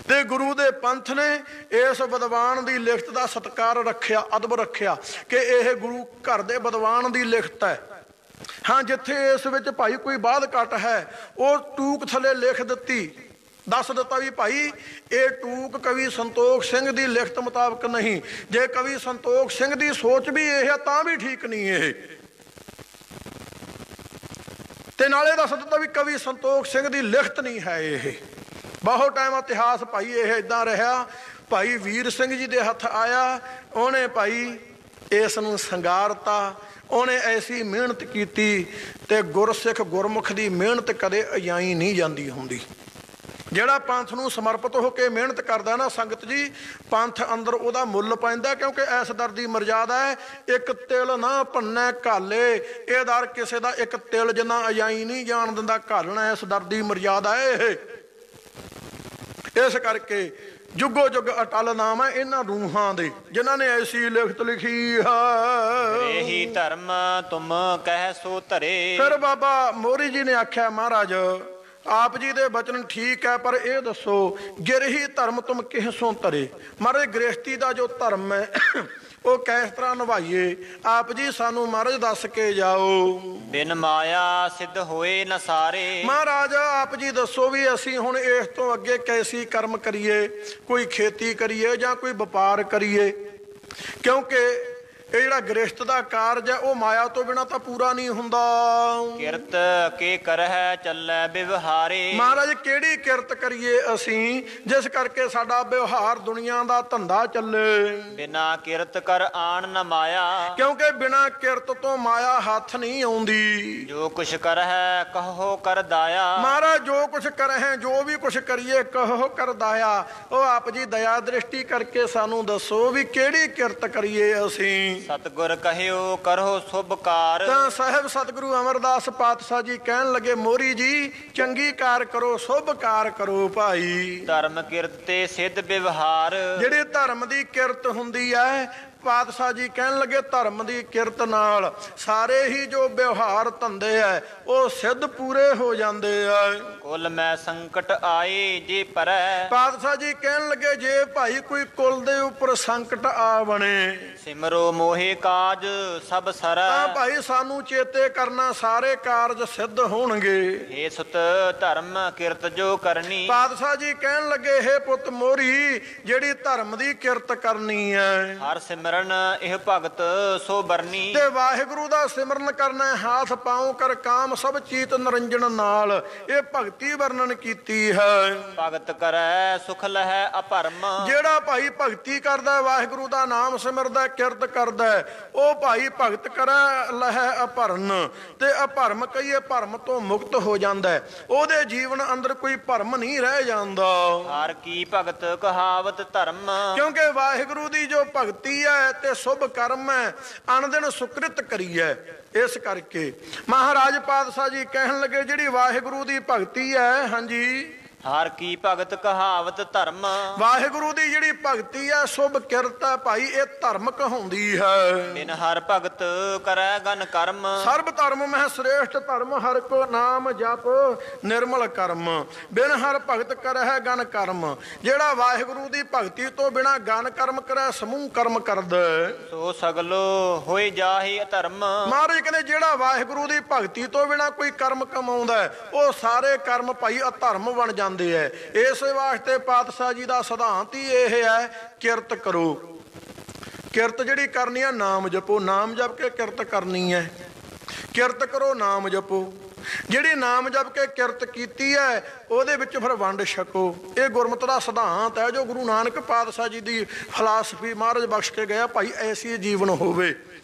ਤੇ ਗੁਰੂ ਦੇ ਪੰਥ ਨੇ ਇਸ ਵਿਦਵਾਨ ਦੀ ਲਿਖਤ ਦਾ ਸਤਿਕਾਰ ਰੱਖਿਆ, ਅਦਬ ਰੱਖਿਆ ਕਿ ਇਹ ਗੁਰੂ ਘਰ ਦੇ ਵਿਦਵਾਨ ਦੀ ਲਿਖਤ ਹੈ। ਹਾਂ, ਜਿੱਥੇ ਇਸ ਵਿੱਚ ਭਾਈ ਕੋਈ ਬਾਧ ਘਟ ਹੈ, ਉਹ ਟੂਕ ਥੱਲੇ ਲਿਖ ਦਿੱਤੀ, ਦੱਸ ਦਿੱਤਾ ਵੀ ਭਾਈ ਇਹ ਟੂਕ ਕਵੀ ਸੰਤੋਖ ਸਿੰਘ ਦੀ ਲਿਖਤ ਮੁਤਾਬਕ ਨਹੀਂ, ਜੇ ਕਵੀ ਸੰਤੋਖ ਸਿੰਘ ਦੀ ਸੋਚ ਵੀ ਇਹ ਹੈ ਤਾਂ ਵੀ ਠੀਕ ਨਹੀਂ ਇਹ, ਤੇ ਨਾਲੇ ਦੱਸ ਦਿੱਤਾ ਵੀ ਕਵੀ ਸੰਤੋਖ ਸਿੰਘ ਦੀ ਲਿਖਤ ਨਹੀਂ ਹੈ ਇਹ। ਬਹੁਤ ਟਾਈਮ ਇਤਿਹਾਸ ਭਾਈ ਇਹ ਇੱਦਾਂ ਰਿਹਾ, ਭਾਈ ਵੀਰ ਸਿੰਘ ਜੀ ਦੇ ਹੱਥ ਆਇਆ, ਉਹਨੇ ਭਾਈ ਇਸ ਨੂੰ ਸੰਗਾਰਤਾ, ਉਹਨੇ ਐਸੀ ਮਿਹਨਤ ਕੀਤੀ, ਤੇ ਗੁਰਸਿੱਖ ਗੁਰਮੁਖ ਦੀ ਮਿਹਨਤ ਕਦੇ ਅਜਾਈ ਨਹੀਂ ਜਾਂਦੀ ਹੁੰਦੀ। ਜਿਹੜਾ ਪੰਥ ਨੂੰ ਸਮਰਪਿਤ ਹੋ ਕੇ ਮਿਹਨਤ ਕਰਦਾ ਨਾ ਸੰਗਤ ਜੀ, ਪੰਥ ਅੰਦਰ ਉਹਦਾ ਮੁੱਲ ਪੈਂਦਾ, ਕਿਉਂਕਿ ਇਸ ਦਰ ਦੀ ਮਰਜ਼ਾਦਾ ਹੈ, ਇੱਕ ਤਿਲ ਨਾ ਭੰਨੈ ਘਾਲੇ, ਇਹ ਦਰ ਕਿਸੇ ਦਾ ਇੱਕ ਤਿਲ ਜਿੰਨਾ ਅਜਾਈ ਨਹੀਂ ਜਾਣ ਦਿੰਦਾ, ਘਾਲਣਾ ਇਸ ਦਰ ਦੀ ਮਰਜ਼ਾਦਾ ਹੈ ਇਹ। ਇਸ ਕਰਕੇ ਜੁਗੋ ਜੁਗ ਅਟਲ ਨਾਮ ਹੈ ਇਹਨਾਂ ਰੂਹਾਂ ਦੇ, ਜਿਨ੍ਹਾਂ ਨੇ ਐਸੀ ਲਿਖਤ ਲਿਖੀ ਹੈ। ਇਹੀ ਧਰਮ ਤੁਮ ਕਹਿ ਸੋ ਧਰੇ। ਫਿਰ ਬਾਬਾ ਮੋਰੀ ਜੀ ਨੇ ਆਖਿਆ, ਮਹਾਰਾਜ ਆਪ ਜੀ ਦੇ ਬਚਨ ਠੀਕ ਹੈ, ਪਰ ਇਹ ਦੱਸੋ ਗਿਰਹੀ ਧਰਮ ਤੁਮ ਕਿਹ ਸੋ ਧਰੇ। ਮਹਾਰਾਜ ਗ੍ਰਸਤੀ ਦਾ ਜੋ ਧਰਮ ਹੈ ਉਹ ਕਿਸ ਤਰ੍ਹਾਂ ਨਿਭਾਈਏ, ਆਪ ਜੀ ਸਾਨੂੰ ਮਹਾਰਾਜ ਦੱਸ ਕੇ ਜਾਓ। ਬਿਨ ਮਾਇਆ ਸਿੱਧ ਹੋਏ ਨ ਸਾਰੇ। ਮਹਾਰਾਜ ਆਪ ਜੀ ਦੱਸੋ ਵੀ ਅਸੀਂ ਹੁਣ ਇਸ ਤੋਂ ਅੱਗੇ ਕੈਸੀ ਕਰਮ ਕਰੀਏ, ਕੋਈ ਖੇਤੀ ਕਰੀਏ ਜਾਂ ਕੋਈ ਵਪਾਰ ਕਰੀਏ, ਕਿਉਂਕਿ ਇਹ ਜਿਹੜਾ ਗ੍ਰਸਤ ਦਾ ਕਾਰਜ ਹੈ ਉਹ ਮਾਇਆ ਤੋਂ ਬਿਨਾ ਤਾਂ ਪੂਰਾ ਨਹੀਂ ਹੁੰਦਾ। ਕਿਰਤ ਕੇ ਕਰਹਿ ਚੱਲੈ ਵਿਵਹਾਰੇ। ਮਹਾਰਾਜ ਕਿਹੜੀ ਕਿਰਤ ਕਰੀਏ ਅਸੀਂ ਜਿਸ ਕਰਕੇ ਸਾਡਾ ਵਿਵਹਾਰ ਦੁਨੀਆ ਦਾ ਧੰਦਾ ਚੱਲੇ। ਬਿਨਾ ਕਿਰਤ ਕਰ ਆਣ ਨ ਮਾਇਆ। ਕਿਉਂਕਿ ਬਿਨਾ ਕਿਰਤ ਤੋਂ ਮਾਇਆ ਹੱਥ ਨਹੀਂ ਆਉਂਦੀ। ਜੋ ਕੁਛ ਕਰਹਿ ਕਹੋ ਕਰ ਦਾਇਆ। ਮਹਾਰਾਜ ਜੋ ਕੁਛ ਕਰਹਿ ਜੋ ਵੀ ਕੁਛ ਕਰੀਏ ਕਹੋ ਕਰ ਦਾਇਆ। ਉਹ ਆਪ ਜੀ ਦਇਆ ਦ੍ਰਿਸ਼ਟੀ ਕਰਕੇ ਸਾਨੂੰ ਦੱਸੋ ਵੀ ਕਿਹੜੀ ਕਿਰਤ ਕਰੀਏ ਅਸੀਂ। ਸਤਿਗੁਰ ਕਹਿਓ ਕਰੋ ਸ਼ੁਭ ਕਾਰ। ਤਾਂ ਸਾਹਿਬ ਸਤਿਗੁਰੂ ਅਮਰਦਾਸ ਪਾਤਸ਼ਾਹ ਜੀ ਕਹਿਣ ਲੱਗੇ ਮੋਰੀ ਜੀ ਚੰਗੀ ਕਾਰ ਕਰੋ ਸ਼ੁਭ ਕਾਰ ਕਰੋ ਭਾਈ। ਧਰਮ ਕਿਰਤ ਤੇ ਸਿੱਧ ਵਿਵਹਾਰ। ਜਿਹੜੀ ਧਰਮ ਦੀ ਕਿਰਤ ਹੁੰਦੀ ਹੈ ਪਾਤਸ਼ਾਹ ਜੀ ਕਹਿਣ ਲੱਗੇ ਧਰਮ ਦੀ ਕਿਰਤ ਨਾਲ ਸਾਰੇ ਹੀ ਜੋ ਵਿਵਹਾਰ ਧੰਦੇ ਹੈ ਉਹ ਸਿੱਧ ਪੂਰੇ ਹੋ ਜਾਂਦੇ ਆ। ਕੁਲ ਮੈਂ ਸੰਕਟ ਆਏ ਜੇ ਪਰੈ। ਪਾਤਸ਼ਾਹ ਜੀ ਕਹਿਣ ਲੱਗੇ ਜੇ ਭਾਈ ਕੋਈ ਕੁਲ ਦੇ ਉੱਪਰ ਸੰਕਟ ਆ ਬਣੇ ਸਿਮਰੋ ਮੋਹਿ ਕਾਜ ਸਭ ਸਰੈ। ਤਾਂ ਭਾਈ ਸਾਨੂੰ ਚੇਤੇ ਕਰਨਾ ਸਾਰੇ ਕਾਰਜ ਸਿੱਧ ਹੋਣਗੇ। ਏ ਸੁਤ ਧਰਮ ਕਿਰਤ ਜੋ ਕਰਨੀ। ਪਾਤਸ਼ਾਹ ਜੀ ਕਹਿਣ ਲੱਗੇ ਹੇ ਪੁੱਤ ਮੋਰੀ ਜਿਹੜੀ ਧਰਮ ਦੀ ਕਿਰਤ ਕਰਨੀ ਹੈ ਹਰ ਸਿਮਰਨ ਇਹ ਭਗਤ ਸੋ ਬਰਨੀ। ਤੇ ਵਾਹਿਗੁਰੂ ਦਾ ਸਿਮਰਨ ਕਰਨਾ ਹਾਥ ਪਾਉ ਕਰ ਕਾਮ ਸਭ ਚੀਤ ਨਿਰੰਜਨ ਨਾਲ ਇਹ ਭਗਤੀ ਵਰਣਨ ਕੀਤੀ ਹੈ। ਭਗਤ ਕਰੈ ਸੁਖ ਲਹੈ ਅਪਰਮ। ਜਿਹੜਾ ਭਾਈ ਭਗਤੀ ਕਰਦਾ ਵਾਹਿਗੁਰੂ ਦਾ ਨਾਮ ਸਿਮਰਦਾ ਕਿਰਤ ਕਰਦਾ ਉਹ ਭਾਈ ਭਗਤ ਕਰੈ ਲਹੈ ਅਭਰਨ। ਤੇ ਅਭਰਮ ਕਹੀਏ ਭਰਮ ਤੋਂ ਮੁਕਤ ਹੋ ਜਾਂਦਾ ਉਹਦੇ ਜੀਵਨ ਅੰਦਰ ਕੋਈ ਭਰਮ ਨਹੀਂ ਰਹਿ ਜਾਂਦਾ। ਹਰ ਕੀ ਭਗਤ ਕਹਾਵਤ ਧਰਮ। ਕਿਉਂਕਿ ਵਾਹਿਗੁਰੂ ਦੀ ਜੋ ਭਗਤੀ ਹੈ ਤੇ ਸ਼ੁਭ ਕਰਮ ਹੈ ਅਨਦਿਨ ਸੁਕ੍ਰਿਤ ਕਰੀਏ। ਇਸ ਕਰਕੇ ਮਹਾਰਾਜ ਪਾਤਸ਼ਾਹ ਜੀ ਕਹਿਣ ਲੱਗੇ ਜਿਹੜੀ ਵਾਹਿਗੁਰੂ ਦੀ ਭਗਤੀ ਹੈ ਹਾਂਜੀ ਹਰ ਕੀ ਭਗਤ ਕਹਾਵਤ ਧਰਮ। ਵਾਹਿਗੁਰੂ ਦੀ ਜਿਹੜੀ ਭਗਤੀ ਹੈ ਸ਼ੁਭ ਕਿਰਤ ਹੈ ਭਾਈ ਇਹ ਧਰਮ ਕਹਾਉਂਦੀ ਹੈ। ਬਿਨ ਹਰ ਭਗਤ ਕਰੈ ਗਨ ਕਰਮ। ਸਰਬ ਧਰਮ ਮਹਿ ਸ੍ਰੇਸ਼ਟ ਧਰਮ ਹਰਿ ਕੋ ਨਾਮ ਜਪ ਨਿਰਮਲ ਕਰਮ। ਬਿਨ ਹਰ ਭਗਤ ਕਰਹਿ ਗਨ ਕਰਮ। ਜਿਹੜਾ ਵਾਹਿਗੁਰੂ ਦੀ ਭਗਤੀ ਤੋਂ ਬਿਨਾ ਗਨ ਕਰਮ ਕਰੈ ਸਮੂਹ ਕਰਮ ਕਰਦਾ ਸੋ ਸਗਲੋ ਹੋਏ ਜਾਹੇ ਅਧਰਮ। ਮਹਾਰਾਜ ਕਹਿੰਦੇ ਜਿਹੜਾ ਵਾਹਿਗੁਰੂ ਦੀ ਭਗਤੀ ਤੋਂ ਬਿਨਾ ਕੋਈ ਕਰਮ ਕਮਾਉਂਦਾ ਉਹ ਸਾਰੇ ਕਰਮ ਭਾਈ ਅਧਰਮ ਬਣ ਜਾਂਦੇ ਹੈ। ਇਸ ਵਾਸਤੇ ਪਾਤਸ਼ਾਹ ਜੀ ਦਾ ਸਿਧਾਂਤ ਹੀ ਇਹ ਹੈ ਕਿਰਤ ਕਰੋ। ਕਿਰਤ ਜਿਹੜੀ ਕਰਨੀ ਹੈ ਨਾਮ ਜਪੋ। ਨਾਮ ਜਪ ਕੇ ਕਿਰਤ ਕਰਨੀ ਹੈ। ਕਿਰਤ ਕਰੋ ਨਾਮ ਜਪੋ। ਜਿਹੜੀ ਨਾਮ ਜਪ ਕੇ ਕਿਰਤ ਕੀਤੀ ਹੈ ਉਹਦੇ ਵਿੱਚ ਫਿਰ ਵੰਡ ਛਕੋ। ਇਹ ਗੁਰਮਤਿ ਦਾ ਸਿਧਾਂਤ ਹੈ ਜੋ ਗੁਰੂ ਨਾਨਕ ਪਾਤਸ਼ਾਹ ਜੀ ਦੀ ਫਲਸਫੀ ਮਹਾਰਾਜ ਬਖਸ਼ ਕੇ ਗਿਆ ਭਾਈ ਐਸੀ ਜੀਵਨ ਹੋਵੇ।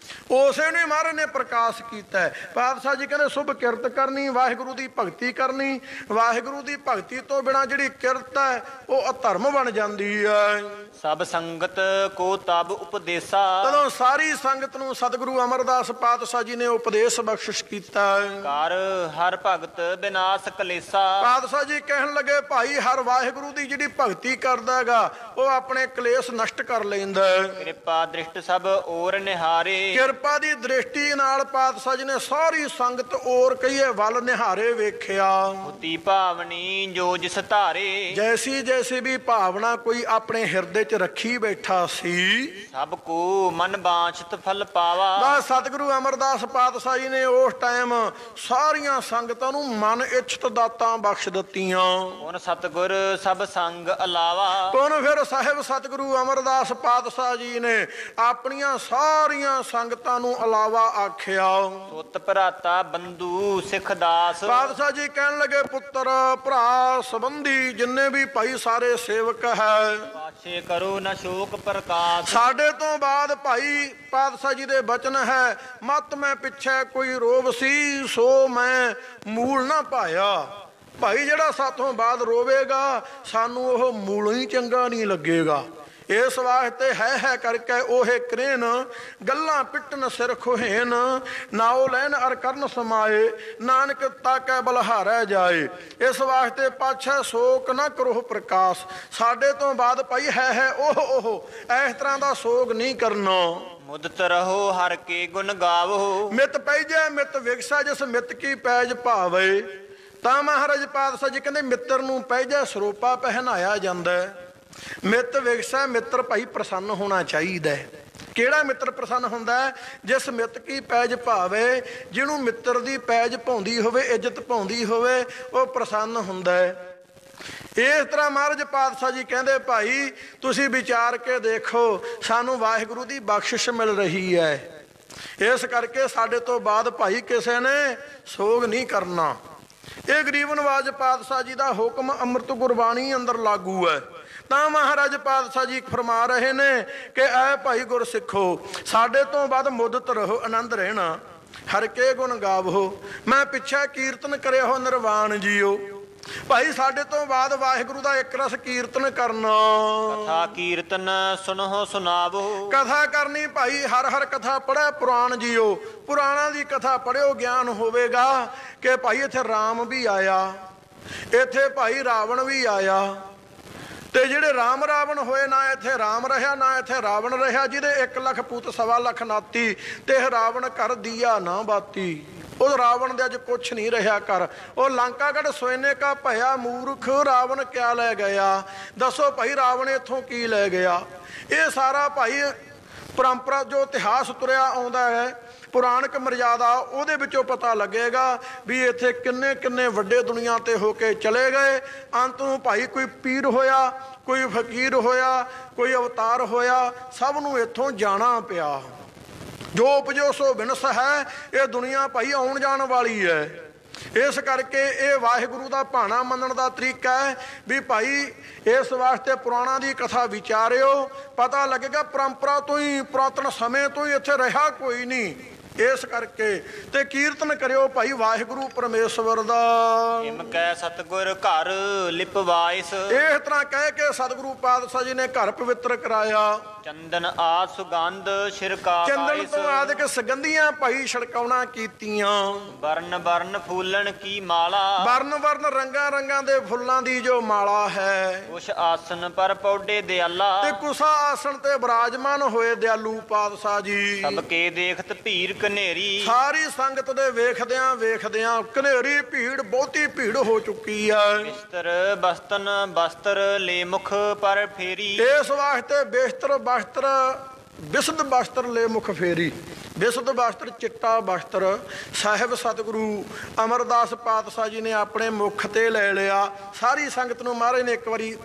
ਉਸੇ ਨੂੰ ਮਹਾਰਾਜ ਨੇ ਪ੍ਰਕਾਸ਼ ਕੀਤਾ। ਪਾਤਸ਼ਾਹ ਜੀ ਕਹਿੰਦੇ ਸ਼ੁਭ ਕਿਰਤ ਕਰਨੀ ਵਾਹਿਗੁਰੂ ਦੀ ਭਗਤੀ ਕਰਨੀ। ਵਾਹਿਗੁਰੂ ਦੀ ਭਗਤੀ ਤੋਂ ਬਿਨਾਂ ਜਿਹੜੀ ਕਿਰਤ ਹੈ ਉਹ ਅਧਰਮ ਬਣ ਜਾਂਦੀ ਹੈ। ਸਭ ਸੰਗਤ ਕੋ ਤਬ ਉਪਦੇਸਾ। ਤਦੋਂ ਸਾਰੀ ਸੰਗਤ ਨੂੰ ਸਤਿਗੁਰੂ ਅਮਰਦਾਸ ਪਾਤਸ਼ਾਹ ਜੀ ਨੇ ਉਪਦੇਸ਼ ਬਖਸ਼ਿਸ਼ ਕੀਤਾ। ਕਰ ਹਰ ਭਗਤ ਬਿਨਾਸ਼ ਕਲੇਸਾ। ਪਾਤਸ਼ਾਹ ਜੀ ਕਹਿਣ ਲੱਗੇ ਭਾਈ ਹਰ ਵਾਹਿਗੁਰੂ ਦੀ ਜਿਹੜੀ ਭਗਤੀ ਕਰਦਾ ਹੈਗਾ ਉਹ ਆਪਣੇ ਕਲੇਸ਼ ਨਸ਼ਟ ਕਰ ਲੈਂਦਾ। ਕਿਰਪਾ ਦ੍ਰਿਸ਼ਟ ਸਭ ਔਰ ਨਿਹਾਰੇ। ਕਿਰਪਾ ਦੀ ਦ੍ਰਿਸ਼ਟੀ ਨਾਲ ਪਾਤਸ਼ਾਹ ਜੀ ਨੇ ਸਾਰੀ ਸੰਗਤ ਔਰ ਕਹੀਏ ਵੱਲ ਨਿਹਾਰੇ ਵੇਖਿਆ। ਹੁਤੀ ਭਾਵਨੀ ਜੋ ਜਿਸ ਧਾਰੇ। ਜੈਸੀ ਜੈਸੀ ਵੀ ਭਾਵਨਾ ਕੋਈ ਆਪਣੇ ਹਿਰਦੇ 'ਚ ਰੱਖੀ ਬੈਠਾ ਸੀ ਸਭ ਕੋ ਮਨ ਬਾਂਛਤ ਫਲ ਪਾਵਾ। ਬਸ ਸਤਿਗੁਰੂ ਅਮਰਦਾਸ ਪਾਤਸ਼ਾਹ ਜੀ ਨੇ ਉਸ ਟਾਈਮ ਸਾਰੀਆਂ ਸੰਗਤਾਂ ਨੂੰ ਮਨ ਇੱਛਤ ਦਾਤਾਂ ਬਖਸ਼ ਦਿੱਤੀਆਂ। ਹੁਣ ਸਤਿਗੁਰ ਸਭ ਸੰਗ ਅਲਾਵਾ। ਹੁਣ ਫਿਰ ਸਾਹਿਬ ਸਤਿਗੁਰੂ ਅਮਰਦਾਸ ਪਾਤਸ਼ਾਹ ਜੀ ਨੇ ਆਪਣੀਆਂ ਸਾਰੀਆਂ ਸੰਗਤਾਂ ਨੂੰ ਅਲਾਵਾ ਆਖਿਆ। ਸੁਤ ਭਰਾਤਾ ਬੰਧੂ ਸਿੱਖ ਦਾਸ। ਪਾਤਸ਼ਾਹ ਜੀ ਕਹਿਣ ਲੱਗੇ ਪੁੱਤਰ ਭਰਾ ਸੰਬੰਧੀ ਜਿੰਨੇ ਵੀ ਭਾਈ ਸਾਰੇ ਸੇਵਕ ਹੈ ਪਾਛੇ ਕਰੋ ਨਾ ਸ਼ੋਕ ਪ੍ਰਕਾਸ਼। ਸਾਡੇ ਤੋਂ ਬਾਅਦ ਭਾਈ ਪਾਤਸ਼ਾਹ ਜੀ ਦੇ ਬਚਨ ਹੈ ਮਤ ਮੈਂ ਪਿੱਛੇ ਕੋਈ ਰੋਵ ਸੀ ਸੋ ਮੈਂ ਮੂਲ ਨਾ ਪਾਇਆ। ਭਾਈ ਜਿਹੜਾ ਸਾਥੋਂ ਬਾਅਦ ਰੋਵੇਗਾ ਸਾਨੂੰ ਉਹ ਮੂਲੋਂ ਹੀ ਚੰਗਾ ਨਹੀਂ ਲੱਗੇਗਾ। ਇਸ ਵਾਸਤੇ ਹੈ ਕਰਕੇ ਉਹੇ ਕਰੇਨ ਗੱਲਾਂ ਪਿੱਟਣ ਸਿਰ ਖੋਹੇਨ ਨਾਉ ਲੈਣ ਅਰ ਕਰਨ ਸਮਾਏ ਨਾਨਕ ਤਾਕੈ ਬਲਹਾਰੈ ਜਾਏ। ਇਸ ਵਾਸਤੇ ਪਾਛੈ ਸ਼ੋਕ ਨਾ ਕਰੋ ਪ੍ਰਕਾਸ਼। ਸਾਡੇ ਤੋਂ ਬਾਅਦ ਭਾਈ ਹੈ ਉਹ ਇਸ ਤਰ੍ਹਾਂ ਦਾ ਸੋਗ ਨਹੀਂ ਕਰਨਾ। ਮੁਦਤ ਰਹੋ ਹਰ ਕੇ ਗੁਣ ਗਾਵੋ। ਮਿਤ ਪੈਜੈ ਮਿਤ ਵਿਗਸਾ ਜਿਸ ਮਿਤ ਕੀ ਪੈਜ ਭਾਵੇ। ਤਾਂ ਮਹਾਰਾਜ ਪਾਤਸ਼ਾਹ ਜੀ ਕਹਿੰਦੇ ਮਿੱਤਰ ਨੂੰ ਪੈਜੈ ਸਰੂਪਾ ਪਹਿਨਾਇਆ ਜਾਂਦਾ। ਮਿੱਤ ਵਿਗਸਾ ਮਿੱਤਰ ਭਾਈ ਪ੍ਰਸੰਨ ਹੋਣਾ ਚਾਹੀਦਾ। ਕਿਹੜਾ ਮਿੱਤਰ ਪ੍ਰਸੰਨ ਹੁੰਦਾ ਜਿਸ ਮਿੱਤ ਕੀ ਪੈਜ ਭਾਵੇ। ਜਿਹਨੂੰ ਮਿੱਤਰ ਦੀ ਪੈਜ ਪਾਉਂਦੀ ਹੋਵੇ ਇੱਜ਼ਤ ਪਾਉਂਦੀ ਹੋਵੇ ਉਹ ਪ੍ਰਸੰਨ ਹੁੰਦਾ। ਇਸ ਤਰ੍ਹਾਂ ਮਹਾਰਾਜ ਪਾਤਸ਼ਾਹ ਜੀ ਕਹਿੰਦੇ ਭਾਈ ਤੁਸੀਂ ਵਿਚਾਰ ਕੇ ਦੇਖੋ, ਸਾਨੂੰ ਵਾਹਿਗੁਰੂ ਦੀ ਬਖਸ਼ਿਸ਼ ਮਿਲ ਰਹੀ ਹੈ, ਇਸ ਕਰਕੇ ਸਾਡੇ ਤੋਂ ਬਾਅਦ ਭਾਈ ਕਿਸੇ ਨੇ ਸੋਗ ਨਹੀਂ ਕਰਨਾ। ਇਹ ਗਰੀਬ ਨਵਾਜ ਪਾਤਸ਼ਾਹ ਜੀ ਦਾ ਹੁਕਮ ਅੰਮ੍ਰਿਤ ਗੁਰਬਾਣੀ ਅੰਦਰ ਲਾਗੂ ਹੈ। ਤਾਂ ਮਹਾਰਾਜ ਪਾਤਸ਼ਾਹ ਜੀ ਫਰਮਾ ਰਹੇ ਨੇ ਕਿ ਐ ਭਾਈ ਗੁਰਸਿੱਖੋ, ਸਾਡੇ ਤੋਂ ਬਾਅਦ ਮੁੱਦਤ ਰਹੋ, ਆਨੰਦ ਰਹਿਣਾ, ਹਰ ਕੇ ਗੁਣ ਗਾਵੋ, ਮੈਂ ਪਿੱਛੇ ਕੀਰਤਨ ਕਰਿਓ ਨਿਰਵਾਣ ਜੀਓ। ਭਾਈ ਸਾਡੇ ਤੋਂ ਬਾਅਦ ਵਾਹਿਗੁਰੂ ਦਾ ਇੱਕ ਰਸ ਕੀਰਤਨ ਕਰਨਾ, ਕਥਾ ਕੀਰਤਨ ਸੁਨੋ ਸੁਨਾਵੋ, ਕਥਾ ਕਰਨੀ ਭਾਈ, ਹਰ ਹਰ ਕਥਾ ਪੜ੍ਹੇ ਪੁਰਾਣ ਜੀਓ, ਪੁਰਾਣਾਂ ਦੀ ਕਥਾ ਪੜ੍ਹਿਓ, ਗਿਆਨ ਹੋਵੇਗਾ ਕਿ ਭਾਈ ਇੱਥੇ ਰਾਮ ਵੀ ਆਇਆ, ਇੱਥੇ ਭਾਈ ਰਾਵਣ ਵੀ ਆਇਆ, ਤੇ ਜਿਹੜੇ ਰਾਮ ਰਾਵਣ ਹੋਏ, ਨਾ ਇੱਥੇ ਰਾਮ ਰਿਹਾ ਨਾ ਇੱਥੇ ਰਾਵਣ ਰਿਹਾ, ਜਿਹਦੇ 1 ਲੱਖ ਪੁੱਤ 1.25 ਲੱਖ ਨਾਤੀ, ਤੇ ਇਹ ਰਾਵਣ ਕਰ ਦੀਆ ਨਾ ਬਾਤੀ। ਉਹ ਰਾਵਣ ਦੇ ਅੱਜ ਕੁਛ ਨਹੀਂ ਰਿਹਾ ਕਰ, ਉਹ ਲੰਕਾਗੜ ਸੋਇਨੇ ਕਾ ਭਇਆ ਮੂਰਖ, ਰਾਵਣ ਕਿਆ ਲੈ ਗਿਆ, ਦੱਸੋ ਭਾਈ ਰਾਵਣ ਇੱਥੋਂ ਕੀ ਲੈ ਗਿਆ। ਇਹ ਸਾਰਾ ਭਾਈ ਪਰੰਪਰਾ ਜੋ ਇਤਿਹਾਸ ਤੁਰਿਆ ਆਉਂਦਾ ਹੈ, ਪੁਰਾਣਕ ਮਰਜ਼ਾਦਾ, ਉਹਦੇ ਵਿੱਚੋਂ ਪਤਾ ਲੱਗੇਗਾ ਵੀ ਇੱਥੇ ਕਿੰਨੇ ਕਿੰਨੇ ਵੱਡੇ ਦੁਨੀਆ ਤੇ ਹੋ ਕੇ ਚਲੇ ਗਏ। ਅੰਤ ਨੂੰ ਭਾਈ ਕੋਈ ਪੀਰ ਹੋਇਆ, ਕੋਈ ਫਕੀਰ ਹੋਇਆ, ਕੋਈ ਅਵਤਾਰ ਹੋਇਆ, ਸਭ ਨੂੰ ਇੱਥੋਂ ਜਾਣਾ ਪਿਆ। ਜੋ ਉਪਜੋ ਸੋ ਵਿਨਸ ਹੈ, ਇਹ ਦੁਨੀਆ ਭਾਈ ਆਉਣ ਜਾਣ ਵਾਲੀ ਹੈ। ਇਸ ਕਰਕੇ ਇਹ ਵਾਹਿਗੁਰੂ ਦਾ ਭਾਣਾ ਮੰਨਣ ਦਾ ਤਰੀਕਾ ਹੈ ਵੀ ਭਾਈ ਇਸ ਵਾਸਤੇ ਪੁਰਾਣਾਂ ਦੀ ਕਥਾ ਵਿਚਾਰਿਓ, ਪਤਾ ਲੱਗੇਗਾ ਪਰੰਪਰਾ ਤੋਂ ਹੀ, ਪੁਰਾਤਨ ਸਮੇਂ ਤੋਂ ਹੀ ਇੱਥੇ ਰਿਹਾ ਕੋਈ ਨਹੀਂ। ਇਸ ਕਰਕੇ ਤੇ ਕੀਰਤਨ ਕਰਿਓ ਭਾਈ ਵਾਹਿਗੁਰੂ ਪਰਮੇਸ਼ਵਰ ਦਾ, ਇਮ ਕੈ ਸਤਿਗੁਰ ਘਰ ਲਿਪਵਾਇਸ, ਇਸ ਤਰ੍ਹਾਂ ਕਹਿ ਕੇ ਸਤਿਗੁਰੂ ਪਾਤਸ਼ਾਹ ਜੀ ਨੇ ਘਰ ਪਵਿੱਤਰ ਕਰਾਇਆ। ਚੰਦਨ ਆ ਸੁਗੰਧ ਛਿੜਕਾ, ਚੰਦਨ ਤੋਂ ਆਦਿਕ ਸੁਗੰਧੀਆਂ ਭਾਈ ਛੜਕਾਉਣਾ ਕੀਤੀਆਂ, ਵਰਨ ਵਰਨ ਫੂਲਣ ਕੀ ਮਾਲਾ, ਵਰਨ ਵਰਨ ਰੰਗਾਂ ਰੰਗਾਂ ਦੇ ਫੁੱਲਾਂ ਦੀ ਜੋ ਮਾਲਾ ਹੈ, ਕੁਛ ਆਸਨ ਪਰ ਪੌਡੇ ਦਿਆਲਾ, ਤੇ ਕੁਸਾ ਆਸਣ ਤੇ ਬਿਰਾਜਮਾਨ ਹੋਏ ਦਿਆਲੂ ਪਾਤਸ਼ਾਹ ਜੀ। ਸਭ ਕੇ ਦੇਖਤ ਭੀੜ ਕਨੇਰੀ, ਸਾਰੀ ਸੰਗਤ ਦੇ ਵੇਖਦਿਆਂ ਵੇਖਦਿਆਂ ਕਨੇਰੀ ਭੀੜ, ਬਹੁਤੀ ਭੀੜ ਹੋ ਚੁੱਕੀ ਹੈ। ਬਿਸਤਰ ਬਸਤਨ ਬਸਤਰ ਲੈ ਮੁਖ ਪਰ ਫੇਰੀ, ਇਸ ਵਾਸਤੇ ਬਿਸਤਰ ਬਸਤਰ, ਬਿਸਦ ਬਸਤਰ ਲੈ ਮੁਖ ਫੇਰੀ, ਬਿਸਦ ਬਸਤਰ ਚਿੱਟਾ ਬਸਤਰ ਸਾਹਿਬ ਸਤਿਗੁਰੂ ਅਮਰਦਾਸ ਪਾਤਸ਼ਾਹ ਜੀ ਨੇ ਆਪਣੇ ਮੁਖ ਤੇ ਲੈ ਲਿਆ। ਸਾਰੀ ਸੰਗਤ ਨੂੰ ਮਹਾਰਾਜ ਨੇ ਇੱਕ ਵਾਰੀ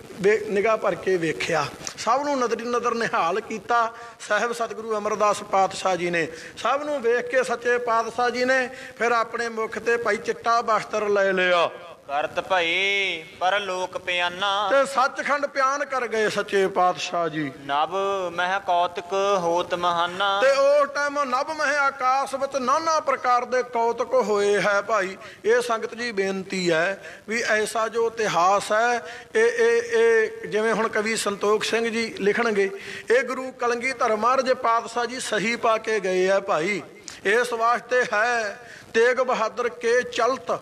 ਨਿਗਾਹ ਭਰ ਕੇ ਵੇਖਿਆ, ਸਭ ਨੂੰ ਨਜ਼ਰੀ ਨਜ਼ਰ ਨਿਹਾਲ ਕੀਤਾ। ਸਾਹਿਬ ਸਤਿਗੁਰੂ ਅਮਰਦਾਸ ਪਾਤਸ਼ਾਹ ਜੀ ਨੇ ਸਭ ਨੂੰ ਵੇਖ ਕੇ ਸੱਚੇ ਪਾਤਸ਼ਾਹ ਜੀ ਨੇ ਫਿਰ ਆਪਣੇ ਮੁਖ ਤੇ ਭਾਈ ਚਿੱਟਾ ਬਸਤਰ ਲੈ ਲਿਆ। ਕਰਤ ਭਏ ਪਰ ਲੋਕ ਪਿਆਨਾ, ਤੇ ਸੱਚਖੰਡ ਪਿਆਨ ਕਰ ਗਏ ਸੱਚੇ ਪਾਤਸ਼ਾਹ ਜੀ। ਨਭ ਮਹਿ ਕੌਤਕ ਹੋਤ ਮਹਾਨਾ, ਤੇ ਉਸ ਟਾਈਮ ਨਭ ਮਹਿ ਆਕਾਸ਼ ਵਿੱਚ ਨਾਨਾ ਪ੍ਰਕਾਰ ਦੇ ਕੌਤਕ ਹੋਏ ਹੈ। ਭਾਈ ਇਹ ਸੰਗਤ ਜੀ ਬੇਨਤੀ ਹੈ ਵੀ ਐਸਾ ਜੋ ਇਤਿਹਾਸ ਹੈ, ਇਹ ਜਿਵੇਂ ਹੁਣ ਕਵੀ ਸੰਤੋਖ ਸਿੰਘ ਜੀ ਲਿਖਣਗੇ, ਇਹ ਗੁਰੂ ਕਲਗੀਧਰ ਮਹਾਰਾਜ ਪਾਤਸ਼ਾਹ ਜੀ ਸਹੀ ਪਾ ਕੇ ਗਏ ਹੈ। ਭਾਈ ਇਸ ਵਾਸਤੇ ਹੈ ਤੇਗ ਬਹਾਦਰ ਕੇ ਚਲਤ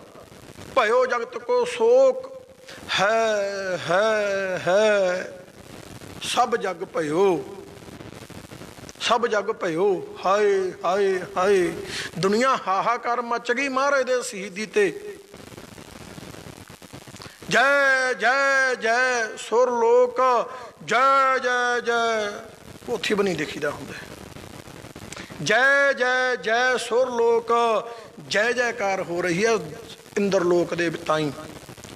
ਭਇਓ ਜਗਤ ਕੋ ਸ਼ੋਕ ਹੈ ਸਭ ਜਗ ਭਇਓ, ਸਭ ਜਗ ਭਇਓ, ਹਾਏ ਹਾਏ ਹਾਏ। ਦੁਨੀਆ ਹਾਹਾਕਾਰ ਮਚ ਗਈ ਮਹਾਰਾਜ ਦੇ ਸ਼ਹੀਦੀ ਤੇ। ਜੈ ਜੈ ਜੈ ਸੁਰ ਲੋਕ, ਜੈ ਜੈ ਜੈ ਪੋਥੀ ਬਣੀ ਦੇਖੀਦਾ ਹੁੰਦਾ, ਜੈ ਜੈ ਜੈ ਸੁਰ ਲੋਕ, ਜੈ ਜੈਕਾਰ ਹੋ ਰਹੀ ਹੈ ਇੰਦਰ ਲੋਕ ਦੇ ਤਾਈਂ,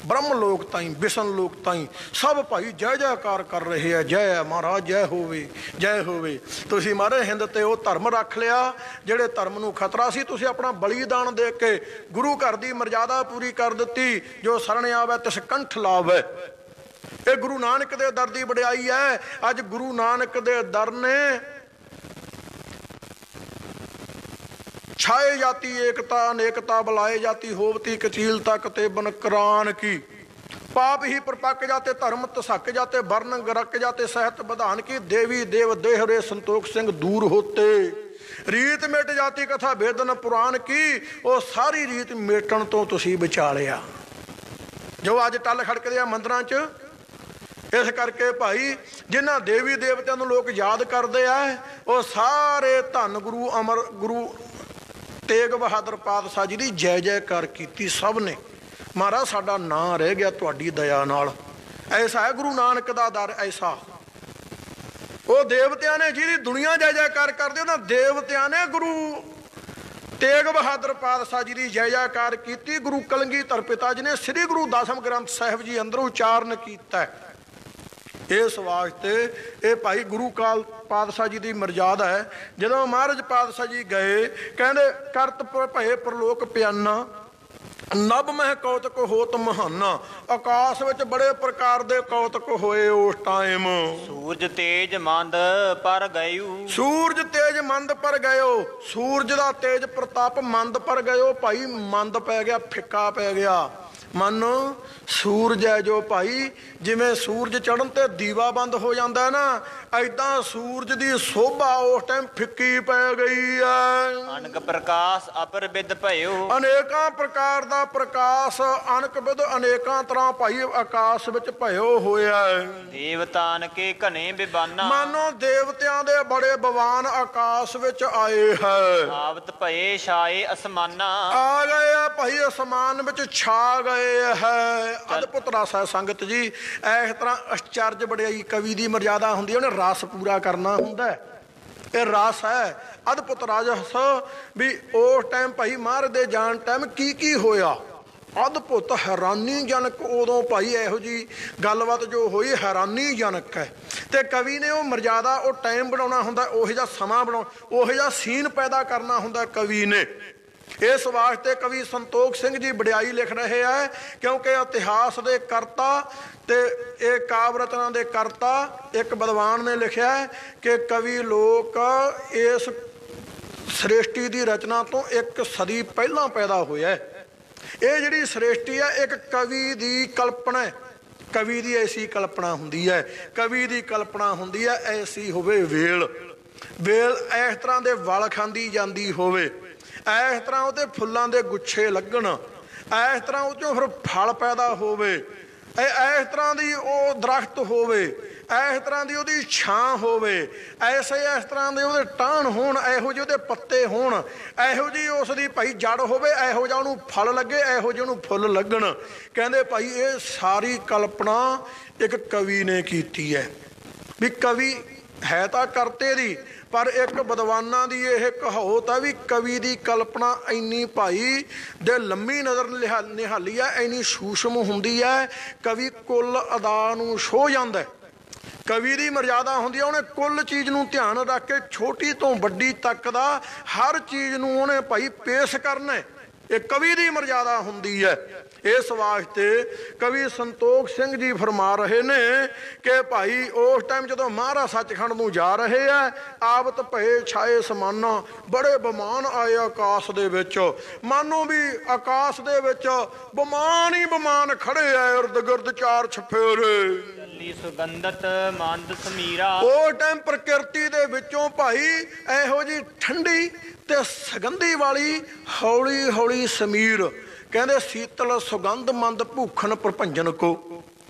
ਬ੍ਰਹਮ ਲੋਕ ਤਾਈਂ, ਵਿਸ਼ਨ ਲੋਕ ਤਾਈਂ, ਸਭ ਭਾਈ ਜੈ ਜੈਕਾਰ ਕਰ ਰਹੇ ਆ। ਜੈ ਮਹਾਰਾਜ, ਜੈ ਹੋਵੇ, ਜੈ ਹੋਵੇ। ਤੁਸੀਂ ਮਹਾਰਾਜ ਹਿੰਦ ਤੇ ਉਹ ਧਰਮ ਰੱਖ ਲਿਆ ਜਿਹੜੇ ਧਰਮ ਨੂੰ ਖਤਰਾ ਸੀ। ਤੁਸੀਂ ਆਪਣਾ ਬਲੀਦਾਨ ਦੇ ਕੇ ਗੁਰੂ ਘਰ ਦੀ ਮਰਜ਼ਾਦਾ ਪੂਰੀ ਕਰ ਦਿੱਤੀ। ਜੋ ਸਰਣ ਆਵੇ ਤਿਸ ਕੰਠ ਲਾਵੇ। ਇਹ ਗੁਰੂ ਨਾਨਕ ਦੇ ਦਰ ਦੀ ਵਡਿਆਈ ਹੈ। ਅੱਜ ਗੁਰੂ ਨਾਨਕ ਦੇ ਦਰ ਨੇ ਛਾਏ ਜਾਤੀ ਏਕਤਾ ਅਨੇਕਤਾ, ਬੁਲਾਏ ਜਾਤੀ ਹੋਵਤੀ ਕਚੀਲ ਤੱਕ ਤੇ ਬਨਕਰਾਨ ਕੀ, पाप ही परपक जाते धर्म तसक जाते वर्ण गरक जाते सहत बधान की देवी देव देह रे संतोख सिंह दूर होते रीत मिट जाती कथा वेदन पुराण की वो सारी रीत मेटन तो तुसी बचा लिया जो अज टल खड़कदे आ मंदिरां च। इस करके भाई जिन्हां देवी देवतियां नूं लोग याद करते हैं वो सारे धन गुरु अमर गुरु तेग बहादुर पातशाह जी की जय जयकार की सब ने। महाराज साडा नां रह गया तुहाडी दया नाल। ऐसा है गुरु नानक दा दर ऐसा। वो देवतियां ने जिहदी दुनिया जय जयकार करदे उन्हां देवतियां ने गुरु ਤੇਗ ਬਹਾਦਰ ਪਾਤਸ਼ਾਹ ਜੀ ਦੀ ਜੈ ਜੈਕਾਰ ਕੀਤੀ। ਗੁਰੂ ਕਲਗੀਧਰ ਪਿਤਾ ਜੀ ਨੇ ਸ੍ਰੀ ਗੁਰੂ ਦਸਮ ਗ੍ਰੰਥ ਸਾਹਿਬ ਜੀ ਅੰਦਰ ਉਚਾਰਨ ਕੀਤਾ। ਇਸ ਵਾਸਤੇ ਇਹ ਭਾਈ ਗੁਰੂ ਕਾਲ ਪਾਤਸ਼ਾਹ ਜੀ ਦੀ ਮਰਜ਼ਾਦਾ ਹੈ। ਜਦੋਂ ਮਹਾਰਾਜ ਪਾਤਸ਼ਾਹ ਜੀ ਗਏ, ਕਹਿੰਦੇ ਕਰਤ ਭਏ ਪ੍ਰਲੋਕ ਪਿਆਨਾ, ਨਭ ਮਹਿ ਕੌਤਕ ਹੋਤ ਮਹਾਨਾ। ਆਕਾਸ਼ ਵਿੱਚ ਬੜੇ ਪ੍ਰਕਾਰ ਦੇ ਕੌਤਕ ਹੋਏ ਉਸ ਟਾਈਮ। ਸੂਰਜ ਤੇਜ ਮੰਦ ਪਰ ਗਇਓ, ਸੂਰਜ ਤੇਜ ਮੰਦ ਪਰ ਗਇਓ। ਸੂਰਜ ਦਾ ਤੇਜ ਪ੍ਰਤਾਪ ਮੰਦ ਪਰ ਗਇਓ। ਭਾਈ ਮੰਦ ਪੈ ਗਿਆ, ਫਿੱਕਾ ਪੈ ਗਿਆ। ਮਨ ਸੂਰਜ ਹੈ ਜੋ ਭਾਈ, ਜਿਵੇਂ ਸੂਰਜ ਚੜ੍ਹਨ ਤੇ ਦੀਵਾ ਬੰਦ ਹੋ ਜਾਂਦਾ ਨਾ, ਐਦਾਂ ਸੂਰਜ ਦੀ ਸੋਭਾ ਉਸ ਟਾਈਮ ਫਿੱਕੀ ਪੈ ਗਈ ਹੈ। ਅਨਕ ਪ੍ਰਕਾਸ਼ ਅਪਰਬਿਦ ਭਇਓ, ਅਨੇਕਾਂ ਪ੍ਰਕਾਰ ਦਾ ਪ੍ਰਕਾਸ਼ ਅਨਕ ਵਿਦ ਅਨੇਕਾਂ ਤਰ੍ਹਾਂ ਭਾਈ ਆਕਾਸ਼ ਵਿੱਚ ਭਇਓ ਹੋਇਆ ਹੈ। ਦੇਵਤਾਨ ਕੇ ਘਨੇ ਬਿਬਾਨਾ, ਮਾਨੋ ਦੇਵਤਿਆਂ ਦੇ ਬੜੇ ਬਵਾਨ ਆਕਾਸ਼ ਵਿੱਚ ਆਏ ਹੈ। ਆਵਤ ਭਏ ਛਾਏ ਅਸਮਾਨਾ, ਆ ਗਏ ਆ ਭਾਈ ਅਸਮਾਨ ਵਿੱਚ ਛਾ ਗਏ ਹੈ। ਅਦਭੁਤ ਰਸ ਹੈ ਸੰਗਤ ਜੀ। ਇਸ ਤਰ੍ਹਾਂ ਅਚਰਜ ਵਡਿਆਈ ਕਵੀ ਦੀ ਮਰਜ਼ਾਦਾ ਹੁੰਦੀ ਹੈ, ਉਹਨੇ ਰਸ ਪੂਰਾ ਕਰਨਾ ਹੁੰਦਾ। ਇਹ ਰਸ ਹੈ ਅਦਭੁਤ ਰਾਜਸ ਵੀ ਉਸ ਟਾਈਮ ਭਾਈ ਮਹਾਰਾਜ ਦੇ ਜਾਣ ਟਾਈਮ ਕੀ ਕੀ ਹੋਇਆ। ਅਦਭੁਤ ਹੈਰਾਨੀਜਨਕ ਉਦੋਂ ਭਾਈ ਇਹੋ ਜਿਹੀ ਗੱਲਬਾਤ ਜੋ ਹੋਈ ਹੈਰਾਨੀਜਨਕ ਹੈ। ਤੇ ਕਵੀ ਨੇ ਉਹ ਮਰਜ਼ਾਦਾ, ਉਹ ਟਾਈਮ ਬਣਾਉਣਾ ਹੁੰਦਾ, ਉਹੋ ਜਿਹਾ ਸਮਾਂ ਬਣਾਉਣਾ, ਉਹੋ ਜਿਹਾ ਸੀਨ ਪੈਦਾ ਕਰਨਾ ਹੁੰਦਾ ਕਵੀ ਨੇ। ਇਸ ਵਾਸਤੇ ਕਵੀ ਸੰਤੋਖ ਸਿੰਘ ਜੀ ਵਡਿਆਈ ਲਿਖ ਰਹੇ ਹੈ, ਕਿਉਂਕਿ ਇਤਿਹਾਸ ਦੇ ਕਰਤਾ ਤੇ ਇਹ ਕਾਵਿ ਰਚਨਾ ਦੇ ਕਰਤਾ ਇੱਕ ਵਿਦਵਾਨ ਨੇ ਲਿਖਿਆ ਕਿ ਕਵੀ ਲੋਕ ਇਸ ਸ੍ਰਿਸ਼ਟੀ ਦੀ ਰਚਨਾ ਤੋਂ 1 ਸਦੀ ਪਹਿਲਾਂ ਪੈਦਾ ਹੋਇਆ। ਇਹ ਜਿਹੜੀ ਸ੍ਰਿਸ਼ਟੀ ਹੈ ਇੱਕ ਕਵੀ ਦੀ ਕਲਪਨਾ ਹੈ। ਕਵੀ ਦੀ ਐਸੀ ਕਲਪਨਾ ਹੁੰਦੀ ਹੈ, ਕਵੀ ਦੀ ਕਲਪਨਾ ਹੁੰਦੀ ਹੈ ਐਸੀ ਹੋਵੇ ਵੇਲ, ਵੇਲ ਇਸ ਤਰ੍ਹਾਂ ਦੇ ਵਲ ਖਾਂਦੀ ਜਾਂਦੀ ਹੋਵੇ, ਇਸ ਤਰ੍ਹਾਂ ਉਹਦੇ ਫੁੱਲਾਂ ਦੇ ਗੁੱਛੇ ਲੱਗਣ, ਇਸ ਤਰ੍ਹਾਂ ਉਹ 'ਚੋਂ ਫਿਰ ਫਲ ਪੈਦਾ ਹੋਵੇ, ਇਸ ਤਰ੍ਹਾਂ ਦੀ ਉਹ ਦਰਖਤ ਹੋਵੇ, ਇਸ ਤਰ੍ਹਾਂ ਦੀ ਉਹਦੀ ਛਾਂ ਹੋਵੇ, ਇਸ ਤਰ੍ਹਾਂ ਦੇ ਉਹਦੇ ਟਾਹਣ ਹੋਣ, ਇਹੋ ਜਿਹੇ ਉਹਦੇ ਪੱਤੇ ਹੋਣ, ਇਹੋ ਜਿਹੀ ਉਸ ਦੀ ਭਾਈ ਜੜ ਹੋਵੇ, ਇਹੋ ਜਿਹਾ ਉਹਨੂੰ ਫਲ ਲੱਗੇ, ਇਹੋ ਜਿਹੇ ਉਹਨੂੰ ਫੁੱਲ ਲੱਗਣ। ਕਹਿੰਦੇ ਭਾਈ ਇਹ ਸਾਰੀ ਕਲਪਨਾ ਇੱਕ ਕਵੀ ਨੇ ਕੀਤੀ ਹੈ। ਵੀ ਕਵੀ ਹੈ ਤਾਂ ਕਰਤੇ ਦੀ, ਪਰ ਇੱਕ ਵਿਦਵਾਨਾਂ ਦੀ ਇਹ ਕਹਾਵਤ ਹੈ ਵੀ ਕਵੀ ਦੀ ਕਲਪਨਾ ਇੰਨੀ ਭਾਈ ਦੇ ਲੰਮੀ ਨਜ਼ਰ ਨਿਹਾਲੀ ਹੈ, ਇੰਨੀ ਸੂਖਮ ਹੁੰਦੀ ਹੈ, ਕਵੀ ਕੁੱਲ ਅਦਾ ਨੂੰ ਛੋਹ ਜਾਂਦਾ। ਕਵੀ ਦੀ ਮਰਜ਼ਾਦਾ ਹੁੰਦੀ ਹੈ, ਉਹਨੇ ਕੁੱਲ ਚੀਜ਼ ਨੂੰ ਧਿਆਨ ਰੱਖ ਕੇ ਛੋਟੀ ਤੋਂ ਵੱਡੀ ਤੱਕ ਦਾ ਹਰ ਚੀਜ਼ ਨੂੰ ਉਹਨੇ ਭਾਈ ਪੇਸ਼ ਕਰਨਾ। ਇਹ ਕਵੀ ਦੀ ਮਰਜ਼ਾਦਾ ਹੁੰਦੀ ਹੈ। ਇਸ ਵਾਸਤੇ ਕਵੀ ਸੰਤੋਖ ਸਿੰਘ ਜੀ ਫਰਮਾ ਰਹੇ ਨੇ ਕਿ ਭਾਈ ਉਸ ਟਾਈਮ ਜਦੋਂ ਮਹਾਰਾਜ ਸੱਚਖੰਡ ਨੂੰ ਜਾ ਰਹੇ ਆ, ਆਵਤ ਭਏ ਛਾਏ ਸਮਾਨਾ, ਬੜੇ ਬਿਮਾਨ ਆਏ ਆਕਾਸ਼ ਦੇ ਵਿੱਚ। ਮਾਨੋ ਵੀ ਆਕਾਸ਼ ਦੇ ਵਿੱਚ ਬਿਮਾਨ ਹੀ ਬਿਮਾਨ ਖੜੇ ਆ, ਇਰਦ ਗਿਰਦ ਚਾਰ ਛਫੇਰੇ। ਸੁਗੰਧਤ ਮੰਦ ਸਮੀਰਾ, ਉਸ ਟਾਈਮ ਪ੍ਰਕਿਰਤੀ ਦੇ ਵਿੱਚੋਂ ਭਾਈ ਇਹੋ ਜਿਹੀ ਠੰਡੀ ਤੇ ਸੁਗੰਧੀ ਵਾਲੀ ਹੌਲੀ ਹੌਲੀ ਸਮੀਰ, ਕਹਿੰਦੇ ਸੀਤਲ ਸੁਗੰਧ ਮੰਦ ਭੂਖਣ ਪ੍ਰਭੰਜਨ ਕੋ।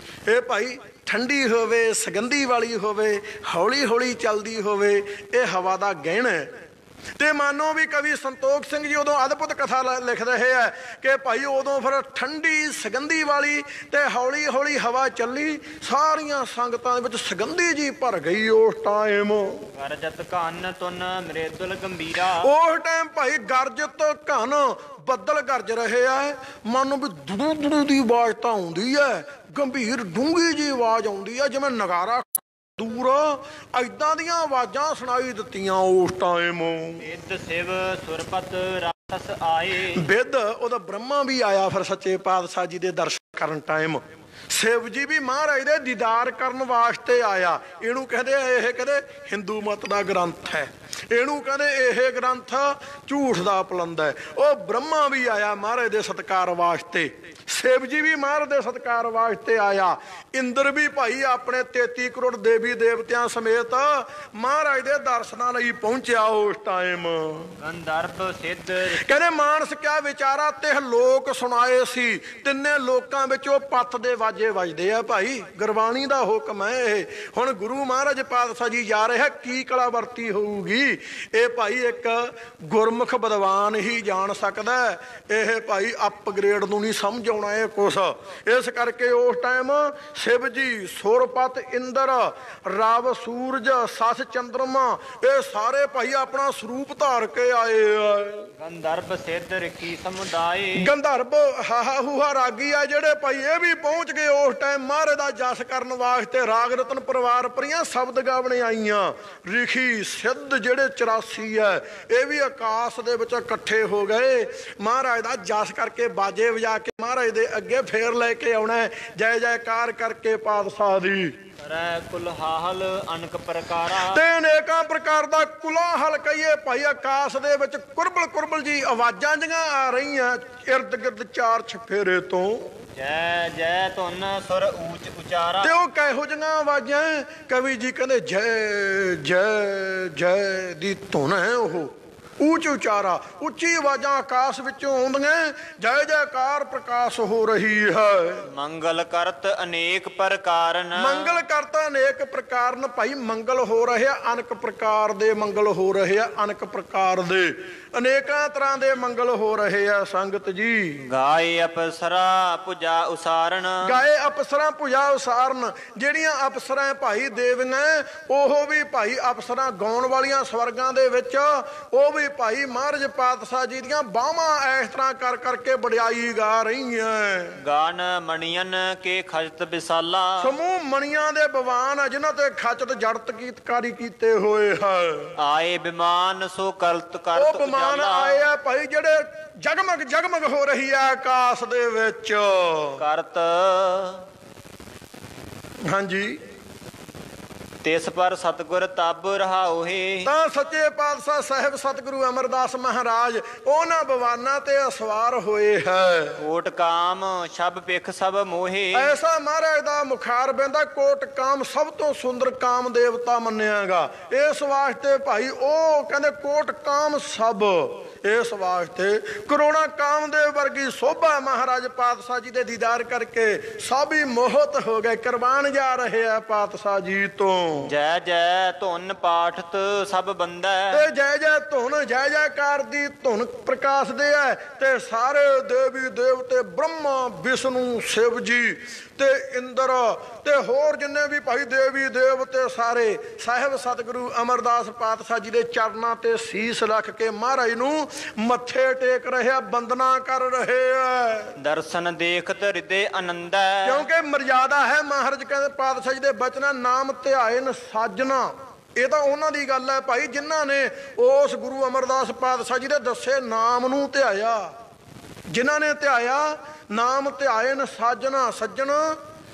ਇਹ ਭਾਈ ਠੰਡੀ ਹੋਵੇ, ਸੁਗੰਧੀ ਵਾਲੀ ਹੋਵੇ, ਹੌਲੀ ਹੌਲੀ ਚੱਲਦੀ ਹੋਵੇ, ਇਹ ਹਵਾ ਦਾ ਗਹਿਣਾ ਹੈ। ਤੇ ਮਾਨੋ ਵੀ ਕਵੀ ਸੰਤੋਖ ਸਿੰਘ ਜੀ ਉਦੋਂ ਅਦਭੁਤ ਕਥਾ ਲਿਖ ਰਹੇ ਹੈ ਕਿ ਭਾਈ ਉਦੋਂ ਫਿਰ ਠੰਡੀ ਸੁਗੰਧੀ ਵਾਲੀ ਤੇ ਹੌਲੀ ਹੌਲੀ ਹਵਾ ਚੱਲੀ, ਸਾਰੀਆਂ ਸੰਗਤਾਂ ਦੇ ਵਿੱਚ ਸੁਗੰਧੀ ਜੀ ਭਰ ਗਈ ਉਸ ਟਾਈਮ। ਗਰਜਤ ਘਨ ਤੁਨ ਮ੍ਰਿਦੁਲ ਗੰਭੀਰਾ, ਉਸ ਟਾਈਮ ਭਾਈ ਗਰਜਤ ਘਨ ਬੱਦਲ ਗਰਜ ਰਹੇ ਆ। ਮਾਨੋ ਵੀ ਦੁੜੂ ਦੁੜੂ ਦੀ ਆਵਾਜ਼ ਤਾਂ ਆਉਂਦੀ ਹੈ, ਗੰਭੀਰ ਡੂੰਘੀ ਜੀ ਆਵਾਜ਼ ਆਉਂਦੀ ਹੈ, ਜਿਵੇਂ ਨਗਾਰਾ ਦੂਰ, ਏਦਾਂ ਦੀਆਂ ਆਵਾਜ਼ਾਂ ਸੁਣਾਈ ਦਿੱਤੀਆਂ ਉਸ ਟਾਈਮ। ਬਿਦ ਸਿਵ ਸੁਰਪਤ ਰਾਖਸ ਆਏ, ਬਿਦ ਉਹਦਾ ਬ੍ਰਹਮਾ ਵੀ ਆਇਆ ਫਿਰ ਸੱਚੇ ਪਾਤਸ਼ਾਹ ਜੀ ਦੇ ਦਰਸ਼ਨ ਕਰਨ ਟਾਈਮ। शिव जी भी महाराज दे दीदार करन वास्ते आया। इनू कहते यह कहते हिंदू मत का ग्रंथ है, इनू कहते यह ग्रंथ झूठ का पलंद है। वह ब्रह्मा भी आया महाराज दे सत्कार वास्ते, शिव जी भी महाराज दे सत्कार वास्ते आया। इंद्र भी भाई अपने 33 करोड़ देवी देवतियां समेत महाराज दे दर्शनां लई पहुंचा उस टाइम। गंधर्व सिद्ध कहते मानस क्या विचारा ते लोक सुनाए सी, तिन्ने लोकां विचों पत्थ दे वाजे वजदे आ भाई। गुरबाणी दा हुक्म है। हुण गुरु महाराज पातशाह जी जा रहे की कला वरती होऊगी ये भाई एक गुरमुख विद्वान ही जान सकदा है। यह भाई अपग्रेड नूं नहीं समझ आउणा, ਇਹ ਕੁਛ। ਇਸ ਕਰਕੇ ਉਸ ਟਾਈਮ ਸ਼ਿਵ ਜੀ, ਸੁਰਪਤ, ਇੰਦਰ, ਰਵ, ਸੂਰਜ, ਸਸ, ਚੰਦਰਮਾ, ਇਹ ਸਾਰੇ ਭਾਈ ਆਪਣਾ ਸਰੂਪ ਧਾਰ ਕੇ ਆਏ ਆ। ਗੰਧਰਵ ਸਿੱਧ ਰਿਕੀ ਸਮੁਦਾਏ, ਗੰਧਰਵ ਹਾਹਾ ਹੂਹਾ ਰਾਗੀ ਆ ਜਿਹੜੇ ਭਾਈ ਇਹ ਵੀ ਪਹੁੰਚ ਗਏ ਉਸ ਟਾਈਮ ਮਹਾਰਾਜ ਦਾ ਜਸ ਕਰਨ ਵਾਸਤੇ। ਰਾਗ ਰਤਨ ਪਰਿਵਾਰ ਪਰੀਆਂ ਸ਼ਬਦ ਗਾਵਣੇ ਆਈਆਂ। ਰਿਖੀ ਸਿੱਧ ਜਿਹੜੇ 84 ਹੈ ਇਹ ਵੀ ਆਕਾਸ਼ ਦੇ ਵਿੱਚ ਇਕੱਠੇ ਹੋ ਗਏ। ਮਹਾਰਾਜ ਦਾ ਜਸ ਕਰਕੇ ਬਾਜੇ ਵਜਾ ਕੇ ਮਹਾਰਾਜ ਦੇ ਅੱਗੇ ਫੇਰ ਲੈ ਕੇ ਆਉਣਾ। ਜੈ ਜੈਕਾਰ ਕਰਕੇ ਪਾਤਸ਼ਾਹ ਦੀ ਰੈ ਕੁਲਹਾਲ ਅਨਕ ਪ੍ਰਕਾਰਾ, ਤੇ ਅਨੇਕਾਂ ਪ੍ਰਕਾਰ ਦਾ ਕੁਲਾਹਲ ਕਹੀਏ ਭਾਈ। ਆਕਾਸ਼ ਦੇ ਵਿੱਚ ਕੁਰਬਲ ਕੁਰਬਲ ਜੀ ਆਵਾਜ਼ਾਂ ਜੀਆਂ ਆ ਰਹੀਆਂ ਇਰਦ ਗਿਰਦ ਚਾਰ ਛਫੇਰੇ ਤੋਂ। ਜੈ ਜੈ ਧੁਨ ਸੁਰ ਊਚ ਉਚਾਰਾ, ਤੇ ਉਹ ਕਿਹੋ ਜਿਹੀਆਂ ਆਵਾਜ਼ਾਂ? ਕਵੀ ਜੀ ਕਹਿੰਦੇ ਜੈ ਜੈ ਜੈ ਦੀ ਧੁਨ ਹੈ ਉਹ, ਊਚ ਉਚਾਰਾ, ਉੱਚੀ ਆਵਾਜ਼ਾਂ ਆਕਾਸ਼ ਵਿੱਚੋਂ ਆਉਂਦੀਆਂ। ਜੈ ਜੈਕਾਰ ਪ੍ਰਕਾਸ਼ ਹੋ ਰਹੀ ਹੈ। ਮੰਗਲ ਕਰਤ ਅਨੇਕ ਪ੍ਰਕਾਰਨ, ਮੰਗਲ ਕਰਤਾ ਅਨੇਕ ਪ੍ਰਕਾਰਨ ਭਾਈ। ਮੰਗਲ ਹੋ ਰਹੇ ਆ ਅਨੇਕ ਪ੍ਰਕਾਰ ਦੇ, ਮੰਗਲ ਹੋ ਰਹੇ ਆ ਅਨੇਕ ਪ੍ਰਕਾਰ ਦੇ, ਅਨੇਕਾਂ ਤਰ੍ਹਾਂ ਦੇ ਮੰਗਲ ਹੋ ਰਹੇ ਆ ਸੰਗਤ ਜੀ। ਗਾਏ ਅਪਸਰਾ ਭੁਜਾ ਉਸਾਰਨ, ਗਾਏ ਅਪਸਰਾਂ ਭੁਜਾ ਉਸਾਰਨ, ਜਿਹੜੀਆਂ ਅਪਸਰਾਂ ਭਾਈ ਦੇਵੀਆਂ ਉਹ ਵੀ ਭਾਈ ਅਪਸਰਾਂ ਗਾਉਣ ਵਾਲੀਆਂ ਸਵਰਗਾਂ ਦੇ ਵਿੱਚ ਉਹ ਵੀ ਭਾਈ ਮਹਾਰਾਜ ਪਾਤਸ਼ਾਹ ਜੀ ਦੀਆਂ ਬਾਹਾਂ ਇਸ ਤਰ੍ਹਾਂ ਕਰ ਕਰਕੇ ਵਡਿਆਈ ਗਾ ਰਹੀਆਂ। ਗਾਨ ਮਣੀਅਨ ਕੇ ਖਜਤ ਵਿਸਾਲਾ, ਸਮੂਹ ਮਣੀਆਂ ਦੇ ਬਵਾਨ ਆ ਜਿਨ੍ਹਾਂ ਤੇ ਖਚਤ ਜੜਤ ਕੀਤਕਾਰੀ ਕੀਤੇ ਹੋਏ ਹੈ। ਆਏ ਬਿਮਾਨ ਸੋ ਕਰਤ ਉਹ ਕਰਤ ਬਿਮਾਨ ਆਏ ਆ ਭਾਈ ਜਿਹੜੇ ਜਗਮਗ ਜਗਮਗ ਹੋ ਰਹੀ ਹੈ ਆਕਾਸ਼ ਦੇ ਵਿੱਚ। ਕਰਤ ਹਾਂਜੀ, ਤਿਸ ਪਰ ਸਤਿਗੁਰ ਤਬ ਰਹਾਉਹੇ, ਤਾਂ ਸੱਚੇ ਪਾਤਸ਼ਾਹ ਸਾਹਿਬ ਸਤਿਗੁਰੂ ਅਮਰਦਾਸ ਮਹਾਰਾਜ ਉਹਨਾਂ ਬਵਾਨਾਂ ਤੇ ਅਸਵਾਰ ਹੋਏ ਹੈ। ਕੋਟ ਕਾਮ ਛਬ ਪਿਖ ਸਭ ਮੋਹੇ, ਐਸਾ ਮਹਾਰਾਜ ਦਾ ਮੁਖਾਰ ਬਹਿੰਦਾ ਕੋਟ ਕਾਮ ਸਭ ਤੋਂ ਸੁੰਦਰ ਕਾਮ ਦੇਵਤਾ ਮੰਨਿਆਗਾ। ਇਸ ਵਾਸਤੇ ਭਾਈ ਉਹ ਕਹਿੰਦੇ ਕੋਟ ਕਾਮ ਸਭ, ਇਸ ਵਾਸਤੇ ਕਰੋਨਾ ਕਾਮਦੇਵ ਵਰਗੀ ਸੋਭਾ ਮਹਾਰਾਜ ਪਾਤਸ਼ਾਹ ਜੀ ਦੇ ਦੀਦਾਰ ਕਰਕੇ ਸਭ ਹੀ ਮੋਹਤ ਹੋ ਗਏ, ਕੁਰਬਾਨ ਜਾ ਰਹੇ ਆ ਪਾਤਸ਼ਾਹ ਜੀ ਤੋਂ। ਜੈ ਜੈ ਧੁਨ ਪਾਠਤ ਸਭ ਬੰਦੈ, ਤੇ ਜੈ ਜੈ ਧੁਨ ਜੈ ਜੈਕਾਰ ਦੀ ਧੁਨ ਪ੍ਰਕਾਸ਼ ਦੇ ਹੈ। ਤੇ ਸਾਰੇ ਦੇਵੀ ਦੇਵਤੇ ਬ੍ਰਹਮਾ ਵਿਸ਼ਨੂੰ ਸ਼ਿਵ ਜੀ ਤੇ ਇੰਦਰ ਤੇ ਹੋਰ ਜਿੰਨੇ ਵੀ ਭਾਈ ਦੇਵੀ ਦੇਵਤੇ ਸਾਰੇ ਸਾਹਿਬ ਸਤਿਗੁਰੂ ਅਮਰਦਾਸ ਪਾਤਸ਼ਾਹ ਜੀ ਦੇ ਚਰਨਾਂ ਤੇ ਸੀਸ ਰੱਖ ਕੇ ਮਹਾਰਾਜ ਨੂੰ ਮੱਥੇ ਟੇਕ ਰਿਹਾ, ਬੰਦਨਾ ਕਰ ਰਹੇ ਆ। ਦਰਸ਼ਨ ਦੇਖਤ ਹਿਰਦੇ ਆਨੰਦੈ, ਕਿਉਂਕਿ ਮਰਜ਼ਾਦਾ ਹੈ ਮਹਾਰਾਜ ਕਹਿੰਦੇ ਪਾਤਸ਼ਾਹ ਜੀ ਦੇ ਬਚਨਾਂ ਨਾਮ ਧਿਆਏ ਨ ਸਾਜਣਾ। ਇਹ ਤਾਂ ਉਹਨਾਂ ਦੀ ਗੱਲ ਹੈ ਭਾਈ ਜਿਨ੍ਹਾਂ ਨੇ ਉਸ ਗੁਰੂ ਅਮਰਦਾਸ ਪਾਤਸ਼ਾਹ ਜੀ ਦੇ ਦੱਸੇ ਨਾਮ ਨੂੰ ਧਿਆਇਆ, ਜਿਨ੍ਹਾਂ ਨੇ ਧਿਆਇਆ ਨਾਮ ਧਿਆਏ ਨ ਸਾਜਣਾ। ਸੱਜਣ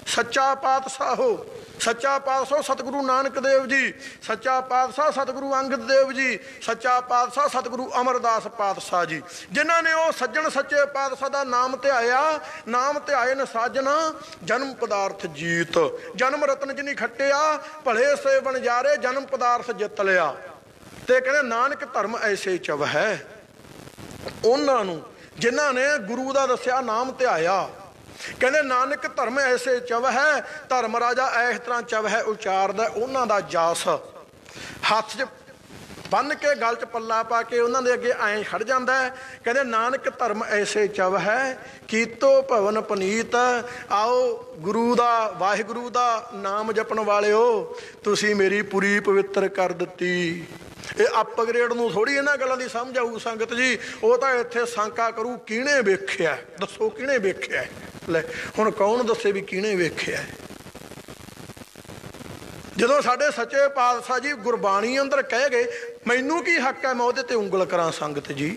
ਸੱਚਾ ਪਾਤਸ਼ਾਹੋ, ਸੱਚਾ ਪਾਤਸ਼ਾਹ ਸਤਿਗੁਰੂ ਨਾਨਕ ਦੇਵ ਜੀ, ਸੱਚਾ ਪਾਤਸ਼ਾਹ ਸਤਿਗੁਰੂ ਅੰਗਦ ਦੇਵ ਜੀ, ਸੱਚਾ ਪਾਤਸ਼ਾਹ ਸਤਿਗੁਰੂ ਅਮਰਦਾਸ ਪਾਤਸ਼ਾਹ ਜੀ, ਜਿਨ੍ਹਾਂ ਨੇ ਉਹ ਸੱਜਣ ਸੱਚੇ ਪਾਤਸ਼ਾਹ ਦਾ ਨਾਮ ਧਿਆਇਆ। ਨਾਮ ਧਿਆਏ ਨ ਸਾਜਣਾ ਜਨਮ ਪਦਾਰਥ ਜੀਤ, ਜਨਮ ਰਤਨ ਜਿਨੀ ਖੱਟਿਆ ਭਲੇ ਸੇ ਵਣਜਾਰੇ ਜਨਮ ਪਦਾਰਥ ਜਿੱਤ ਲਿਆ। ਤੇ ਕਹਿੰਦੇ ਨਾਨਕ ਧਰਮ ਐਸੇ ਚਵ ਹੈ ਉਹਨਾਂ ਨੂੰ ਜਿਨ੍ਹਾਂ ਨੇ ਗੁਰੂ ਦਾ ਦੱਸਿਆ ਨਾਮ ਧਿਆਇਆ। ਕਹਿੰਦੇ ਨਾਨਕ ਧਰਮ ਐਸੇ ਚਵ ਹੈ, ਧਰਮ ਰਾਜਾ ਇਸ ਤਰ੍ਹਾਂ ਚਵ ਹੈ ਉਚਾਰਦਾ ਉਹਨਾਂ ਦਾ ਜਾਸ। ਹੱਥ 'ਚ ਬੰਨ ਕੇ ਗਲ 'ਚ ਪੱਲਾ ਪਾ ਕੇ ਉਹਨਾਂ ਦੇ ਅੱਗੇ ਐਂ ਖੜ ਜਾਂਦਾ ਹੈ। ਕਹਿੰਦੇ ਨਾਨਕ ਧਰਮ ਐਸੇ ਚਵ ਹੈ ਕੀਤੋ ਭਵਨ ਪਨੀਤ। ਆਓ ਗੁਰੂ ਦਾ ਵਾਹਿਗੁਰੂ ਦਾ ਨਾਮ ਜਪਣ ਵਾਲਿਓ, ਤੁਸੀਂ ਮੇਰੀ ਪੂਰੀ ਪਵਿੱਤਰ ਕਰ ਦਿੱਤੀ। ਇਹ ਅਪਗ੍ਰੇਡ ਨੂੰ ਥੋੜੀ ਇਹਨਾਂ ਗੱਲਾਂ ਦੀ ਸਮਝ ਆਊ ਸੰਗਤ ਜੀ। ਉਹ ਤਾਂ ਇੱਥੇ ਸ਼ੰਕਾ ਕਰੂ ਕਿਹਨੇ ਵੇਖਿਆ, ਦੱਸੋ ਕਿਹਨੇ ਵੇਖਿਆ। ਲੈ ਹੁਣ ਕੌਣ ਦੱਸੇ ਵੀ ਕਿਹਨੇ ਵੇਖਿਆ। ਜਦੋਂ ਸਾਡੇ ਸੱਚੇ ਪਾਤਸ਼ਾਹ ਜੀ ਗੁਰਬਾਣੀ ਅੰਦਰ ਕਹਿ ਗਏ, ਮੈਨੂੰ ਕੀ ਹੱਕ ਹੈ ਮੈਂ ਉਹਦੇ ਤੇ ਉਂਗਲ ਕਰਾਂ। ਸੰਗਤ ਜੀ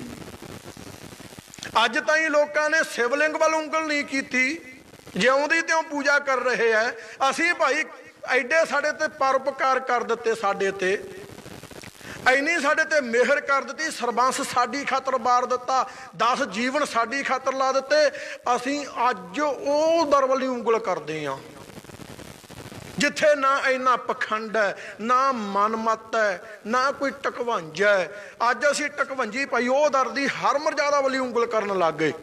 ਅੱਜ ਤਾਈਂ ਲੋਕਾਂ ਨੇ ਸ਼ਿਵਲਿੰਗ ਵੱਲ ਉਂਗਲ ਨਹੀਂ ਕੀਤੀ, ਜਿਉਂਦੀ ਤਿਉਂ ਪੂਜਾ ਕਰ ਰਹੇ ਐ। ਅਸੀਂ ਭਾਈ ਐਡੇ ਸਾਡੇ ਤੇ ਪਰਉਪਕਾਰ ਕਰ ਦਿੱਤੇ, ਸਾਡੇ ਤੇ ਐਨੀ ਸਾਡੇ ਤੇ ਮਿਹਰ ਕਰ ਦਿੱਤੀ, ਸਰਬੰਸ ਸਾਡੀ ਖਾਤਰ ਵਾਰ ਦਿੱਤਾ, 10 ਜੀਵਨ ਸਾਡੀ ਖਾਤਰ ਲਾ ਦਿੱਤੇ। ਅਸੀਂ ਅੱਜ ਉਹ ਦਰ ਵੱਲ ਉਂਗਲ ਕਰਦੇ ਹਾਂ ਜਿੱਥੇ ਨਾ ਇੰਨਾ ਪਖੰਡ ਹੈ, ਨਾ ਮਨਮੱਤ ਹੈ, ਨਾ ਕੋਈ ਟਕਵੰਜ ਹੈ। ਅੱਜ ਅਸੀਂ ਟਕਵੰਜੀ ਭਾਈ ਉਹ ਦਰ ਦੀ ਹਰ ਮਰਜ਼ਾਦਾ ਵੱਲ ਉਂਗਲ ਕਰਨ ਲੱਗ ਗਏ।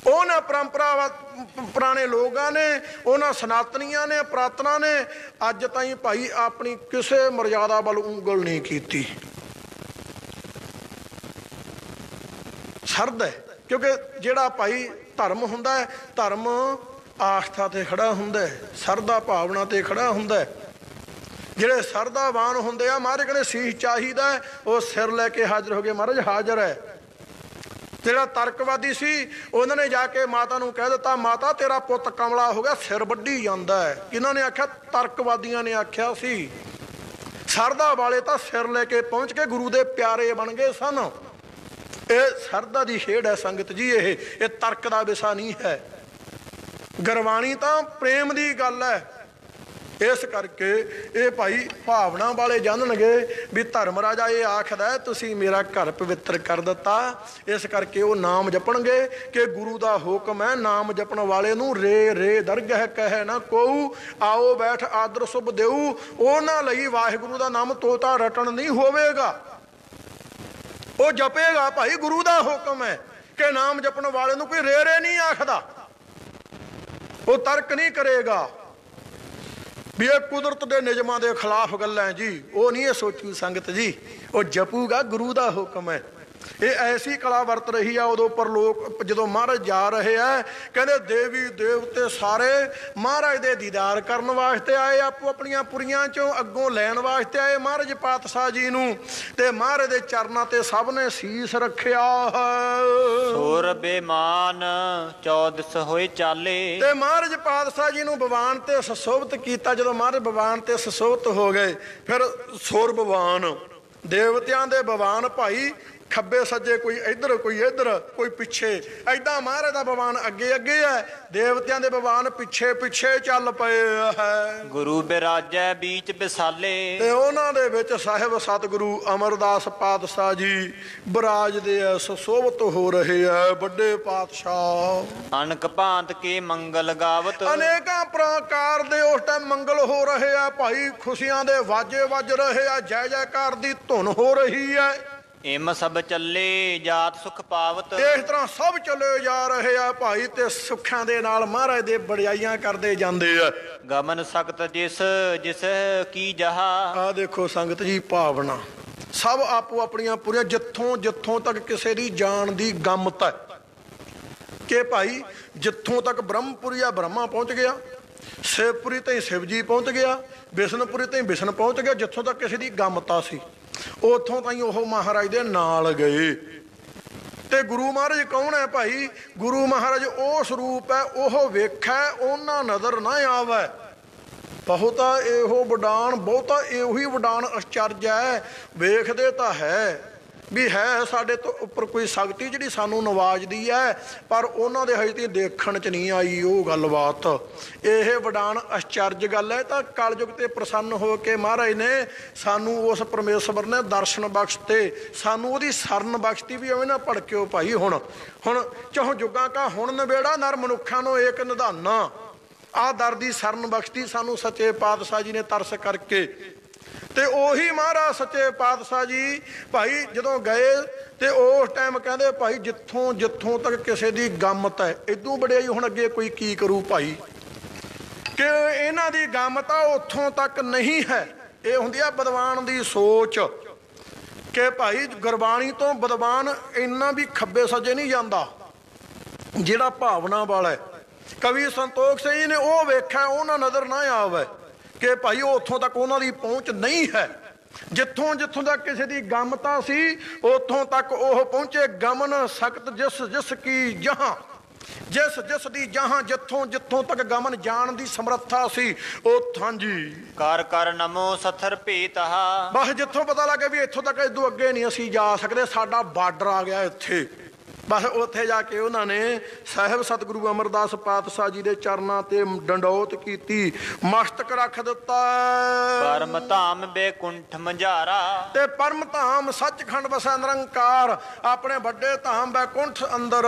ਉਹਨਾਂ ਪਰੰਪਰਾ ਪੁਰਾਣੇ ਲੋਕਾਂ ਨੇ, ਉਹਨਾਂ ਸਨਾਤਨੀਆਂ ਨੇ, ਪ੍ਰਾਤਨਾ ਨੇ ਅੱਜ ਤਾਈਂ ਭਾਈ ਆਪਣੀ ਕਿਸੇ ਮਰਜ਼ਾਦਾ ਵੱਲ ਉਂਗਲ ਨਹੀਂ ਕੀਤੀ। ਸ਼ਰਧ ਹੈ ਕਿਉਂਕਿ ਜਿਹੜਾ ਭਾਈ ਧਰਮ ਹੁੰਦਾ ਹੈ, ਧਰਮ ਆਸਥਾ ਤੇ ਖੜਾ ਹੁੰਦਾ ਹੈ, ਸਰਦਾ ਭਾਵਨਾ ਤੇ ਖੜਾ ਹੁੰਦਾ ਹੈ। ਜਿਹੜੇ ਸਰਦਾਵਾਨ ਹੁੰਦੇ ਆ, ਮਹਾਰਾਜ ਕਹਿੰਦੇ ਸੀਸ ਚਾਹੀਦਾ, ਉਹ ਸਿਰ ਲੈ ਕੇ ਹਾਜ਼ਰ ਹੋ ਗਏ, ਮਹਾਰਾਜ ਹਾਜ਼ਰ ਹੈ। ਜਿਹੜਾ ਤਰਕਵਾਦੀ ਸੀ, ਉਹਨਾਂ ਨੇ ਜਾ ਕੇ ਮਾਤਾ ਨੂੰ ਕਹਿ ਦਿੱਤਾ, ਮਾਤਾ ਤੇਰਾ ਪੁੱਤ ਕਮਲਾ ਹੋ ਗਿਆ, ਸਿਰ ਵੱਢੀ ਜਾਂਦਾ ਹੈ। ਇਹਨਾਂ ਨੇ ਆਖਿਆ, ਤਰਕਵਾਦੀਆਂ ਨੇ ਆਖਿਆ ਸੀ। ਸਰਦਾ ਵਾਲੇ ਤਾਂ ਸਿਰ ਲੈ ਕੇ ਪਹੁੰਚ ਕੇ ਗੁਰੂ ਦੇ ਪਿਆਰੇ ਬਣ ਗਏ ਸਨ। ਇਹ ਸਰਦਾ ਦੀ ਖੇਡ ਹੈ ਸੰਗਤ ਜੀ, ਇਹ ਤਰਕ ਦਾ ਵਿਸ਼ਾ ਨਹੀਂ ਹੈ। ਗੁਰਬਾਣੀ ਤਾਂ ਪ੍ਰੇਮ ਦੀ ਗੱਲ ਹੈ। ਇਸ ਕਰਕੇ ਇਹ ਭਾਈ ਭਾਵਨਾ ਵਾਲੇ ਜਾਣਨਗੇ ਵੀ ਧਰਮ ਰਾਜਾ ਇਹ ਆਖਦਾ ਤੁਸੀਂ ਮੇਰਾ ਘਰ ਪਵਿੱਤਰ ਕਰ ਦਿੱਤਾ। ਇਸ ਕਰਕੇ ਉਹ ਨਾਮ ਜਪਣਗੇ ਕਿ ਗੁਰੂ ਦਾ ਹੁਕਮ ਹੈ, ਨਾਮ ਜਪਣ ਵਾਲੇ ਨੂੰ ਰੇ ਰੇ ਦਰਗਹਿ ਕਹੈ ਨਾ ਕੋਊ, ਆਓ ਬੈਠ ਆਦਰ ਸੁਭ ਦੇਊ। ਉਹਨਾਂ ਲਈ ਵਾਹਿਗੁਰੂ ਦਾ ਨਾਮ ਤੋਤਾ ਰਟਣ ਨਹੀਂ ਹੋਵੇਗਾ, ਉਹ ਜਪੇਗਾ। ਭਾਈ ਗੁਰੂ ਦਾ ਹੁਕਮ ਹੈ ਕਿ ਨਾਮ ਜਪਣ ਵਾਲੇ ਨੂੰ ਕੋਈ ਰੇ ਰੇ ਨਹੀਂ ਆਖਦਾ, ਉਹ ਤਰਕ ਨਹੀਂ ਕਰੇਗਾ ਵੀ ਇਹ ਕੁਦਰਤ ਦੇ ਨਿਯਮਾਂ ਦੇ ਖਿਲਾਫ ਗੱਲਾਂ ਜੀ, ਉਹ ਨਹੀਂ ਇਹ ਸੋਚੂ ਸੰਗਤ ਜੀ, ਉਹ ਜਪੂਗਾ ਗੁਰੂ ਦਾ ਹੁਕਮ ਹੈ। ਇਹ ਐਸੀ ਕਲਾ ਵਰਤ ਰਹੀ ਆ ਉਦੋਂ ਪਰਲੋਕ ਜਦੋਂ ਮਹਾਰਾਜ ਜਾ ਰਹੇ ਆ, ਕਹਿੰਦੇ ਦੇਵੀ ਦੇਵਤੇ ਸਾਰੇ ਮਹਾਰਾਜ ਦੇ ਦੀਦਾਰ ਕਰਨ ਵਾਸਤੇ ਆਏ, ਆਪੋ ਆਪਣੀਆਂ ਪੁਰੀਆਂ ਚੋਂ ਅੱਗੋਂ ਲੈਣ ਵਾਸਤੇ ਆਏ ਮਹਾਰਾਜ ਪਾਤਸ਼ਾਹ ਜੀ ਨੂੰ, ਤੇ ਮਹਾਰਾਜ ਦੇ ਚਰਨਾਂ ਤੇ ਸਭ ਨੇ ਸੀਸ ਰੱਖਿਆ। ਸੁਰ ਬੇਮਾਨ 14 ਹੋਏ ਚਾਲੇ, ਤੇ ਮਹਾਰਾਜ ਪਾਤਸ਼ਾਹ ਜੀ ਨੂੰ ਬਵਾਨ ਤੇ ਸੁਸ਼ੋਭਿਤ ਕੀਤਾ। ਜਦੋਂ ਮਹਾਰਾਜ ਬਵਾਨ ਤੇ ਸੁਸ਼ੋਭਿਤ ਹੋ ਗਏ, ਫਿਰ ਸੁਰ ਬਵਾਨ ਦੇਵਤਿਆਂ ਦੇ ਬਵਾਨ ਭਾਈ ਖੱਬੇ ਸੱਜੇ, ਕੋਈ ਇੱਧਰ ਕੋਈ ਇੱਧਰ ਕੋਈ ਪਿੱਛੇ, ਐਦਾਂ ਮਹਾਰਾਜ ਦਾ ਬਵਾਨ ਅੱਗੇ ਅੱਗੇ ਹੈ, ਦੇਵਤਿਆਂ ਦੇ ਬਵਾਨ ਪਿੱਛੇ ਪਿੱਛੇ ਚੱਲ ਪਏ ਹੈ। ਗੁਰੂ ਬਿਰਾਜੈ ਬੀਚ ਬਿਸਾਲੇ, ਤੇ ਉਹਨਾਂ ਦੇ ਵਿੱਚ ਸਾਹਿਬ ਸਤਿਗੁਰੂ ਅਮਰਦਾਸ ਪਾਤਸ਼ਾਹ ਜੀ ਬਿਰਾਜਦੇ ਆ, ਸੁਸ਼ੋਭਿਤ ਹੋ ਰਹੇ ਆ ਵੱਡੇ ਪਾਤਸ਼ਾਹ। ਅਨਕ ਭਾਂਤ ਕੇ ਮੰਗਲ ਗਾਵਤ, ਅਨੇਕਾਂ ਪ੍ਰਕਾਰ ਦੇ ਉਸ ਟਾਈਮ ਮੰਗਲ ਹੋ ਰਹੇ ਆ ਭਾਈ, ਖੁਸ਼ੀਆਂ ਦੇ ਵਾਜੇ ਵੱਜ ਰਹੇ ਆ, ਜੈ ਜੈਕਾਰ ਦੀ ਧੁਨ ਹੋ ਰਹੀ ਹੈ। ਇਮ ਸਭ ਚੱਲੇ ਜਾਤ ਸੁਖ ਪਾਵਤ, ਇਸ ਤਰ੍ਹਾਂ ਸਭ ਚੱਲੇ ਜਾ ਰਹੇ ਆ ਭਾਈ, ਤੇ ਸੁੱਖਾਂ ਦੇ ਨਾਲ ਮਹਾਰਾਜ ਦੇ ਬੜਾਈਆਂ ਕਰਦੇ ਜਾਂਦੇ ਆ। ਗਮਨ ਸਖਤ ਜਿਸ ਜਿਸ ਕੀ ਜਹਾ, ਆ ਦੇਖੋ ਸੰਗਤ ਜੀ ਭਾਵਨਾ, ਸਭ ਆਪੋ ਆਪਣੀਆਂ ਪੂਰੀਆਂ, ਜਿੱਥੋਂ ਜਿੱਥੋਂ ਤੱਕ ਕਿਸੇ ਦੀ ਜਾਣ ਦੀ ਗਮਤ ਹੈ ਕਿ ਭਾਈ ਜਿੱਥੋਂ ਤੱਕ ਬ੍ਰਹਮਪੁਰੀ ਆ ਬ੍ਰਹਮਾ ਪਹੁੰਚ ਗਿਆ, ਸ਼ਿਵਪੁਰੀ ਤਾਈਂ ਸ਼ਿਵ ਜੀ ਪਹੁੰਚ ਗਿਆ, ਵਿਸ਼ਨਪੁਰੀ ਤਾਈਂ ਵਿਸ਼ਨ ਪਹੁੰਚ ਗਿਆ। ਜਿੱਥੋਂ ਤੱਕ ਕਿਸੇ ਦੀ ਗਮਤਾ ਸੀ ਉੱਥੋਂ ਤਾਈਂ ਉਹ ਮਹਾਰਾਜ ਦੇ ਨਾਲ ਗਏ। ਤੇ ਗੁਰੂ ਮਹਾਰਾਜ ਕੌਣ ਹੈ ਭਾਈ? ਗੁਰੂ ਮਹਾਰਾਜ ਉਹ ਸਰੂਪ ਹੈ, ਉਹ ਵੇਖੈ ਉਹਨਾਂ ਨਜ਼ਰ ਨਾ ਆਵੈ। ਬਹੁਤਾ ਇਹੋ ਵਡਾਨ, ਬਹੁਤਾ ਇਹੋ ਹੀ ਵਡਾਨ ਅਚਰਜ ਹੈ। ਵੇਖਦੇ ਤਾਂ ਹੈ ਵੀ ਹੈ ਸਾਡੇ ਤੋਂ ਉੱਪਰ ਕੋਈ ਸ਼ਕਤੀ ਜਿਹੜੀ ਸਾਨੂੰ ਨਵਾਜਦੀ ਹੈ, ਪਰ ਉਹਨਾਂ ਦੇ ਹਜੇ ਦੇਖਣ 'ਚ ਨਹੀਂ ਆਈ ਉਹ ਗੱਲਬਾਤ। ਇਹ ਵਡਾਨ ਅਚਰਜ ਗੱਲ ਹੈ। ਤਾਂ ਕਲਯੁਗ ਤੇ ਪ੍ਰਸੰਨ ਹੋ ਕੇ ਮਹਾਰਾਜ ਨੇ ਸਾਨੂੰ ਉਸ ਪਰਮੇਸ਼ਵਰ ਨੇ ਦਰਸ਼ਨ ਬਖਸ਼ਤੇ, ਸਾਨੂੰ ਉਹਦੀ ਸਰਨ ਬਖਸ਼ਤੀ ਵੀ ਐਵੇਂ ਨਾ ਭੜਕਿਓ ਭਾਈ। ਹੁਣ ਚਾਹੋ ਜੁਗਾਂ ਕਾ ਹੁਣ ਨਵੇੜਾ, ਨਰ ਮਨੁੱਖਾਂ ਨੂੰ ਏਕ ਨਿਧਾਨਾ। ਆਹ ਦਰ ਦੀ ਸਰਨ ਬਖਸ਼ਤੀ ਸਾਨੂੰ ਸੱਚੇ ਪਾਤਸ਼ਾਹ ਜੀ ਨੇ ਤਰਸ ਕਰਕੇ। ਤੇ ਉਹੀ ਮਹਾਰਾਜ ਸੱਚੇ ਪਾਤਸ਼ਾਹ ਜੀ ਭਾਈ ਜਦੋਂ ਗਏ ਤੇ ਉਸ ਟਾਈਮ ਕਹਿੰਦੇ ਭਾਈ ਜਿੱਥੋਂ ਜਿੱਥੋਂ ਤੱਕ ਕਿਸੇ ਦੀ ਗਮਤ ਹੈ, ਇਦੋਂ ਵਡਿਆਈ ਹੁਣ ਅੱਗੇ ਕੋਈ ਕੀ ਕਰੂ ਭਾਈ, ਕਿ ਇਹਨਾਂ ਦੀ ਗਮਤ ਆ ਉੱਥੋਂ ਤੱਕ ਨਹੀਂ ਹੈ। ਇਹ ਹੁੰਦੀ ਆ ਵਿਦਵਾਨ ਦੀ ਸੋਚ ਕਿ ਭਾਈ ਗੁਰਬਾਣੀ ਤੋਂ ਵਿਦਵਾਨ ਇੰਨਾ ਵੀ ਖੱਬੇ ਸੱਜੇ ਨਹੀਂ ਜਾਂਦਾ, ਜਿਹੜਾ ਭਾਵਨਾ ਵਾਲਾ ਹੈ। ਕਵੀ ਸੰਤੋਖ ਸਿੰਘ ਜੀ ਨੇ ਉਹ ਵੇਖਿਆ, ਉਹਨਾਂ ਨਜ਼ਰ ਨਾ ਆਵੇ ਕਿ ਭਾਈ ਉਹ ਉੱਥੋਂ ਤੱਕ ਉਹਨਾਂ ਦੀ ਪਹੁੰਚ ਨਹੀਂ ਹੈ। ਜਿੱਥੋਂ ਜਿੱਥੋਂ ਤੱਕ ਕਿਸੇ ਦੀ ਗਮਤਾ ਸੀ ਉੱਥੋਂ ਤੱਕ ਉਹ ਪਹੁੰਚੇ। ਗਮਨ ਸਖਤ ਜਿਸ ਜਿਸ ਕੀ ਜਹਾਂ, ਜਿਸ ਜਿਸ ਦੀ ਜਹਾਂ, ਜਿੱਥੋਂ ਜਿੱਥੋਂ ਤੱਕ ਗਮਨ ਜਾਣ ਦੀ ਸਮਰੱਥਾ ਸੀ ਉਹ ਹਾਂਜੀ ਕਰ ਕਰ ਨਮੋ ਸਥਰ ਭੇਤਹਾ। ਬਸ ਜਿੱਥੋਂ ਪਤਾ ਲੱਗੇ ਵੀ ਇੱਥੋਂ ਤੱਕ ਇਦੋਂ ਅੱਗੇ ਨਹੀਂ ਅਸੀਂ ਜਾ ਸਕਦੇ, ਸਾਡਾ ਬਾਰਡਰ ਆ ਗਿਆ ਇੱਥੇ, ਬਸ ਉੱਥੇ ਜਾ ਕੇ ਉਹਨਾਂ ਨੇ ਸਾਹਿਬ ਸਤਿਗੁਰੂ ਅਮਰਦਾਸ ਪਾਤਸ਼ਾਹ ਜੀ ਦੇ ਚਰਨਾਂ ਤੇ ਡੰਡੌਤ ਕੀਤੀ, ਮਸਤਕ ਰੱਖ ਦਿੱਤਾ। ਪਰਮ ਧਾਮ ਬੇਕੁੰਠ ਮੰਝਾਰਾ, ਤੇ ਪਰਮ ਧਾਮ ਸੱਚਖੰਡ ਵਸੈ ਨਿਰੰਕਾਰ, ਆਪਣੇ ਵੱਡੇ ਧਾਮ ਬੈਕੁੰਠ ਅੰਦਰ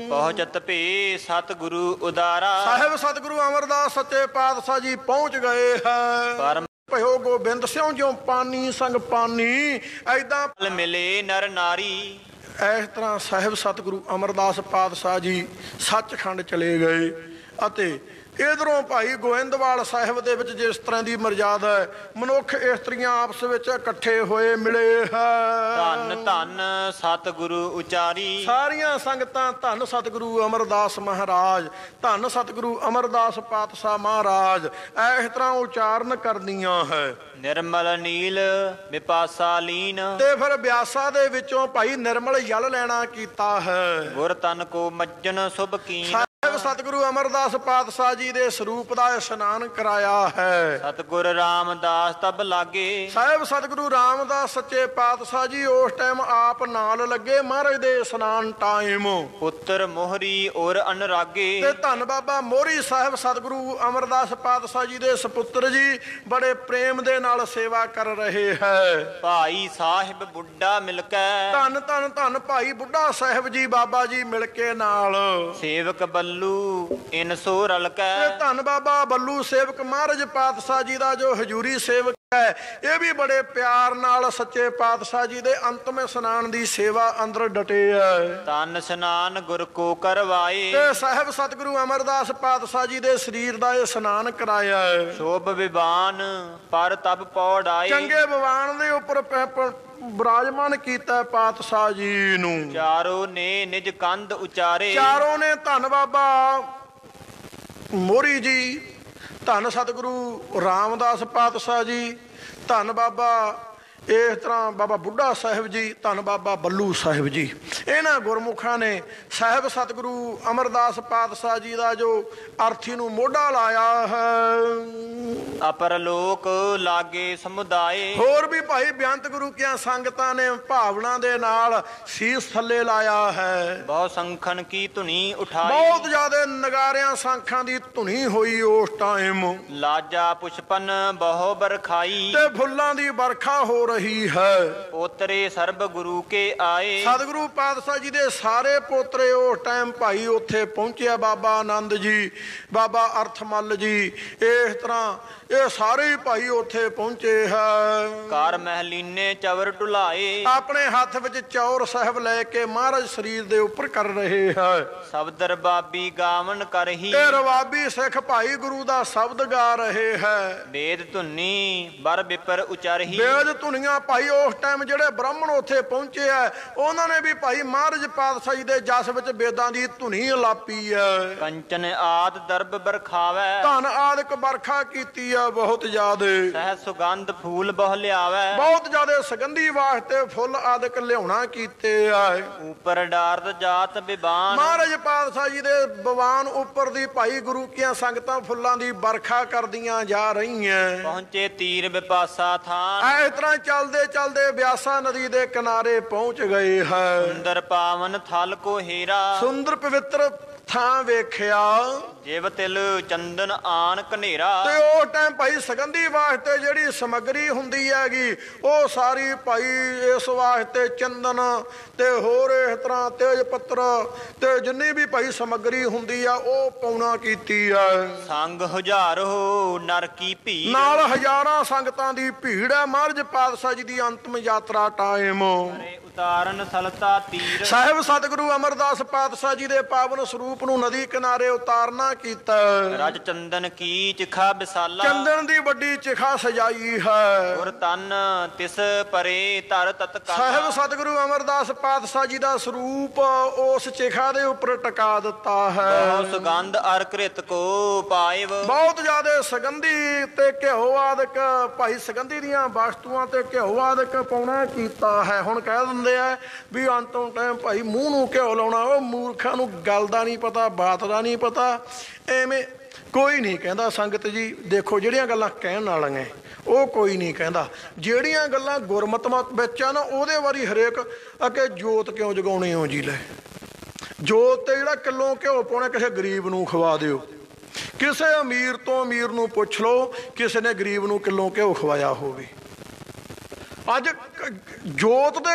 ਪਹੁੰਚਤ ਭੇ ਸਤਿਗੁਰੂ ਉਦਾਰਾ। ਸਾਹਿਬ ਸਤਿਗੁਰੂ ਅਮਰਦਾਸ ਸੱਚੇ ਪਾਤਸ਼ਾਹ ਜੀ ਪਹੁੰਚ ਗਏ ਹੈ। ਪਰਮ ਭਇਓ ਗੋਬਿੰਦ ਸਿਉ ਜਿਉ ਪਾਨੀ ਸੰਗ ਪਾਨੀ, ਐਦਾਂ ਮਿਲੇ ਨਰ ਨਾਰੀ। ਇਸ ਤਰ੍ਹਾਂ ਸਾਹਿਬ ਸਤਿਗੁਰੂ ਅਮਰਦਾਸ ਪਾਤਸ਼ਾਹ ਜੀ ਸੱਚਖੰਡ ਚਲੇ ਗਏ ਅਤੇ ਇਧਰੋਂ ਭਾਈ ਗੋਇੰਦਵਾਲ ਸਾਹਿਬ ਦੇ ਵਿੱਚ ਜਿਸ ਤਰ੍ਹਾਂ ਦੀ ਮਰਜ਼ਾਦਾ ਹੈ, ਮਨੁੱਖ ਇਸਤਰੀਆਂ ਆਪਸ ਵਿੱਚ ਇਕੱਠੇ ਹੋਏ ਮਿਲੇ ਹੈ। ਧੰਨ ਧੰਨ ਸਤਿਗੁਰੂ ਉਚਾਰੀ, ਸਾਰੀਆਂ ਸੰਗਤਾਂ ਧੰਨ ਸਤਿਗੁਰੂ ਅਮਰਦਾਸ ਮਹਾਰਾਜ, ਧੰਨ ਸਤਿਗੁਰੂ ਅਮਰਦਾਸ ਪਾਤਸ਼ਾਹ ਮਹਾਰਾਜ ਇਸ ਤਰ੍ਹਾਂ ਉਚਾਰਨ ਕਰਦੀਆਂ ਹੈ। ਨਿਰਮਲ ਨੀਲ ਵਿਪਾਸਾ ਲੀਨ, ਤੇ ਫਿਰ ਬਿਆਸਾ ਦੇ ਵਿੱਚੋਂ ਭਾਈ ਨਿਰਮਲ ਜਲ ਲੈਣਾ ਕੀਤਾ ਹੈ। ਗੁਰ ਤਨ ਕੋ ਮੱਜਨ ਸੁਭ ਕੀਨ, ਸਾਹਿਬ ਸਤਿਗੁਰੂ ਅਮਰਦਾਸ ਪਾਤਸ਼ਾਹ ਜੀ ਦੇ ਸਰੂਪ ਦਾ ਇਸ਼ਨਾਨ ਕਰਾਇਆ ਹੈ। ਸਤਿਗੁਰ ਰਾਮਦਾਸ ਤਬ ਲਾਗੇ, ਸਾਹਿਬ ਸਤਿਗੁਰੂ ਰਾਮਦਾਸ ਸੱਚੇ ਪਾਤਸ਼ਾਹ ਜੀ ਉਸ ਟਾਈਮ ਆਪ ਨਾਲ ਲੱਗੇ ਮਹਾਰਾਜ ਦੇ ਇਸ਼ਨਾਨ ਟਾਈਮ। ਪੁੱਤਰ ਮੋਹਰੀ ਔਰ ਅਨਰਾਗੇ, ਤੇ ਧੰਨ ਬਾਬਾ ਮੋਹਰੀ ਸਾਹਿਬ ਸਤਿਗੁਰੂ ਅਮਰਦਾਸ ਪਾਤਸ਼ਾਹ ਜੀ ਦੇ ਸਪੁੱਤਰ ਜੀ ਬੜੇ ਪ੍ਰੇਮ ਦੇ ਨਾਲ ਸੇਵਾ ਕਰ ਰਹੇ ਹੈ। ਭਾਈ ਸਾਹਿਬ ਬੁੱਢਾ ਮਿਲਕੈ, ਧੰਨ ਧੰਨ ਧੰਨ ਭਾਈ ਬੁੱਢਾ ਸਾਹਿਬ ਜੀ ਬਾਬਾ ਜੀ ਮਿਲ ਕੇ ਨਾਲ। ਸੇਵਕ ਬੱਲੂ ਇਨ ਸੋ ਰਲਕੈ, ਤੇ ਧੰਨ ਬਾਬਾ ਬੱਲੂ ਸੇਵਕ ਮਹਾਰਾਜ ਪਾਤਸ਼ਾਹ ਜੀ ਦਾ ਜੋ ਹਜੂਰੀ ਸੇਵਕ ਹੈ, ਇਹ ਵੀ ਬੜੇ ਪਿਆਰ ਨਾਲ ਸੱਚੇ ਪਾਤਸ਼ਾਹ ਜੀ ਦੇ ਅੰਤਮ ਇਸ਼ਨਾਨ ਦੀ ਸੇਵਾ ਅੰਦਰ ਡਟੇ ਹੈ। ਤਨ ਇਸ਼ਨਾਨ ਗੁਰ ਕੋ ਕਰਵਾਏ, ਤੇ ਸਾਹਿਬ ਸਤਿਗੁਰੂ ਅਮਰਦਾਸ ਪਾਤਸ਼ਾਹ ਜੀ ਦੇ ਸਰੀਰ ਦਾ ਇਸ਼ਨਾਨ ਕਰਾਇਆ ਹੈ। ਸ਼ੋਭ ਵਿਵਾਨ ਪਰ ਤਬ ਪੌੜਾਏ, ਚੰਗੇ ਵਿਵਾਨ ਦੇ ਉੱਪਰ ਬਿਰਾਜਮਾਨ ਕੀਤਾ ਪਾਤਸ਼ਾਹ ਜੀ ਨੂੰ। ਚਾਰੋ ਨੇ ਨਿਜ ਕੰਧ ਉਚਾਰੇ, ਚਾਰੋਂ ਨੇ ਧੰਨ ਬਾਬਾ ਮੋਹਰੀ ਜੀ, ਧੰਨ ਸਤਿਗੁਰੂ ਰਾਮਦਾਸ ਪਾਤਸ਼ਾਹ ਜੀ, ਧੰਨ ਬਾਬਾ ਇਸ ਤਰ੍ਹਾਂ ਬਾਬਾ ਬੁੱਢਾ ਸਾਹਿਬ ਜੀ, ਧੰਨ ਬਾਬਾ ਬੱਲੂ ਸਾਹਿਬ ਜੀ, ਇਹਨਾਂ ਗੁਰਮੁਖਾਂ ਨੇ ਸਾਹਿਬ ਸਤਿਗੁਰੂ ਅਮਰਦਾਸ ਪਾਤਸ਼ਾਹ ਜੀ ਦਾ ਜੋ ਅਰਥੀ ਨੂੰ ਮੋਢਾ ਲਾਇਆ ਹੈ। ਅਪਰ ਲੋਕ ਲਾਗੇ ਸਮੁਦਾਏ, ਹੋਰ ਵੀ ਭਾਈ ਬੇਅੰਤ ਗੁਰੂ ਕੀਆਂ ਸੰਗਤਾਂ ਨੇ ਭਾਵਨਾ ਦੇ ਨਾਲ ਸੀਸ ਥੱਲੇ ਲਾਇਆ ਹੈ। ਬਹੁ ਸੰਖਨ ਕੀ ਧੁਨੀ ਉਠਾਈ, ਬਹੁਤ ਜ਼ਿਆਦਾ ਨਗਾਰਿਆਂ ਸੰਖਾਂ ਦੀ ਧੁਨੀ ਹੋਈ ਉਸ ਟਾਈਮ। ਲਾਜਾ ਪੁਸ਼ਪਨ ਬਹੁ ਬਰਖਾਈ, ਤੇ ਫੁੱਲਾਂ ਦੀ ਵਰਖਾ ਹੋ ਰਹੀ ਹੈ। ਪੋਤਰੇ ਸਰਬ ਗੁਰੂ ਕੇ ਆਏ, ਸਤਿਗੁਰੂ ਪਾਤਸ਼ਾਹ ਜੀ ਦੇ ਸਾਰੇ ਪੋਤਰੇ ਉਸ ਟਾਈਮ ਭਾਈ ਉੱਥੇ ਪਹੁੰਚਿਆ। ਬਾਬਾ ਆਨੰਦ ਜੀ, ਬਾਬਾ ਅਰਥਮਲ ਜੀ, ਇਸ ਤਰ੍ਹਾਂ ਇਹ ਸਾਰੇ ਹੀ ਭਾਈ ਉੱਥੇ ਪਹੁੰਚੇ ਹੈ। ਕਾਰ ਮਹਿਲੀਨੇ ਚਵਰ ਢੁਲਾਏ, ਆਪਣੇ ਹੱਥ ਵਿੱਚ ਚੌਰ ਸਾਹਿਬ ਲੈ ਕੇ ਮਹਾਰਾਜ ਸਰੀਰ ਦੇ ਉੱਪਰ ਕਰ ਰਹੇ ਹੈ। ਸਬਦ ਰਬਾਬੀ ਗਾਵਨ ਕਰਹੀ, ਤੇ ਰਵਾਬੀ ਸਿੱਖ ਭਾਈ ਗੁਰੂ ਦਾ ਸ਼ਬਦ ਗਾ ਰਹੇ ਹੈ। ਵੇਦ ਧੁਨੀ ਬਰ ਬਿਪਰ ਉਚਰਹੀ, ਵੇਦ ਧੁਨੀਆਂ ਭਾਈ ਉਸ ਟਾਈਮ ਜਿਹੜੇ ਬ੍ਰਾਹਮਣ ਉੱਥੇ ਪਹੁੰਚੇ ਆ, ਉਹਨਾਂ ਨੇ ਵੀ ਭਾਈ ਮਹਾਰਾਜ ਪਾਤਸ਼ਾਹ ਜੀ ਦੇ ਜਸ ਵਿੱਚ ਵੇਦਾਂ ਦੀ ਧੁਨੀ ਲਾਪੀ ਹੈ। ਕੰਚਨ ਆਦ ਦਰਬ ਬਰਖਾਵੈ, ਧਨ ਆਦਿਕ ਵਰਖਾ ਕੀਤੀ ਆ ਬਹੁਤ ਜ਼ਿਆਦੇ। ਸਹਿ ਸੁਗੰਧ ਫੂਲ ਬਹੁ ਲਿਆਵੈ, ਬਹੁਤ ਜ਼ਿਆਦੇ ਸੁਗੰਧੀ ਵਾਸਤੇ ਫੁੱਲ ਆਦਿਕ ਲਿਆਉਣਾ ਕੀਤੇ ਆ। ਉਪਰ ਡਾਰਦ ਜਾਤ ਬਿਬਾਨ, ਮਹਾਰਾਜ ਪਾਤਸ਼ਾਹ ਜੀ ਦੇ ਦੀਵਾਨ ਉੱਪਰ ਦੀ ਭਾਈ ਗੁਰੂ ਕੀਆਂ ਸੰਗਤਾਂ ਫੁੱਲਾਂ ਦੀ ਵਰਖਾ ਕਰਦੀਆਂ ਜਾ ਰਹੀਆਂ। ਪਹੁੰਚੇ ਤੀਰ ਵਿਪਾਸਾ ਥਾਨ, ਇਸ ਤਰ੍ਹਾਂ ਚੱਲਦੇ ਚੱਲਦੇ ਬਿਆਸਾ ਨਦੀ ਦੇ ਕਿਨਾਰੇ ਪਹੁੰਚ ਗਏ ਹੈ। ਸੁੰਦਰ ਪਾਵਨ ਥਲ ਕੋ ਹੀਰਾ, ਸੁੰਦਰ ਪਵਿੱਤਰ ਥਾਂ ਵੇਖਿਆ। ਜਿਵ ਤਿਲ ਚੰਦਨ ਆਨ ਕਨੇਰਾ, ਤੇ ਉਹ ਟਾਈਮ ਭਾਈ ਸੁਗੰਧੀ ਵਾਸਤੇ ਜਿਹੜੀ ਸਮੱਗਰੀ ਹੁੰਦੀ ਹੈਗੀ, ਉਹ ਸਾਰੀ ਭਾਈ ਇਸ ਵਾਸਤੇ ਚੰਦਨ ਤੇ ਹੋਰ ਇਸ ਤਰ੍ਹਾਂ ਤੇਜ ਪੱਤਰ ਤੇ ਜਿੰਨੀ ਵੀ ਭਾਈ ਸਮੱਗਰੀ ਹੁੰਦੀ ਆ ਉਹ ਪਾਉਣਾ ਕੀਤੀ ਆ। ਸੰਗ ਹਜ਼ਾਰੋ ਨਰ ਕੀ ਭੀੜ, ਨਾਲ ਹਜ਼ਾਰਾਂ ਸੰਗਤਾਂ ਦੀ ਭੀੜ ਹੈ। ਮਹਾਰਾਜ ਪਾਤਸ਼ਾਹ ਜੀ ਦੀ ਅੰਤਮ ਯਾਤਰਾ ਟਾਈਮ। ਉਤਾਰਨ ਸਲਤਾ ਤੀਰ, ਸਾਹਿਬ ਸਤਿਗੁਰੂ ਅਮਰਦਾਸ ਪਾਤਸ਼ਾਹ ਜੀ ਦੇ ਪਾਵਨ ਸਰੂਪ ਨੂੰ ਨਦੀ ਕਿਨਾਰੇ ਉਤਾਰਨਾ ਕੀਤਾ। ਰਜ ਚੰਦਨ ਕੀ ਚਿਖਾ ਬਿਸਾਲਾ, ਚੰਦਨ ਦੀ ਵੱਡੀ ਚਿਖਾ ਸਜਾਈ ਹੈ। ਗੁਰ ਤਨ ਤਿਸ ਪਰੇ ਧਰ ਤਤਕਾਲਾ, ਸਾਹਿਬ ਸਤਿਗੁਰੂ ਅਮਰਦਾਸ ਪਾਤਸ਼ਾਹ ਜੀ ਦਾ ਸਰੂਪ ਉਸ ਚਿਖਾ ਦੇ ਉੱਪਰ ਟਿਕਾ ਦਿੱਤਾ ਹੈ। ਬਹੁ ਸੁਗੰਧ ਅਰ ਕ੍ਰਿਤ ਕੋ ਪਾਇਵ, ਬਹੁਤ ਜ਼ਿਆਦਾ ਸੁਗੰਧੀ ਤੇ ਘਿਓ ਆਦਿਕ ਭਾਈ ਸੁਗੰਧੀ ਦੀਆਂ ਵਸਤੂਆਂ ਤੇ ਘਿਓ ਆਦਿਕ ਪਾਉਣਾ ਕੀਤਾ ਹੈ। ਹੁਣ ਕਹਿ ਦਿੰਦੇ ਆ ਵੀ ਅੰਤੋਂ ਟਾਈਮ ਭਾਈ ਮੂੰਹ ਨੂੰ ਘਿਓ ਲਾਉਣਾ, ਉਹ ਮੂਰਖਾਂ ਨੂੰ ਗੱਲ ਦਾ ਨਹੀਂ ਪਤਾ, ਬਾਤ ਦਾ ਨਹੀਂ ਪਤਾ। ਐਵੇਂ ਕੋਈ ਨਹੀਂ ਕਹਿੰਦਾ ਸੰਗਤ ਜੀ। ਦੇਖੋ ਜਿਹੜੀਆਂ ਗੱਲਾਂ ਕਹਿਣ ਵਾਲੀਆਂ ਉਹ ਕੋਈ ਨਹੀਂ ਕਹਿੰਦਾ, ਜਿਹੜੀਆਂ ਗੱਲਾਂ ਗੁਰਮਤਿ ਵਿੱਚ ਆ ਨਾ ਉਹਦੇ ਵਾਰੀ ਹਰੇਕ ਅੱਗੇ ਜੋਤ ਕਿਉਂ ਜਗਾਉਣੀ ਹੋ ਜੀ। ਲੈ ਜੋਤ ਤੇ ਜਿਹੜਾ ਕਿਲੋ ਘਿਓ ਪਾਉਣਾ ਕਿਸੇ ਗਰੀਬ ਨੂੰ ਖਵਾ ਦਿਓ, ਕਿਸੇ ਅਮੀਰ ਤੋਂ ਅਮੀਰ ਨੂੰ ਪੁੱਛ ਲਓ ਕਿਸੇ ਨੇ ਗਰੀਬ ਨੂੰ ਕਿਲੋ ਘਿਓ ਖਵਾਇਆ ਹੋਵੇ। ਅੱਜ ਜੋਤ ਦੇ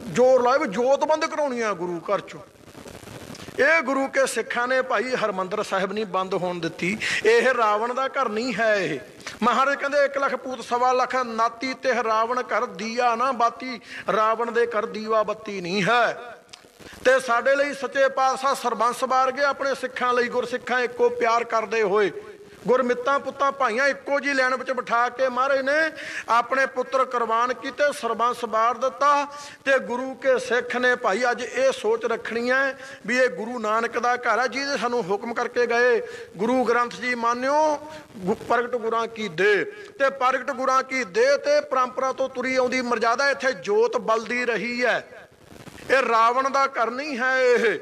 ਜ਼ੋਰ ਲਾਏ ਵੀ ਜੋਤ ਬੰਦ ਕਰਾਉਣੀ ਆ ਗੁਰੂ ਘਰ ਚੋਂ। ਇਹ ਗੁਰੂ ਕੇ ਸਿੱਖਾਂ ਨੇ ਭਾਈ ਹਰਮੰਦਰ ਸਾਹਿਬ ਨਹੀਂ ਬੰਦ ਹੋਣ ਦਿੱਤੀ। ਇਹ ਰਾਵਣ ਦਾ ਘਰ ਨਹੀਂ ਹੈ। ਇਹ ਮਹਾਰਾਜ ਕਹਿੰਦੇ 1 ਲੱਖ ਪੂਤ 1.25 ਲੱਖ ਨਾਤੀ ਤੇ ਰਾਵਣ ਘਰ ਦੀਆ ਨਾ ਬਾਤੀ, ਰਾਵਣ ਦੇ ਘਰ ਦੀਵਾ ਬੱਤੀ ਨਹੀਂ ਹੈ। ਤੇ ਸਾਡੇ ਲਈ ਸੱਚੇ ਪਾਤਸ਼ਾਹ ਸਰਬੰਸ ਵਾਰਗੇ ਆਪਣੇ ਸਿੱਖਾਂ ਲਈ, ਗੁਰਸਿੱਖਾਂ ਇੱਕੋ ਪਿਆਰ ਕਰਦੇ ਹੋਏ, ਗੁਰਮਿੱਤਾਂ ਪੁੱਤਾਂ ਭਾਈਆਂ ਇੱਕੋ ਜੀ ਲਾਈਨ ਵਿੱਚ ਬਿਠਾ ਕੇ ਮਹਾਰਾਜ ਨੇ ਆਪਣੇ ਪੁੱਤਰ ਕੁਰਬਾਨ ਕੀਤੇ, ਸਰਬੰਸ ਵਾਰ ਦਿੱਤਾ। ਤੇ ਗੁਰੂ ਕੇ ਸਿੱਖ ਨੇ ਭਾਈ ਅੱਜ ਇਹ ਸੋਚ ਰੱਖਣੀ ਹੈ ਵੀ ਇਹ ਗੁਰੂ ਨਾਨਕ ਦਾ ਘਰ ਹੈ, ਜਿਹਦੇ ਸਾਨੂੰ ਹੁਕਮ ਕਰਕੇ ਗਏ ਗੁਰੂ ਗ੍ਰੰਥ ਜੀ ਮਾਨਿਓ ਪ੍ਰਗਟ ਗੁਰਾਂ ਕੀ ਦੇ। ਤੇ ਪ੍ਰਗਟ ਗੁਰਾਂ ਕੀ ਦੇ ਤੇ ਪਰੰਪਰਾ ਤੋਂ ਤੁਰੀ ਆਉਂਦੀ ਮਰਜ਼ਾਦਾ ਇੱਥੇ ਜੋਤ ਬਲਦੀ ਰਹੀ ਹੈ। ਇਹ ਰਾਵਣ ਦਾ ਘਰ ਨਹੀਂ ਹੈ ਇਹ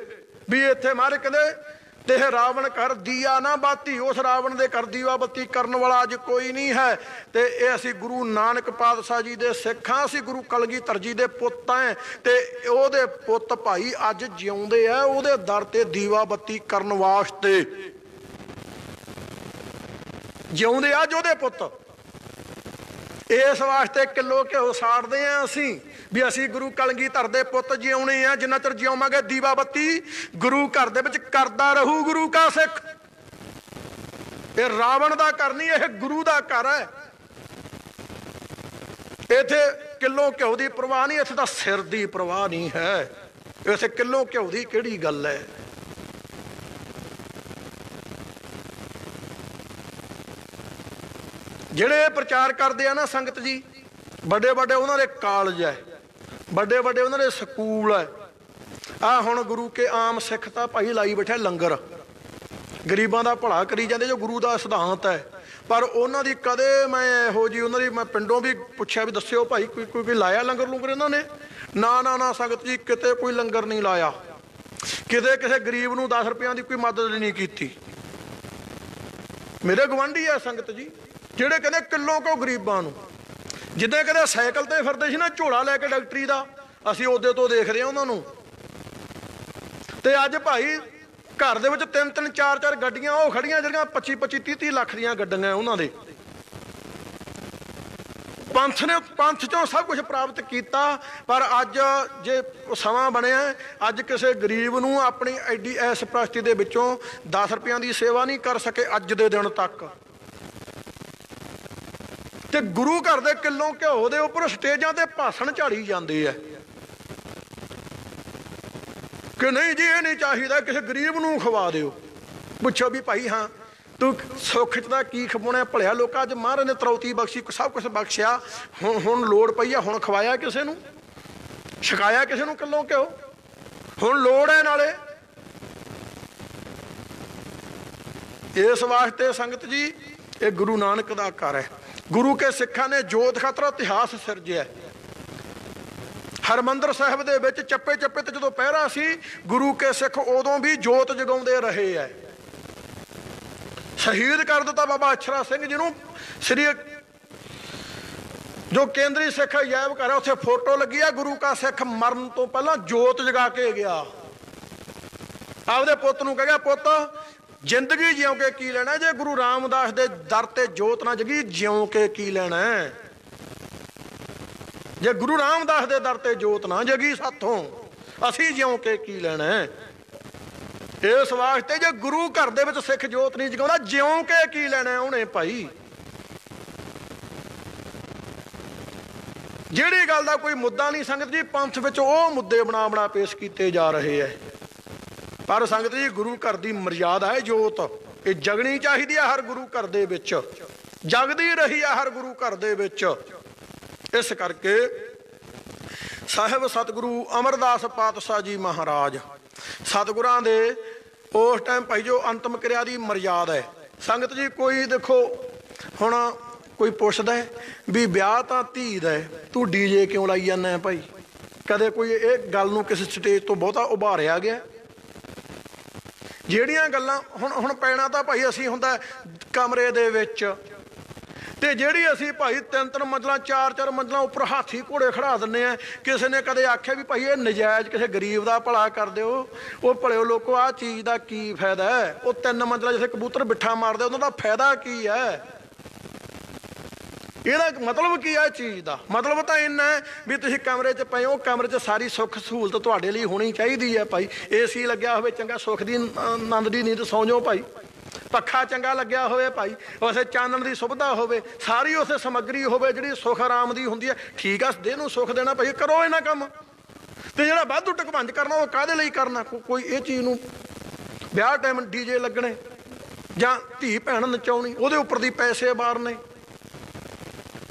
ਵੀ ਇੱਥੇ ਮਹਾਰਾਜ ਕਹਿੰਦੇ ਤੇ ਇਹ ਰਾਵਣ ਕਰ ਦੀਆ ਨਾ ਬਾਤੀ, ਉਸ ਰਾਵਣ ਦੇ ਕਰ ਦੀਵਾ ਬੱਤੀ ਕਰਨ ਵਾਲਾ ਅੱਜ ਕੋਈ ਨਹੀਂ ਹੈ। ਤੇ ਇਹ ਅਸੀਂ ਗੁਰੂ ਨਾਨਕ ਪਾਤਸ਼ਾਹ ਜੀ ਦੇ ਸਿੱਖ ਹਾਂ, ਅਸੀਂ ਗੁਰੂ ਕਲਗੀਧਰ ਜੀ ਦੇ ਪੁੱਤ ਹੈ। ਤੇ ਉਹਦੇ ਪੁੱਤ ਭਾਈ ਅੱਜ ਜਿਉਂਦੇ ਆ ਉਹਦੇ ਦਰ ਤੇ ਦੀਵਾ ਬੱਤੀ ਕਰਨ ਵਾਸਤੇ, ਜਿਉਂਦੇ ਅੱਜ ਉਹਦੇ ਪੁੱਤ। ਇਸ ਵਾਸਤੇ ਕਿਲੋ ਘਿਓ ਸਾੜਦੇ ਆ ਅਸੀਂ ਵੀ ਅਸੀਂ ਗੁਰੂ ਕਲਗੀਧਰ ਦੇ ਪੁੱਤ ਜਿਉਣੇ ਆ। ਜਿੰਨਾ ਚਿਰ ਜਿਉਵਾਂਗੇ ਦੀਵਾ ਬੱਤੀ ਗੁਰੂ ਘਰ ਦੇ ਵਿੱਚ ਕਰਦਾ ਰਹੂ ਗੁਰੂ ਕਾ ਸਿੱਖ। ਇਹ ਰਾਵਣ ਦਾ ਘਰ ਨਹੀਂ, ਇਹ ਗੁਰੂ ਦਾ ਘਰ ਹੈ। ਇੱਥੇ ਕਿਲੋ ਘਿਓ ਦੀ ਪਰਵਾਹ ਨਹੀਂ, ਇੱਥੇ ਤਾਂ ਸਿਰ ਦੀ ਪਰਵਾਹ ਨਹੀਂ ਹੈ। ਇੱਥੇ ਕਿਲੋ ਘਿਓ ਦੀ ਕਿਹੜੀ ਗੱਲ ਹੈ। ਜਿਹੜੇ ਪ੍ਰਚਾਰ ਕਰਦੇ ਆ ਨਾ ਸੰਗਤ ਜੀ, ਵੱਡੇ ਵੱਡੇ ਉਹਨਾਂ ਦੇ ਕਾਲਜ ਹੈ, ਵੱਡੇ ਵੱਡੇ ਉਹਨਾਂ ਦੇ ਸਕੂਲ ਹੈ। ਆਹ ਹੁਣ ਗੁਰੂ ਕੇ ਆਮ ਸਿੱਖ ਤਾਂ ਭਾਈ ਲਾਈ ਬੈਠਾ ਲੰਗਰ, ਗਰੀਬਾਂ ਦਾ ਭਲਾ ਕਰੀ ਜਾਂਦੇ ਜੋ ਗੁਰੂ ਦਾ ਸਿਧਾਂਤ ਹੈ। ਪਰ ਉਹਨਾਂ ਦੀ ਕਦੇ ਮੈਂ ਇਹੋ ਜਿਹੀ ਉਹਨਾਂ ਦੀ ਮੈਂ ਪਿੰਡੋਂ ਵੀ ਪੁੱਛਿਆ ਵੀ ਦੱਸਿਓ ਭਾਈ ਕੋਈ ਲਾਇਆ ਲੰਗਰ ਲੂੰਗਰ ਇਹਨਾਂ ਨੇ? ਨਾ ਸੰਗਤ ਜੀ ਕਿਤੇ ਕੋਈ ਲੰਗਰ ਨਹੀਂ ਲਾਇਆ, ਕਿਤੇ ਕਿਸੇ ਗਰੀਬ ਨੂੰ 10 ਰੁਪਇਆਂ ਦੀ ਕੋਈ ਮਦਦ ਨਹੀਂ ਕੀਤੀ। ਮੇਰੇ ਗਵਾਂਢੀ ਆ ਸੰਗਤ ਜੀ ਜਿਹੜੇ ਕਹਿੰਦੇ ਕਿਲੋ ਕੋ ਗਰੀਬਾਂ ਨੂੰ, ਜਿੱਦਾਂ ਕਦੇ ਸਾਈਕਲ ਤੇ ਫਿਰਦੇ ਸੀ ਨਾ ਝੋਲਾ ਲੈ ਕੇ ਡਾਕਟਰੀ ਦਾ, ਅਸੀਂ ਉਹਦੇ ਤੋਂ ਦੇਖਦੇ ਹਾਂ ਉਹਨਾਂ ਨੂੰ। ਤੇ ਅੱਜ ਭਾਈ ਘਰ ਦੇ ਵਿੱਚ 3-3 4-4 ਗੱਡੀਆਂ ਉਹ ਖੜੀਆਂ ਜਿਹੜੀਆਂ 25-25 30-30 ਲੱਖ ਦੀਆਂ ਗੱਡੀਆਂ ਉਹਨਾਂ ਦੇ। ਪੰਥ ਨੇ ਪੰਥ ਚੋਂ ਸਭ ਕੁਝ ਪ੍ਰਾਪਤ ਕੀਤਾ, ਪਰ ਅੱਜ ਜੇ ਸਮਾਂ ਬਣਿਆ ਅੱਜ ਕਿਸੇ ਗਰੀਬ ਨੂੰ ਆਪਣੀ ਐਡੀ ਐਸ ਪ੍ਰਸਤੀ ਦੇ ਵਿੱਚੋਂ 10 ਰੁਪਇਆਂ ਦੀ ਸੇਵਾ ਨਹੀਂ ਕਰ ਸਕੇ ਅੱਜ ਦੇ ਦਿਨ ਤੱਕ। ਤੇ ਗੁਰੂ ਘਰ ਦੇ ਕਿਲੋ ਘਿਓ ਦੇ ਉੱਪਰ ਸਟੇਜਾਂ ਤੇ ਭਾਸ਼ਣ ਝਾੜੀ ਜਾਂਦੇ ਆ ਕਿ ਨਹੀਂ ਜੀ ਇਹ ਨਹੀਂ ਚਾਹੀਦਾ, ਕਿਸੇ ਗਰੀਬ ਨੂੰ ਖਵਾ ਦਿਓ। ਪੁੱਛੋ ਵੀ ਭਾਈ ਹਾਂ ਤੂੰ ਸੁੱਖ ਚ ਦਾ ਕੀ ਖਵਾਉਣਾ? ਭਲਿਆ ਲੋਕਾਂ ਅੱਜ ਮਹਾਰਾਜ ਨੇ ਤਰੌਤੀ ਬਖਸ਼ੀ, ਸਭ ਕੁਛ ਬਖਸ਼ਿਆ, ਹੁਣ ਲੋੜ ਪਈ ਆ, ਹੁਣ ਖਵਾਇਆ ਕਿਸੇ ਨੂੰ, ਛਕਾਇਆ ਕਿਸੇ ਨੂੰ ਕਿਲੋ ਘਿਓ? ਹੁਣ ਲੋੜ ਹੈ ਨਾਲੇ। ਇਸ ਵਾਸਤੇ ਸੰਗਤ ਜੀ ਇਹ ਗੁਰੂ ਨਾਨਕ ਦਾ ਘਰ ਹੈ। ਗੁਰੂ ਕੇ ਸਿੱਖਾਂ ਨੇ ਜੋਤ ਖਾਤਰ ਇਤਿਹਾਸ ਸਿਰਜਿਆ। ਹਰਮੰਦਰ ਸਾਹਿਬ ਦੇ ਵਿੱਚ ਚੱਪੇ ਚੱਪੇ ਤੇ ਜਦੋਂ ਪਹਿਰਾ ਸੀ, ਗੁਰੂ ਕੇ ਸਿੱਖ ਉਦੋਂ ਵੀ ਜੋਤ ਜਗਾਉਂਦੇ ਰਹੇ ਹੈ। ਸ਼ਹੀਦ ਕਰ ਦਿੱਤਾ ਬਾਬਾ ਅਛਰਾ ਸਿੰਘ ਜੀ ਨੂੰ। ਸ੍ਰੀ ਜੋ ਕੇਂਦਰੀ ਸਿੱਖ ਅਜਾਇਬ ਘਰ ਹੈ ਉੱਥੇ ਫੋਟੋ ਲੱਗੀ ਆ, ਗੁਰੂ ਕਾ ਸਿੱਖ ਮਰਨ ਤੋਂ ਪਹਿਲਾਂ ਜੋਤ ਜਗਾ ਕੇ ਗਿਆ। ਆਪਦੇ ਪੁੱਤ ਨੂੰ ਕਹਿ ਗਿਆ, ਪੁੱਤ ਜ਼ਿੰਦਗੀ ਜਿਉਂ ਕੇ ਕੀ ਲੈਣਾ, ਜੇ ਗੁਰੂ ਰਾਮਦਾਸ ਦੇ ਦਰ ਤੇ ਜੋਤ ਨਾ ਜਗੀ ਜਿਉਂ ਕੇ ਕੀ ਲੈਣਾ। ਜੇ ਗੁਰੂ ਰਾਮਦਾਸ ਦੇ ਦਰ ਤੇ ਜੋਤ ਨਾ ਜਗੀ ਸਾਥੋਂ ਅਸੀਂ ਜਿਉਂ ਕੇ ਕੀ ਲੈਣਾ। ਇਸ ਵਾਸਤੇ ਜੇ ਗੁਰੂ ਘਰ ਦੇ ਵਿੱਚ ਸਿੱਖ ਜੋਤ ਨਹੀਂ ਜਗਾਉਂਦਾ ਜਿਉਂ ਕੇ ਕੀ ਲੈਣਾ ਉਹਨੇ ਭਾਈ। ਜਿਹੜੀ ਗੱਲ ਦਾ ਕੋਈ ਮੁੱਦਾ ਨਹੀਂ ਸੰਗਤ ਜੀ, ਪੰਥ ਵਿੱਚ ਉਹ ਮੁੱਦੇ ਬਣਾ ਪੇਸ਼ ਕੀਤੇ ਜਾ ਰਹੇ ਹੈ। ਪਰ ਸੰਗਤ ਜੀ ਗੁਰੂ ਘਰ ਦੀ ਮਰਜ਼ਾਦਾ ਹੈ ਜੋਤ, ਇਹ ਜਗਣੀ ਚਾਹੀਦੀ ਹੈ ਹਰ ਗੁਰੂ ਘਰ ਦੇ ਵਿੱਚ, ਜਗਦੀ ਰਹੀ ਹੈ ਹਰ ਗੁਰੂ ਘਰ ਦੇ ਵਿੱਚ। ਇਸ ਕਰਕੇ ਸਾਹਿਬ ਸਤਿਗੁਰੂ ਅਮਰਦਾਸ ਪਾਤਸ਼ਾਹ ਜੀ ਮਹਾਰਾਜ ਸਤਿਗੁਰਾਂ ਦੇ ਉਸ ਟਾਈਮ ਭਾਈ ਜੋ ਅੰਤਮ ਕਿਰਿਆ ਦੀ ਮਰਜ਼ਾਦਾ ਹੈ। ਸੰਗਤ ਜੀ ਕੋਈ ਦੇਖੋ ਹੁਣ ਕੋਈ ਪੁੱਛਦਾ ਵੀ ਵਿਆਹ ਤਾਂ ਧੀ ਦਾ, ਤੂੰ ਡੀਜੇ ਕਿਉਂ ਲਾਈ ਜਾਂਦਾ ਭਾਈ? ਕਦੇ ਕੋਈ ਇਹ ਗੱਲ ਨੂੰ ਕਿਸੇ ਸਟੇਜ ਤੋਂ ਬਹੁਤਾ ਉਭਾਰਿਆ ਗਿਆ? ਜਿਹੜੀਆਂ ਗੱਲਾਂ ਹੁਣ ਪੈਣਾ ਤਾਂ ਭਾਈ ਅਸੀਂ ਹੁੰਦਾ ਕਮਰੇ ਦੇ ਵਿੱਚ, ਤੇ ਜਿਹੜੀ ਅਸੀਂ ਭਾਈ 3-3 ਮੰਜ਼ਲਾਂ 4-4 ਮੰਜ਼ਲਾਂ ਉੱਪਰ ਹਾਥੀ ਘੋੜੇ ਖੜਾ ਦਿੰਦੇ ਆ। ਕਿਸੇ ਨੇ ਕਦੇ ਆਖਿਆ ਵੀ ਭਾਈ ਇਹ ਨਜਾਇਜ਼ ਕਿਸੇ ਗਰੀਬ ਦਾ ਭਲਾ ਕਰ ਦਿਓ? ਉਹ ਭਲਿਓ ਲੋਕੋ ਆਹ ਚੀਜ਼ ਦਾ ਕੀ ਫਾਇਦਾ ਹੈ? ਉਹ 3 ਮੰਜ਼ਲਾਂ ਜਿੱਥੇ ਕਬੂਤਰ ਬਿੱਠਾ ਮਾਰਦੇ ਉਹਨਾਂ ਦਾ ਫਾਇਦਾ ਕੀ ਹੈ? ਇਹਦਾ ਮਤਲਬ ਕੀ ਹੈ? ਚੀਜ਼ ਦਾ ਮਤਲਬ ਤਾਂ ਇੰਨਾ ਹੈ ਵੀ ਤੁਸੀਂ ਕਮਰੇ 'ਚ ਪਏ ਹੋ, ਕਮਰੇ 'ਚ ਸਾਰੀ ਸੁੱਖ ਸਹੂਲਤ ਤੁਹਾਡੇ ਲਈ ਹੋਣੀ ਚਾਹੀਦੀ ਹੈ ਭਾਈ। AC ਲੱਗਿਆ ਹੋਵੇ ਚੰਗਾ, ਸੁੱਖ ਦੀ ਆਨੰਦ ਦੀ ਨੀਂਦ ਸੌਂ ਜਾਓ ਭਾਈ। ਪੱਖਾ ਚੰਗਾ ਲੱਗਿਆ ਹੋਵੇ ਭਾਈ, ਉਸੇ ਚਾਨਣ ਦੀ ਸੁਵਿਧਾ ਹੋਵੇ, ਸਾਰੀ ਉਸੇ ਸਮੱਗਰੀ ਹੋਵੇ ਜਿਹੜੀ ਸੁੱਖ ਆਰਾਮ ਦੀ ਹੁੰਦੀ ਹੈ। ਠੀਕ ਆ, ਦੇਹ ਨੂੰ ਸੁੱਖ ਦੇਣਾ ਭਾਈ, ਕਰੋ ਇਹਨਾਂ ਕੰਮ। ਤੇ ਜਿਹੜਾ ਵਾਧੂ ਟਕਵੰਜ ਕਰਨਾ ਉਹ ਕਾਹਦੇ ਲਈ ਕਰਨਾ? ਕੋਈ ਇਹ ਚੀਜ਼ ਨੂੰ ਵਿਆਹ ਟਾਈਮ ਡੀਜੇ ਲੱਗਣੇ ਜਾਂ ਧੀ ਭੈਣ ਨਚਾਉਣੀ, ਉਹਦੇ ਉੱਪਰ ਦੀ ਪੈਸੇ ਮਾਰਨੇ।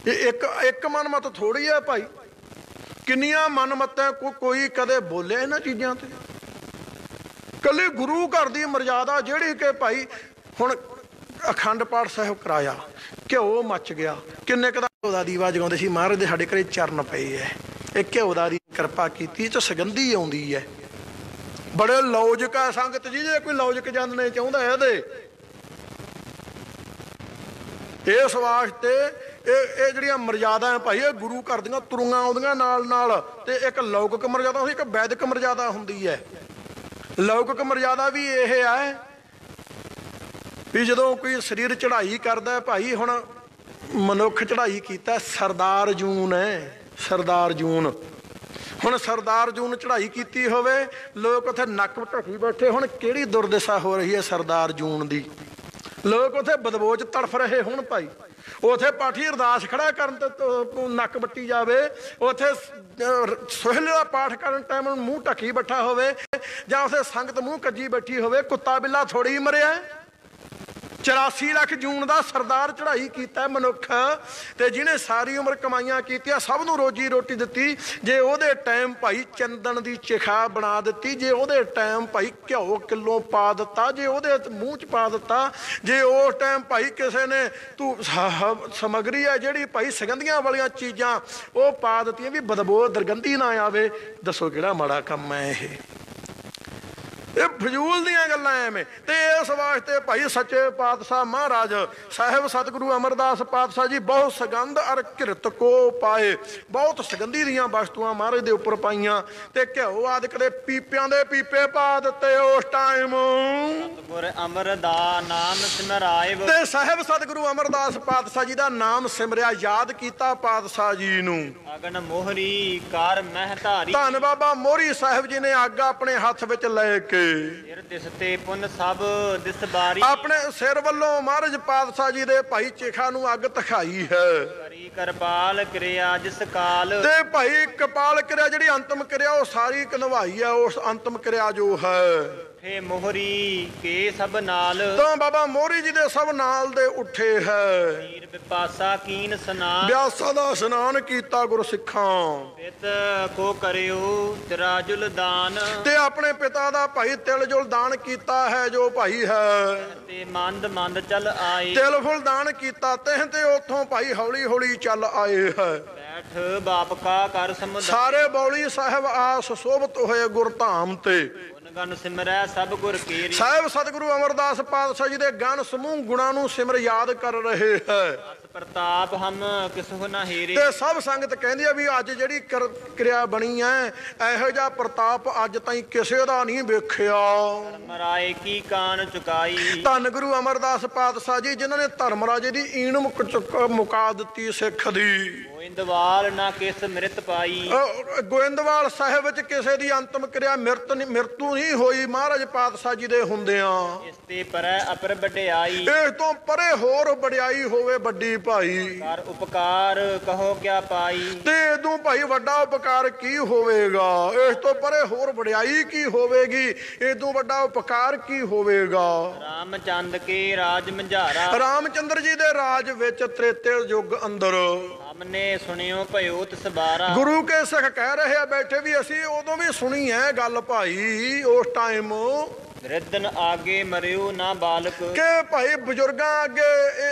ਇਹ ਇੱਕ ਮਨਮਤ ਥੋੜ੍ਹੀ ਹੈ ਭਾਈ, ਕਿੰਨੀਆਂ ਮਨਮਤਾਂ। ਕੋਈ ਕਦੇ ਬੋਲਿਆ ਇਹਨਾਂ ਚੀਜ਼ਾਂ ਤੇ? ਕੱਲੀ ਗੁਰੂ ਘਰ ਦੀ ਮਰਜ਼ਾਦਾ ਜਿਹੜੀ ਕਿ ਭਾਈ ਹੁਣ ਅਖੰਡ ਪਾਠ ਸਾਹਿਬ ਕਰਾਇਆ, ਘਿਓ ਮੱਚ ਗਿਆ, ਕਿੰਨੇ ਕੁ ਦਾ ਦੀਵਾ ਜਗਾਉਂਦੇ ਸੀ। ਮਹਾਰਾਜ ਦੇ ਸਾਡੇ ਘਰੇ ਚਰਨ ਪਏ ਹੈ, ਇਹ ਘਿਓ ਦਾ ਦੀ ਕਿਰਪਾ ਕੀਤੀ, ਚ ਸੁਗੰਧੀ ਆਉਂਦੀ ਹੈ। ਬੜੇ ਲੌਜਿਕ ਆ ਸੰਗਤ ਜੀ, ਜੇ ਕੋਈ ਲੌਜਿਕ ਜਾਣਨੇ ਚਾਹੁੰਦਾ ਇਹਦੇ ਇਸ ਵਾਸਤੇ ਇਹ ਜਿਹੜੀਆਂ ਮਰਜ਼ਾਦਾ ਭਾਈ ਇਹ ਗੁਰੂ ਘਰ ਦੀਆਂ ਤੁਰੀਆਂ ਆਉਂਦੀਆਂ ਨਾਲ। ਤੇ ਇੱਕ ਲੌਕਿਕ ਮਰਜ਼ਾਦਾ ਹੁੰਦੀ, ਇੱਕ ਵੈਦਿਕ ਮਰਜ਼ਾਦਾ ਹੁੰਦੀ ਹੈ। ਲੌਕਿਕ ਮਰਜ਼ਾਦਾ ਵੀ ਇਹ ਹੈ ਵੀ ਜਦੋਂ ਕੋਈ ਸਰੀਰ ਚੜ੍ਹਾਈ ਕਰਦਾ ਭਾਈ, ਹੁਣ ਮਨੁੱਖ ਚੜ੍ਹਾਈ ਕੀਤਾ, ਸਰਦਾਰ ਜੂਨ ਹੈ, ਸਰਦਾਰ ਜੂਨ। ਹੁਣ ਸਰਦਾਰ ਜੂਨ ਚੜ੍ਹਾਈ ਕੀਤੀ ਹੋਵੇ, ਲੋਕ ਉੱਥੇ ਨੱਕ ਢੱਕੀ ਬੈਠੇ, ਹੁਣ ਕਿਹੜੀ ਦੁਰਦਸ਼ਾ ਹੋ ਰਹੀ ਹੈ ਸਰਦਾਰ ਜੂਨ ਦੀ। ਲੋਕ ਉੱਥੇ ਬਦਬੋਚ ਤੜਫ ਰਹੇ ਹੁਣ ਭਾਈ। ਉੱਥੇ ਪਾਠੀ ਅਰਦਾਸ ਖੜਾ ਕਰਨ ਤੇ ਨੱਕ ਵੱਟੀ ਜਾਵੇ, ਉੱਥੇ ਸੋਹਿਲੇ ਦਾ ਪਾਠ ਕਰਨ ਟਾਈਮ ਮੂੰਹ ਢੱਕੀ ਬੈਠਾ ਹੋਵੇ, ਜਾਂ ਉੱਥੇ ਸੰਗਤ ਮੂੰਹ ਕੱਜੀ ਬੈਠੀ ਹੋਵੇ। ਕੁੱਤਾ ਬਿੱਲਾ ਥੋੜ੍ਹੀ ਮਰਿਆ। 84 ਲੱਖ ਜੂਨ ਦਾ ਸਰਦਾਰ ਚੜ੍ਹਾਈ ਕੀਤਾ ਮਨੁੱਖ, ਤੇ ਜਿਹਨੇ ਸਾਰੀ ਉਮਰ ਕਮਾਈਆਂ ਕੀਤੀਆਂ, ਸਭ ਨੂੰ ਰੋਜੀ ਰੋਟੀ ਦਿੱਤੀ। ਜੇ ਉਹਦੇ ਟਾਈਮ ਭਾਈ ਚੰਦਨ ਦੀ ਚਿਖਾ ਬਣਾ ਦਿੱਤੀ, ਜੇ ਉਹਦੇ ਟਾਈਮ ਭਾਈ ਘਿਓ ਕਿਲੋ ਪਾ ਦਿੱਤਾ, ਜੇ ਉਹਦੇ ਮੂੰਹ 'ਚ ਪਾ ਦਿੱਤਾ, ਜੇ ਉਸ ਟਾਈਮ ਭਾਈ ਕਿਸੇ ਨੇ ਤੂੰ ਸਮੱਗਰੀ ਹੈ ਜਿਹੜੀ ਭਾਈ ਸੁਗੰਧੀਆਂ ਵਾਲੀਆਂ ਚੀਜ਼ਾਂ ਉਹ ਪਾ ਦਿੱਤੀਆਂ ਵੀ ਬਦਬੋ ਦੁਰਗੰਧੀ ਨਾ ਆਵੇ, ਦੱਸੋ ਕਿਹੜਾ ਮਾੜਾ ਕੰਮ ਹੈ ਇਹ? ਇਹ ਫਜ਼ੂਲ ਦੀਆਂ ਗੱਲਾਂ ਐਵੇਂ। ਤੇ ਇਸ ਵਾਸਤੇ ਭਾਈ ਸੱਚੇ ਪਾਤਸ਼ਾਹ ਮਹਾਰਾਜ ਸਾਹਿਬ ਸਤਿਗੁਰੂ ਅਮਰਦਾਸ ਪਾਤਸ਼ਾਹ ਜੀ ਬਹੁਤ ਸੁਗੰਧ ਅਰ ਕਿਰਤ ਕੋ ਪਾਏ, ਬਹੁਤ ਸੁਗੰਧੀ ਦੀਆਂ ਵਸਤੂਆਂ ਮਹਾਰਾਜ ਦੇ ਉੱਪਰ ਪਾਈਆਂ, ਤੇ ਘਿਓ ਆਦਿਕ ਦੇ ਪੀਪਿਆਂ ਦੇ ਪੀਪੇ ਪਾ ਦਿੱਤੇ ਉਸ ਟਾਈਮ। ਸਤਿਗੁਰ ਅਮਰਦਾਸ ਨਾਮ ਸਿਮਰਾਏ, ਤੇ ਸਾਹਿਬ ਸਤਿਗੁਰੂ ਅਮਰਦਾਸ ਪਾਤਸ਼ਾਹ ਜੀ ਦਾ ਨਾਮ ਸਿਮਰਿਆ, ਯਾਦ ਕੀਤਾ ਪਾਤਸ਼ਾਹ ਜੀ ਨੂੰ। ਅਗਨ ਮੋਹਰੀ ਕਰ ਮਹਿ ਧਾਰੀ, ਧੰਨ ਬਾਬਾ ਮੋਹਰੀ ਸਾਹਿਬ ਜੀ ਨੇ ਅੱਗ ਆਪਣੇ ਹੱਥ ਵਿੱਚ ਲੈ ਕੇ ਸਿਰ ਦਿਸ ਤੇ ਪੁੰਨ ਸਭ ਦਿਸ ਬਾਰੀ, ਆਪਣੇ ਸਿਰ ਵੱਲੋਂ ਮਹਾਰਾਜ ਪਾਤਸ਼ਾਹ ਜੀ ਦੇ ਭਾਈ ਚਿਖਾ ਨੂੰ ਅੱਗ ਦਿਖਾਈ ਹੈ। ਕਰੀ ਕਿਰਪਾਲ ਕਿਰਿਆ ਜਿਸ ਕਾਲ, ਤੇ ਭਾਈ ਕਪਾਲ ਕਿਰਿਆ ਜਿਹੜੀ ਅੰਤਮ ਕਿਰਿਆ ਉਹ ਸਾਰੀ ਕਨਵਾਈ ਹੈ, ਉਸ ਅੰਤਮ ਕਿਰਿਆ ਜੋ ਹੈ। ਫੇ ਮੋਹਰੀ ਕੇ ਸਭ ਨਾਲ, ਤਾਂ ਬਾਬਾ ਮੋਹਰੀ ਜੀ ਦੇ ਸਭ ਨਾਲ ਦੇ ਉੱਠੇ ਹੈ। ਪੀਰ ਵਿਪਾਸਾ ਕੀਨ ਸਨਾਨ, ਵਿਆਸਾ ਦਾ ਇਸ਼ਨਾਨ ਕੀਤਾ ਗੁਰਸਿੱਖਾਂ। ਪਿਤ ਕੋ ਕਰਿਓ ਤਰਾਜੁਲ ਦਾਨ, ਤੇ ਆਪਣੇ ਪਿਤਾ ਦਾ ਭਾਈ ਤਿਲ ਜੁਲ ਦਾਨ ਕੀਤਾ ਹੈ ਜੋ ਭਾਈ ਹੈ। ਤੇ ਮੰਦ ਮੰਦ ਚਲ ਆਏ, ਤਿਲ ਫੁੱਲ ਦਾਨ ਕੀਤਾ ਤਹਿ ਤੇ ਉੱਥੋਂ ਭਾਈ ਹੌਲੀ ਹੌਲੀ ਚੱਲ ਆਏ ਹੈ। ਬੈਠ ਬਾਪ ਕਾ ਕਰ ਸਮੁਦਾਇ, ਸਾਰੇ ਬੌਲੀ ਸਾਹਿਬ ਆਸ ਸੋਭਤ ਹੋਏ ਗੁਰਧਾਮ ਤੇ। ਗਨ ਸਿਮਰੈ ਸਭ ਗੁਰ ਕੀਰੀ, ਸਾਹਿਬ ਸਤਿਗੁਰੂ ਅਮਰਦਾਸ ਪਾਤਸ਼ਾਹ ਜੀ ਦੇ ਗਨ ਸਮੂਹ ਗੁਣਾਂ ਨੂੰ ਸਿਮਰ ਯਾਦ ਕਰ ਰਹੇ ਹੈ। ਪ੍ਰਤਾਪ ਹਮ ਕਿਸਹੁ ਨਾ ਹੀਰੇ, ਤੇ ਸਭ ਸੰਗਤ ਕਹਿੰਦੀ ਆ ਵੀ ਅੱਜ ਜਿਹੜੀ ਕਿਰਿਆ ਬਣੀ ਐ, ਇਹੋ ਜਿਹਾ ਪ੍ਰਤਾਪ ਅੱਜ ਤਾਈਂ ਕਿਸੇ ਦਾ ਨਹੀਂ ਵੇਖਿਆ। ਮਰਾਏ ਕੀ ਕਾਨ ਚੁਕਾਈ, ਧੰਨ ਗੁਰੂ ਅਮਰਦਾਸ ਪਾਤਸ਼ਾਹ ਜੀ ਜਿਨ੍ਹਾਂ ਨੇ ਧਰਮ ਰਾਜੇ ਦੀ ਈਣ ਮੁਕਾ ਦਿੱਤੀ ਸਿੱਖ ਦੀ। ਗੋਇੰਦਵਾਲ ਨਾ ਕਿਸ ਮ੍ਰਿਤ ਪਾਈ, ਗੋਇੰਦਵਾਲ ਸਾਹਿਬ ਵਿੱਚ ਕਿਸੇ ਦੀ ਅੰਤਮ ਕਿਰਿਆ ਮ੍ਰਿਤੂ ਨਹੀਂ ਹੋਈ ਮਹਾਰਾਜ ਪਾਤਸ਼ਾਹ ਜੀ ਦੇ ਹੁੰਦਿਆਂ। ਇਸ ਤੇ ਪਰੈ ਅਪਰ ਵਡਿਆਈ, ਇਸ ਤੋਂ ਪਰੇ ਹੋਰ ਵਡਿਆਈ ਹੋਵੇ ਵੱਡੀ ਭਾਈ। ਕਰ ਉਪਕਾਰ ਕਹੋ ਕਿਆ ਪਾਈ, ਤੇ ਇਦੋਂ ਭਾਈ ਵੱਡਾ ਉਪਕਾਰ ਕੀ ਹੋਵੇਗਾ? ਇਸ ਤੋਂ ਪਰੇ ਹੋਰ ਵਡਿਆਈ ਕੀ ਹੋਵੇਗੀ? ਇਦੋਂ ਵੱਡਾ ਉਪਕਾਰ ਕੀ ਹੋਵੇਗਾ? ਰਾਮਚੰਦ ਕੇ ਰਾਜ ਮੰਝਾਰਾ, ਰਾਮਚੰਦਰ ਜੀ ਦੇ ਰਾਜ ਵਿੱਚ ਤ੍ਰੇਤੇ ਯੁੱਗ ਅੰਦਰ ਹਮਨੇ ਸੁਣਿਓ ਭਇਓ ਤਿਸ ਬਾਰਾ, ਗੁਰੂ ਕੇ ਸਿੱਖ ਕਹਿ ਰਹੇ ਆ ਬੈਠੇ ਵੀ ਅਸੀਂ ਉਦੋਂ ਵੀ ਸੁਣੀ ਹੈ ਗੱਲ ਭਾਈ ਉਸ ਟਾਈਮ ਰਿੱਧਨ ਆਗੇ ਮਰਿਓ ਨਾ ਬਾਲਕ, ਕਿ ਭਾਈ ਬਜ਼ੁਰਗਾਂ ਅੱਗੇ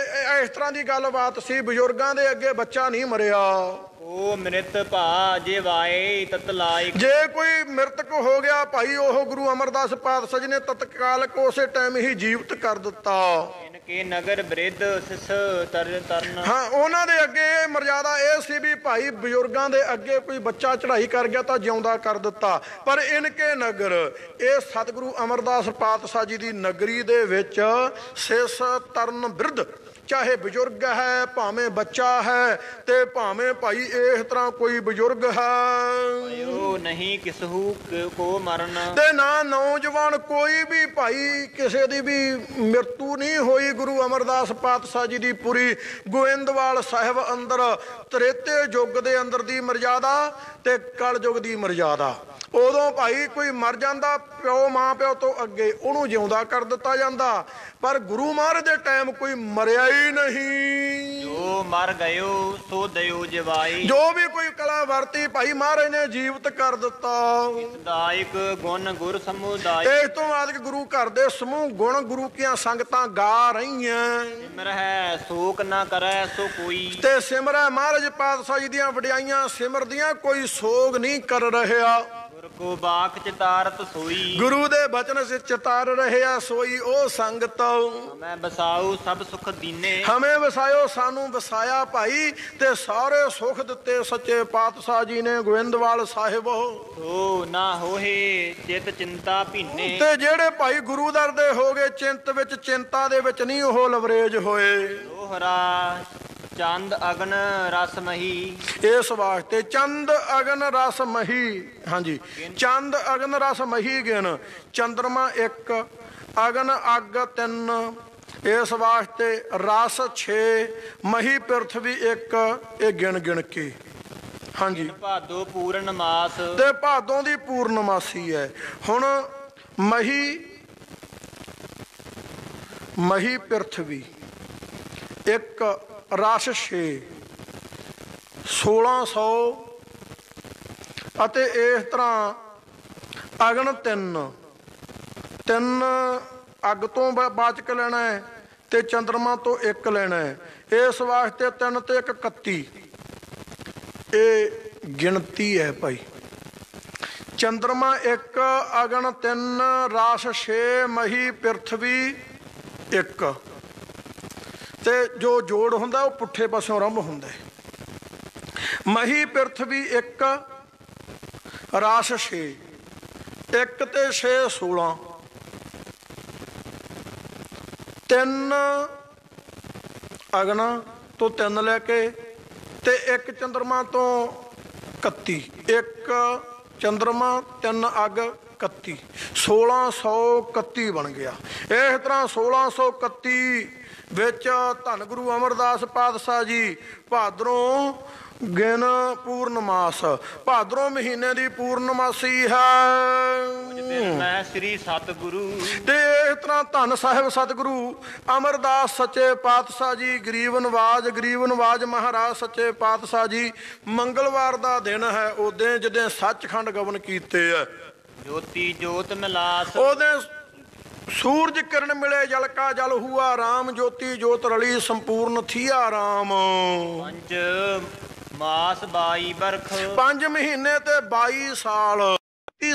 ਇਸ ਤਰ੍ਹਾਂ ਦੀ ਗੱਲਬਾਤ ਸੀ, ਬਜ਼ੁਰਗਾਂ ਦੇ ਅੱਗੇ ਬੱਚਾ ਨਹੀਂ ਮਰਿਆ। ਉਹ ਮ੍ਰਿਤ ਭਾ ਜੇ ਵਾਏ ਤਤ ਲਾਇਕ, ਜੇ ਕੋਈ ਮ੍ਰਿਤਕ ਹੋ ਗਿਆ ਭਾਈ ਉਹ ਗੁਰੂ ਅਮਰਦਾਸ ਪਾਤਸ਼ਾਹ ਜੀ ਨੇ ਤਤਕਾਲਕ ਉਸੇ ਟਾਈਮ ਹੀ ਜੀਵਤ ਕਰ ਦਿੱਤਾ। ਇਨਕੇ ਨਗਰ ਬ੍ਰਿਧ ਸਿਸ ਤਰਨ, ਹਾਂ ਉਹਨਾਂ ਦੇ ਅੱਗੇ ਇਹ ਮਰਜ਼ਾਦਾ ਇਹ ਸੀ ਵੀ ਭਾਈ ਬਜ਼ੁਰਗਾਂ ਦੇ ਅੱਗੇ ਕੋਈ ਬੱਚਾ ਚੜ੍ਹਾਈ ਕਰ ਗਿਆ ਤਾਂ ਜਿਉਂਦਾ ਕਰ ਦਿੱਤਾ। ਪਰ ਇਨਕੇ ਨਗਰ ਇਹ ਸਤਿਗੁਰੂ ਅਮਰਦਾਸ ਪਾਤਸ਼ਾਹ ਜੀ ਦੀ ਨਗਰੀ ਦੇ ਵਿੱਚ ਸਿਸ ਤਰਨ ਬ੍ਰਿਧ, ਚਾਹੇ ਬਜ਼ੁਰਗ ਹੈ ਭਾਵੇਂ ਬੱਚਾ ਹੈ ਤੇ ਭਾਵੇਂ ਭਾਈ ਇਸ ਤਰ੍ਹਾਂ ਕੋਈ ਬਜ਼ੁਰਗ ਹੈ, ਨਹੀਂ ਕਿਸਹੂ ਕੋ ਮਰਨ, ਤੇ ਨਾ ਨੌਜਵਾਨ ਕੋਈ ਵੀ ਭਾਈ ਕਿਸੇ ਦੀ ਵੀ ਮ੍ਰਿਤੂ ਨਹੀਂ ਹੋਈ। ਗੁਰੂ ਅਮਰਦਾਸ ਪਾਤਸ਼ਾਹ ਜੀ ਦੀ ਪੂਰੀ ਗੋਇੰਦਵਾਲ ਸਾਹਿਬ ਅੰਦਰ ਤ੍ਰੇਤੇ ਯੁੱਗ ਦੇ ਅੰਦਰ ਦੀ ਮਰਜ਼ਾਦਾ ਤੇ ਕਲ ਯੁੱਗ ਦੀ ਮਰਜ਼ਾਦਾ ਉਦੋਂ ਭਾਈ ਕੋਈ ਮਰ ਜਾਂਦਾ ਪਿਓ ਮਾਂ ਪਿਓ ਤੋਂ ਅੱਗੇ ਉਹਨੂੰ ਜਿਉਂਦਾ ਕਰ ਦਿੱਤਾ ਜਾਂਦਾ, ਪਰ ਗੁਰੂ ਮਹਾਰਾਜ ਦੇ ਟਾਈਮ ਕੋਈ ਮਰਿਆ ਹੀ ਨਹੀਂ। ਜੋ ਮਰ ਗਇਓ ਸੋ ਦਇਓ ਜਵਾਈ, ਜੋ ਵੀ ਕੋਈ ਕਲਾ ਵਰਤੀ ਭਾਈ ਮਹਾਰਾਜ ਨੇ ਜੀਵਤ ਕਰ ਦਿੱਤਾ। ਦਾਇਕ ਗੁਣ ਗੁਰ ਸਮੁਦਾਇ, ਇਸ ਤੋਂ ਬਾਅਦ ਗੁਰੂ ਘਰ ਦੇ ਸਮੂਹ ਗੁਣ ਗੁਰੂ ਕੀਆਂ ਸੰਗਤਾਂ ਗਾ ਰਹੀਆਂ। ਸਿਮਰਹਿ ਸੋਕ ਨਾ ਕਰੈ ਸੋ ਕੋਈ, ਤੇ ਸਿਮਰੈ ਮਹਾਰਾਜ ਪਾਤਸ਼ਾਹ ਜੀ ਦੀਆਂ ਵਡਿਆਈਆਂ ਸਿਮਰਦੀਆਂ, ਕੋਈ ਸੋਗ ਨਹੀਂ ਕਰ ਰਿਹਾ। ਗੁਰ ਕੋ ਬਾਕ ਚਿਤਾਰਤ ਸੋਈ, ਗੁਰੂ ਦੇ ਬਚਨ ਸੇ ਚਿਤਾਰ ਰਹਿਆ ਸੋਈ ਉਹ ਸੰਗਤ। ਮੈਂ ਬਸਾਉ ਸਭ ਸੁਖ ਦੀਨੇ, ਹਮੇ ਵਸਾਇਓ ਸਾਨੂੰ ਵਸਾਇਆ ਭਾਈ, ਤੇ ਸਾਰੇ ਸੁਖ ਦਿੱਤੇ ਸੱਚੇ ਪਾਤਸ਼ਾਹ ਜੀ ਨੇ ਗੋਇੰਦਵਾਲ ਸਾਹਿਬ। ਸੋ ਨਾ ਹੋਏ ਚਿਤ ਚਿੰਤਾ ਭੀਨੇ, ਤੇ ਜਿਹੜੇ ਭਾਈ ਗੁਰੂ ਦਰ ਦੇ ਹੋ ਗਏ ਚਿੰਤ ਵਿੱਚ, ਚਿੰਤਾ ਦੇ ਵਿੱਚ ਨਹੀਂ ਉਹ ਲਵਰੇਜ ਹੋਏ। ਦੋਹਰਾ ਚੰਦ ਅਗਨ ਰਸ ਮਹੀ, ਇਸ ਵਾਸਤੇ ਚੰਦ ਅਗਨ ਰਸ ਮਹੀ, ਹਾਂਜੀ ਚੰਦ ਅਗਨ ਰਸ ਮਹੀ ਗਿਣ, ਚੰਦਰਮਾ 1 ਅਗਨ ਅੱਗ 3, ਇਸ ਵਾਸਤੇ ਰਸ 6 ਮਹੀ ਪ੍ਰਿਥਵੀ 1, ਇਹ ਗਿਣ ਗਿਣ ਕੇ। ਹਾਂਜੀ ਭਾਦੋ ਪੂਰਨ ਮਾਸ, ਤੇ ਭਾਦੋਂ ਦੀ ਪੂਰਨਮਾਸੀ ਹੈ। ਹੁਣ ਮਹੀ ਪ੍ਰਿਥਵੀ 1 ਰਸ 6 1600, ਅਤੇ ਇਸ ਤਰ੍ਹਾਂ ਅਗਨ 3 ਅੱਗ ਤੋਂ ਬਾਚਕ ਲੈਣਾ ਹੈ, ਤੇ ਚੰਦਰਮਾ ਤੋਂ 1 ਲੈਣਾ ਹੈ। ਇਸ ਵਾਸਤੇ 3 ਤੇ 1 31, ਇਹ ਗਿਣਤੀ ਹੈ ਭਾਈ। ਚੰਦਰਮਾ 1 ਅਗਨ 3 ਰਾਸ 6 ਮਹੀ ਪ੍ਰਿਥਵੀ 1, ਤੇ ਜੋ ਜੋੜ ਹੁੰਦਾ ਉਹ ਪੁੱਠੇ ਪਾਸਿਓਂ ਆਰੰਭ ਹੁੰਦਾ ਹੈ। ਮਹੀ ਪ੍ਰਿਥਵੀ 1 ਰਾਸ 6, 1 ਤੇ 6 16, 3 ਅਗਨਾ ਤੋਂ 3 ਲੈ ਕੇ, ਤੇ 1 ਚੰਦਰਮਾ ਤੋਂ 31, 1 ਚੰਦਰਮਾ 3 ਅੱਗ 31, 1631 ਬਣ ਗਿਆ। ਇਸ ਤਰ੍ਹਾਂ 1631 ਵਿੱਚ ਧੰਨ ਗੁਰੂ ਅਮਰਦਾਸ ਪਾਤਸ਼ਾਹ ਜੀ ਭਾਦਰੋਂ ਗਿਣ ਪੂਰਨਮਾਸ, ਭਾਦਰੋਂ ਮਹੀਨੇ ਦੀ ਪੂਰਨਮਾਸੀ ਹੈ। ਮੈਂ ਸ੍ਰੀ ਸਤਿਗੁਰੂ, ਤੇ ਇਸ ਤਰ੍ਹਾਂ ਧੰਨ ਸਾਹਿਬ ਸਤਿਗੁਰੂ ਅਮਰਦਾਸ ਸੱਚੇ ਪਾਤਸ਼ਾਹ ਜੀ ਗਰੀਬ ਨਵਾਜ ਮਹਾਰਾਜ ਸੱਚੇ ਪਾਤਸ਼ਾਹ ਜੀ ਮੰਗਲਵਾਰ ਦਾ ਦਿਨ ਹੈ। ਉਦੋਂ ਜਦੋਂ ਸੱਚਖੰਡ ਗਵਨ ਕੀਤੇ ਹੈ, ਜੋਤੀ ਜੋਤ ਮਿਲਾਸ, ਉਹਦੇ ਸੂਰਜ ਕਿਰਨ ਮਿਲੇ ਜਲ ਕਾ ਜਲ ਹੁਆ ਰਾਮ, ਜੋਤੀ ਜੋਤ ਰਲੀ ਸੰਪੂਰਨ ਥੀਆ ਰਾਮ। ਪੰਜ ਮਾਸ 22 ਬਰਖ, 5 ਮਹੀਨੇ ਤੇ 22 ਸਾਲ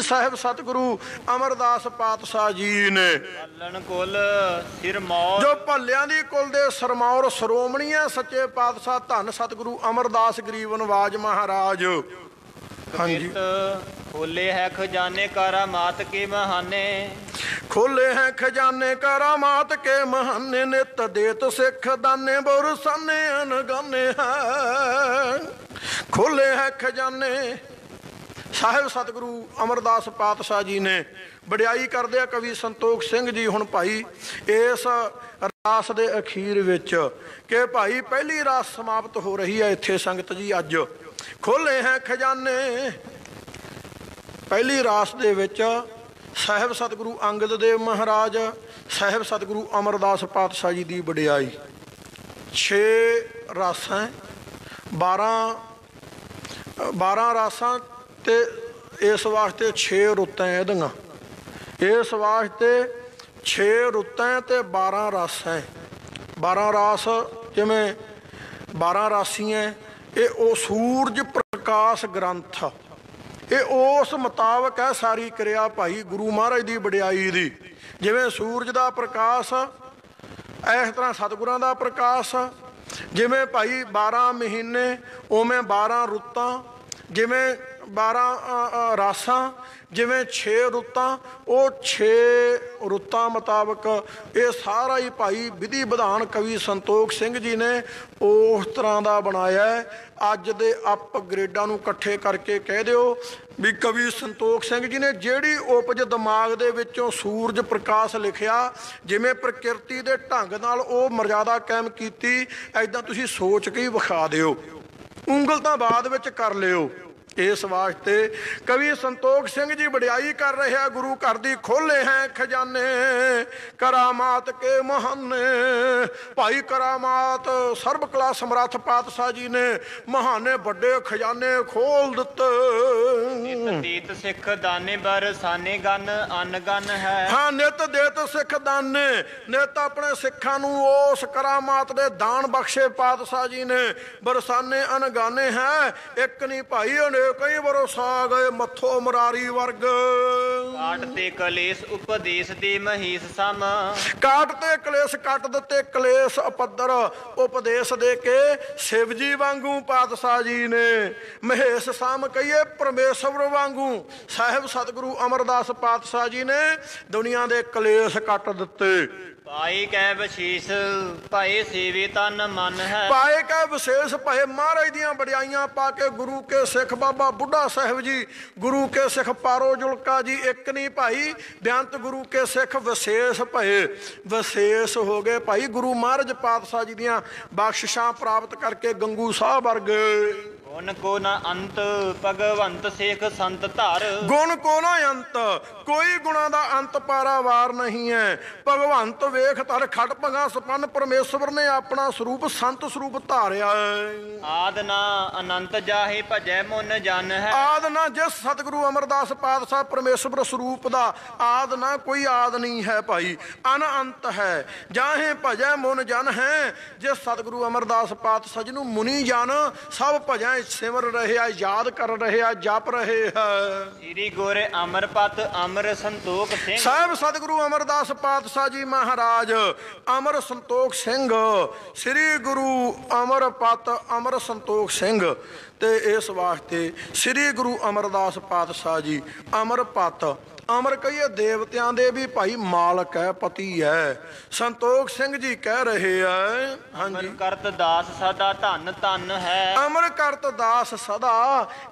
ਸਾਹਿਬ ਸਤਿਗੁਰੂ ਅਮਰਦਾਸ ਪਾਤਸ਼ਾਹ ਜੀ ਨੇ ਭੱਲਣ ਕੁਲ ਸਿਰਮੌਰ, ਜੋ ਭੱਲਿਆਂ ਦੀ ਕੁਲ ਦੇ ਸਰਮੌਰ ਸ਼੍ਰੋਮਣੀ ਹੈ ਸੱਚੇ ਪਾਤਸ਼ਾਹ ਧੰਨ ਸਤਿਗੁਰੂ ਅਮਰਦਾਸ ਗਰੀਬ ਨਵਾਜ ਮਹਾਰਾਜ। ਹਾਂਜੀ ਖੋਲੇ ਹੈ ਖਜ਼ਾਨੇ ਕਰਾਮਾਤ ਕੇ ਬਹਾਨੇ, ਖੋਲੇ ਹੈ ਖਜ਼ਾਨੇ ਕਰਾਮਾਤ ਕੇ ਬਹਾਨੇ, ਨਿਤ ਦੇਤ ਸਿੱਖ ਦਾਨੇ ਬੁਰਸਾਨੇ ਅਨਗਾਨੇ ਹੈ। ਖੋਲੇ ਹੈ ਖਜ਼ਾਨੇ ਸਾਹਿਬ ਸਤਿਗੁਰੂ ਅਮਰਦਾਸ ਪਾਤਸ਼ਾਹ ਜੀ ਨੇ ਵਡਿਆਈ ਕਰਦੇ ਆ ਕਵੀ ਸੰਤੋਖ ਸਿੰਘ ਜੀ। ਹੁਣ ਭਾਈ ਇਸ ਰਾਸ ਦੇ ਅਖੀਰ ਵਿੱਚ ਕਿ ਭਾਈ ਪਹਿਲੀ ਰਾਸ ਸਮਾਪਤ ਹੋ ਰਹੀ ਹੈ ਇੱਥੇ ਸੰਗਤ ਜੀ। ਅੱਜ ਖੋਲੇ ਹੈ ਖਜ਼ਾਨੇ, ਪਹਿਲੀ ਰਾਸ ਦੇ ਵਿੱਚ ਸਾਹਿਬ ਸਤਿਗੁਰੂ ਅੰਗਦ ਦੇਵ ਮਹਾਰਾਜ, ਸਾਹਿਬ ਸਤਿਗੁਰੂ ਅਮਰਦਾਸ ਪਾਤਸ਼ਾਹ ਜੀ ਦੀ ਵਡਿਆਈ। 6 ਰਾਸਾਂ, 12 ਰਾਸਾਂ, ਤੇ ਇਸ ਵਾਸਤੇ 6 ਰੁੱਤਾਂ ਇਹਦੀਆਂ, ਇਸ ਵਾਸਤੇ 6 ਰੁੱਤਾਂ ਤੇ 12 ਰਾਸਾਂ। 12 ਰਾਸ ਜਿਵੇਂ 12 ਰਾਸੀਆਂ, ਇਹ ਉਹ ਸੂਰਜ ਪ੍ਰਕਾਸ਼ ਗ੍ਰੰਥ, ਇਹ ਉਸ ਮੁਤਾਬਕ ਹੈ ਸਾਰੀ ਕਿਰਿਆ ਭਾਈ ਗੁਰੂ ਮਹਾਰਾਜ ਦੀ ਵਡਿਆਈ ਦੀ। ਜਿਵੇਂ ਸੂਰਜ ਦਾ ਪ੍ਰਕਾਸ਼, ਇਸ ਤਰ੍ਹਾਂ ਸਤਿਗੁਰਾਂ ਦਾ ਪ੍ਰਕਾਸ਼। ਜਿਵੇਂ ਭਾਈ 12 ਮਹੀਨੇ ਉਵੇਂ 12 ਰੁੱਤਾਂ, ਜਿਵੇਂ 12 ਰਾਸਾਂ, ਜਿਵੇਂ 6 ਰੁੱਤਾਂ, ਉਹ 6 ਰੁੱਤਾਂ ਮੁਤਾਬਕ ਇਹ ਸਾਰਾ ਹੀ ਭਾਈ ਵਿਧੀ ਵਿਧਾਨ ਕਵੀ ਸੰਤੋਖ ਸਿੰਘ ਜੀ ਨੇ ਉਸ ਤਰ੍ਹਾਂ ਦਾ ਬਣਾਇਆ। ਅੱਜ ਦੇ ਅਪਗ੍ਰੇਡਾਂ ਨੂੰ ਇਕੱਠੇ ਕਰਕੇ ਕਹਿ ਦਿਓ ਵੀ ਕਵੀ ਸੰਤੋਖ ਸਿੰਘ ਜੀ ਨੇ ਜਿਹੜੀ ਉਪਜ ਦਿਮਾਗ ਦੇ ਵਿੱਚੋਂ ਸੂਰਜ ਪ੍ਰਕਾਸ਼ ਲਿਖਿਆ, ਜਿਵੇਂ ਪ੍ਰਕਿਰਤੀ ਦੇ ਢੰਗ ਨਾਲ ਉਹ ਮਰਜ਼ਾਦਾ ਕਾਇਮ ਕੀਤੀ, ਐਦਾਂ ਤੁਸੀਂ ਸੋਚ ਕੇ ਹੀ ਵਿਖਾ ਦਿਓ। ਉਂਗਲ ਤਾਂ ਬਾਅਦ ਵਿੱਚ ਕਰ ਲਿਓ, इस वास्ते कवि संतोख सिंह जी वडियाई कर रहे हैं, गुरु घर दी खोले हैं खजाने, करामात के महाने। भाई करामात सर्व कला समर्थ पातशाह जी ने महाने बड़े खजाने खोल दिते। तीत सिख दाने बरसाने गन अन गन है। हाँ, नित देत सिख दाने, नित अपने सिखा नूं उस करामात दे दान बख्शे पातशाह जी ने। बरसाने अनगाने हैं, एक नहीं भाई कई बरसा गए मथो मुरारी वर्ग। काटते कलेश उपदेश दे महेश सम। काटते कलेश कट दिते कलेश अपदर, उपदेश दे के शिव जी वांगू पातशाह जी ने। महेश साम कहिए परमेश्वर वांगू साहिब सतगुरु अमरदास पातशाह जी ने दुनिया दे कलेश कट दिते। पाए कै विशेष पाए सेवे तन मन है। पाए कै विशेष पाए महाराज दियां बड़ियाइयां पाके गुरु के सिख बाबा बुढ़ा साहिब जी, गुरु के सिख पारो जुलका जी, एक नहीं भाई बेअंत गुरु के सिख विशेष भए। विशेष हो गए भाई गुरु महाराज पातशाह जी दियां बख्शिशां प्राप्त करके गंगू साहब वर्गे। गुण को न अंत भगवंत सिख संत धर। गुण को न अंत, कोई गुणा दा अंत पारावार नहीं है। भगवंत वेख तर खट भगा सपन, परमेश्वर ने अपना स्वरूप संत स्वरूप धारिया है। आद ना अनंत जाहे भजै मुन जन है। आद ना जिस सतगुरु अमरदास पातशाह परमेश्वर स्वरूप दा आद ना कोई आद नहीं है भाई, अन अंत है। जाहे भजै मुन जन है, जिस सतगुरु अमरदास पातशाह जी नूं मुनि जन सब भजै सिमर रहे हैं, याद कर रहे हैं, जप रहे हैं। श्री गुर अमरपत अमर संतोख सिंह। साहब सतगुरु अमरदास पातशाह जी महाराज अमर संतोख सिंह, श्री गुरु अमरपत अमर संतोख सिंह। ते इस वास्ते श्री गुरु अमरदास पातशाह जी अमरपत, अमर कहिए देवतियां दे भी भाई मालक है, पति है। संतोख सिंह जी कह रहे हैं, हाँ जी, करत दास सदा धन धन है। अमर करत दास सदा,